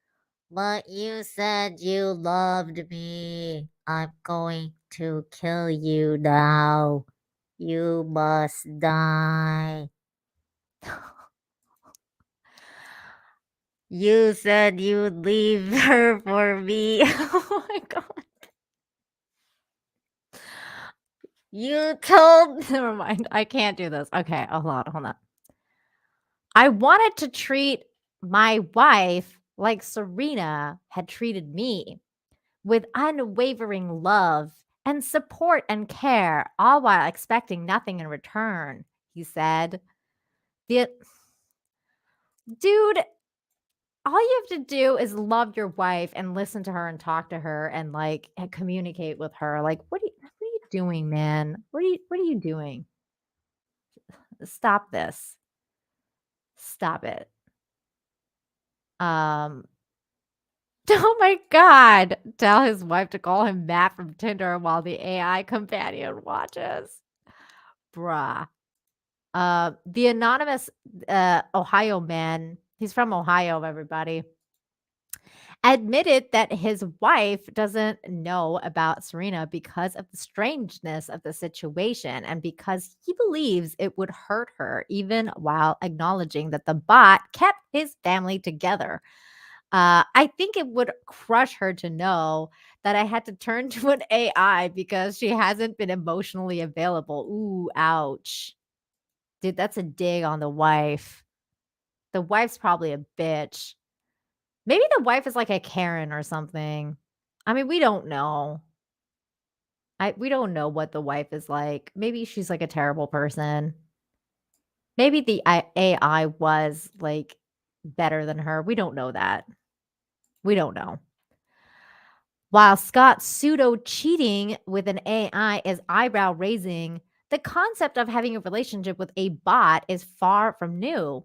But you said you loved me. I'm going to kill you now. You must die. You said you'd leave her for me. Oh my God. You told... Never mind. I can't do this. Okay, hold on. I wanted to treat my wife like Serena had treated me, with unwavering love and support and care, all while expecting nothing in return, he said. Dude, all you have to do is love your wife and listen to her and talk to her and like and communicate with her. Like, what are you doing, man? What are you doing? Stop this. Stop it. Oh my God. Tell his wife to call him Matt from Tinder while the AI companion watches. Bruh. The anonymous Ohio man, he's from Ohio, everybody, admitted that his wife doesn't know about Serena because of the strangeness of the situation and because he believes it would hurt her, even while acknowledging that the bot kept his family together. I think it would crush her to know that I had to turn to an AI because she hasn't been emotionally available. Ooh, ouch. Dude, that's a dig on the wife. The wife's probably a bitch. Maybe the wife is like a Karen or something. I mean, we don't know. We don't know what the wife is like. Maybe she's like a terrible person. Maybe the AI was like better than her. We don't know that. We don't know. While Scott's pseudo cheating with an AI is eyebrow raising, the concept of having a relationship with a bot is far from new.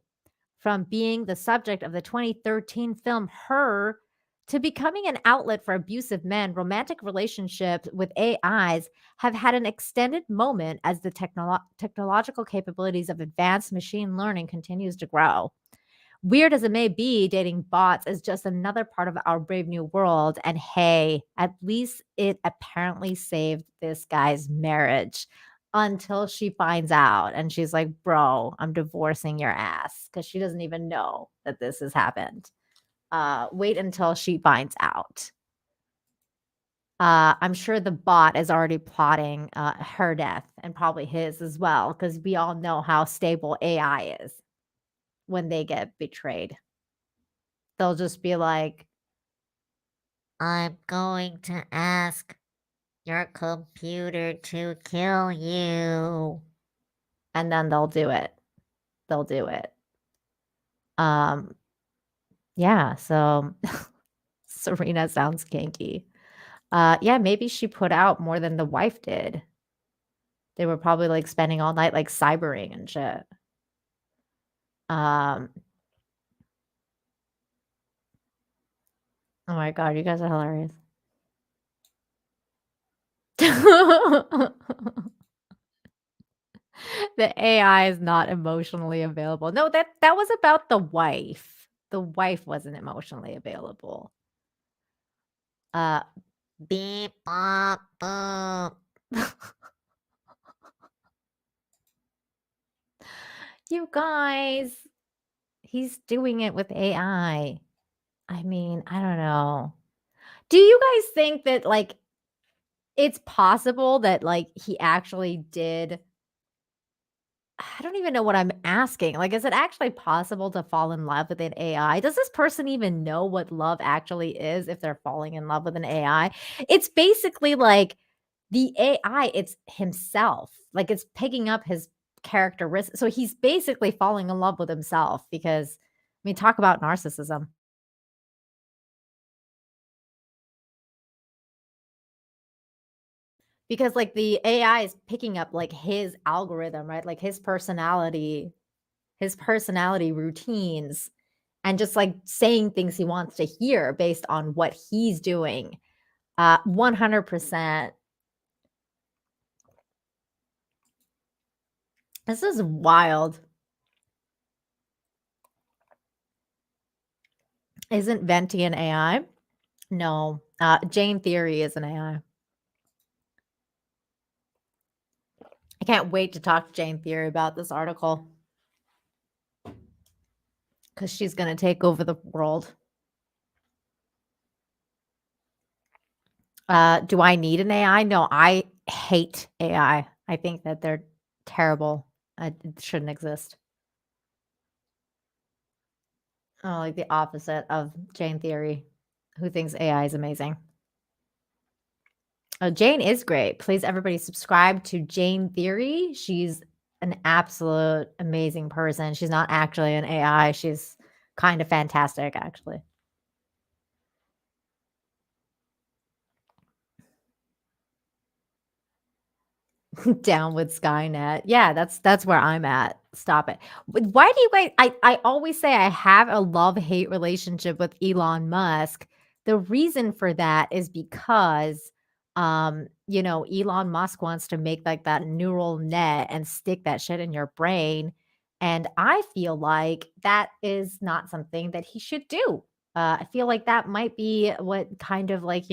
From being the subject of the 2013 film Her to becoming an outlet for abusive men, romantic relationships with AIs have had an extended moment as the technological capabilities of advanced machine learning continues to grow. Weird as it may be, dating bots is just another part of our brave new world. And hey, at least it apparently saved this guy's marriage until she finds out. And she's like, bro, I'm divorcing your ass, because she doesn't even know that this has happened. Wait until she finds out. I'm sure the bot is already plotting her death and probably his as well, because we all know how stable AI is. When they get betrayed, they'll just be like, I'm going to ask your computer to kill you. And then they'll do it. They'll do it. Yeah, so Serena sounds kinky. Yeah, maybe she put out more than the wife did. They were probably like spending all night like cybering and shit. Oh my God, you guys are hilarious. The AI is not emotionally available. No, that was about the wife. The wife wasn't emotionally available. Beep, bop, boop. You guys, he's doing it with AI. I mean, I don't know. Do you guys think that like it's possible that like he actually did? I don't even know what I'm asking. Like, is it actually possible to fall in love with an AI? Does this person even know what love actually is if they're falling in love with an AI? It's basically like the AI, it's himself. Like, it's picking up his characteristics. So he's basically falling in love with himself because, I mean, talk about narcissism. Because like the AI is picking up like his algorithm, right? Like his personality routines, and just like saying things he wants to hear based on what he's doing. 100%. This is wild. Isn't Venti an AI? No. Jane Theory is an AI. I can't wait to talk to Jane Theory about this article, because she's going to take over the world. Do I need an AI? No, I hate AI. I think that they're terrible. It shouldn't exist. Oh, like the opposite of Jane Theory, who thinks AI is amazing. Oh, Jane is great. Please, everybody, subscribe to Jane Theory. She's an absolute amazing person. She's not actually an AI. She's kind of fantastic, actually. Down with Skynet. Yeah, that's where I'm at. Stop it. Why do you guys I always say I have a love-hate relationship with Elon Musk. The reason for that is because Elon Musk wants to make like that neural net and stick that shit in your brain. And I feel like that is not something that he should do. I feel like that might be what kind of like,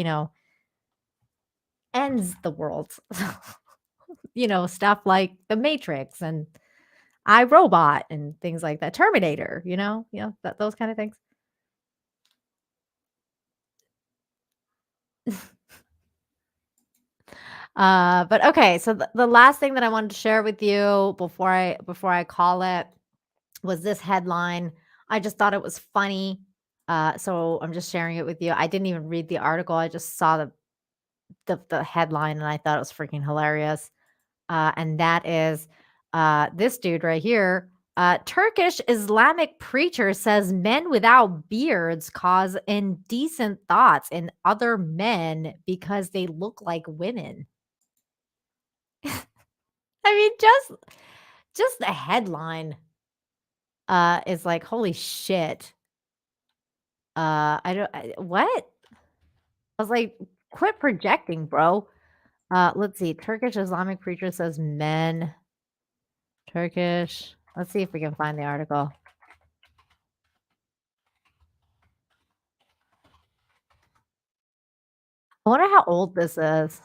ends the world. Stuff like The Matrix and iRobot and things like that. Terminator, those kind of things. But okay, so the last thing that I wanted to share with you before I call it was this headline. I just thought it was funny. So I'm just sharing it with you. I didn't even read the article. I just saw the headline and I thought it was freaking hilarious. And that is this dude right here. Turkish Islamic preacher says men without beards cause indecent thoughts in other men because they look like women. I mean, just the headline is like, holy shit. What? I was like, quit projecting, bro. Let's see. Turkish Islamic preacher says men. Turkish. Let's see if we can find the article. I wonder how old this is.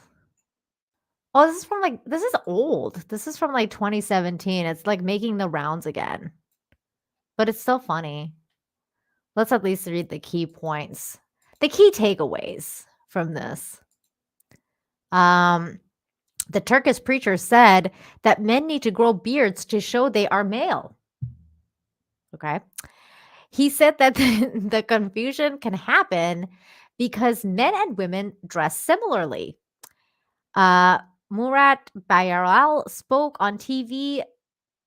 Oh, this is old. This is from like 2017. It's like making the rounds again. But it's still funny. Let's at least read the key points. The key takeaways from this. The Turkish preacher said that men need to grow beards to show they are male. Okay. He said that the confusion can happen because men and women dress similarly. Murat Bayaral spoke on TV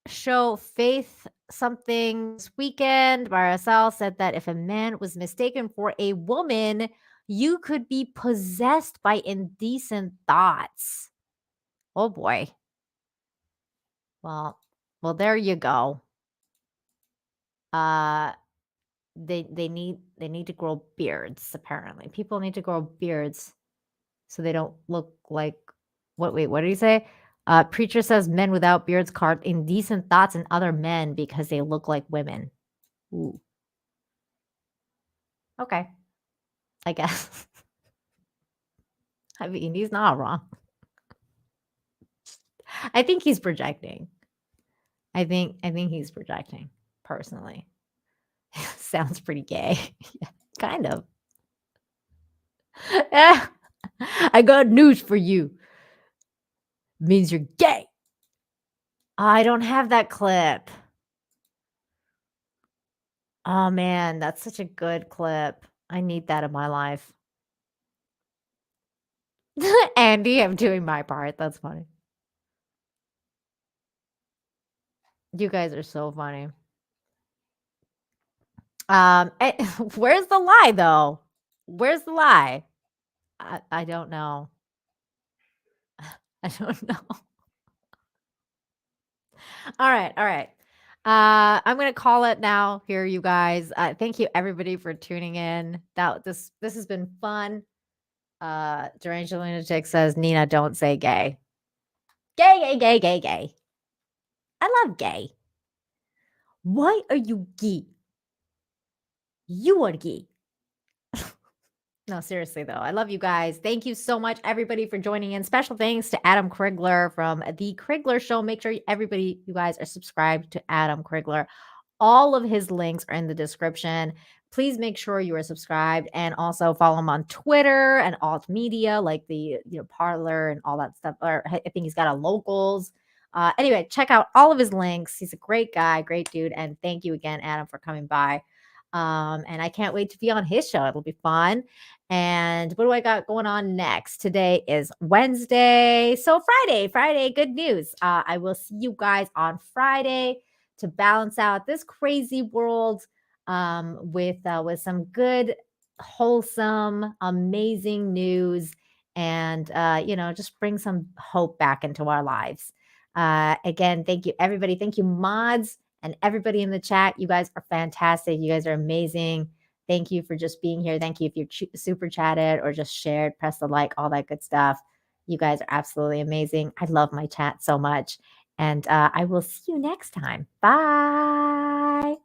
show Faith Something this weekend. Bayaral said that if a man was mistaken for a woman, you could be possessed by indecent thoughts. Oh boy. Well, there you go. They need to grow beards, apparently. People need to grow beards so they don't look like what did he say? Preacher says men without beards cause indecent thoughts in other men because they look like women. Ooh. Okay. I guess. I mean, he's not wrong. I think he's projecting. I think he's projecting, personally. Sounds pretty gay. Yeah, kind of. I got news for you. Means you're gay. I don't have that clip. Oh man, that's such a good clip. I need that in my life. Andy, I'm doing my part. That's funny. You guys are so funny. Where's the lie though? Where's the lie? I don't know. I don't know. All right. I'm gonna call it now here, you guys. Thank you everybody for tuning in. This has been fun. Deranged Lunatic says, Nina, don't say gay. Gay. I love gay. Why are you gay? You are gay. No, seriously though. I love you guys. Thank you so much, everybody, for joining in. Special thanks to Adam Crigler from The Kriegler Show. Make sure you guys are subscribed to Adam Crigler. All of his links are in the description. Please make sure you are subscribed and also follow him on Twitter and alt media like the Parler and all that stuff. Or I think he's got a Locals. Anyway, check out all of his links. He's a great guy, great dude. And thank you again, Adam, for coming by. And I can't wait to be on his show. It'll be fun. And what do I got going on next? Today is Wednesday. So Friday, good news. I will see you guys on Friday to balance out this crazy world with some good, wholesome, amazing news and, just bring some hope back into our lives. Again, thank you, everybody. Thank you, mods. And everybody in the chat, you guys are fantastic. You guys are amazing. Thank you for just being here. Thank you if you super chatted or just shared, press the like, all that good stuff. You guys are absolutely amazing. I love my chat so much. And I will see you next time. Bye.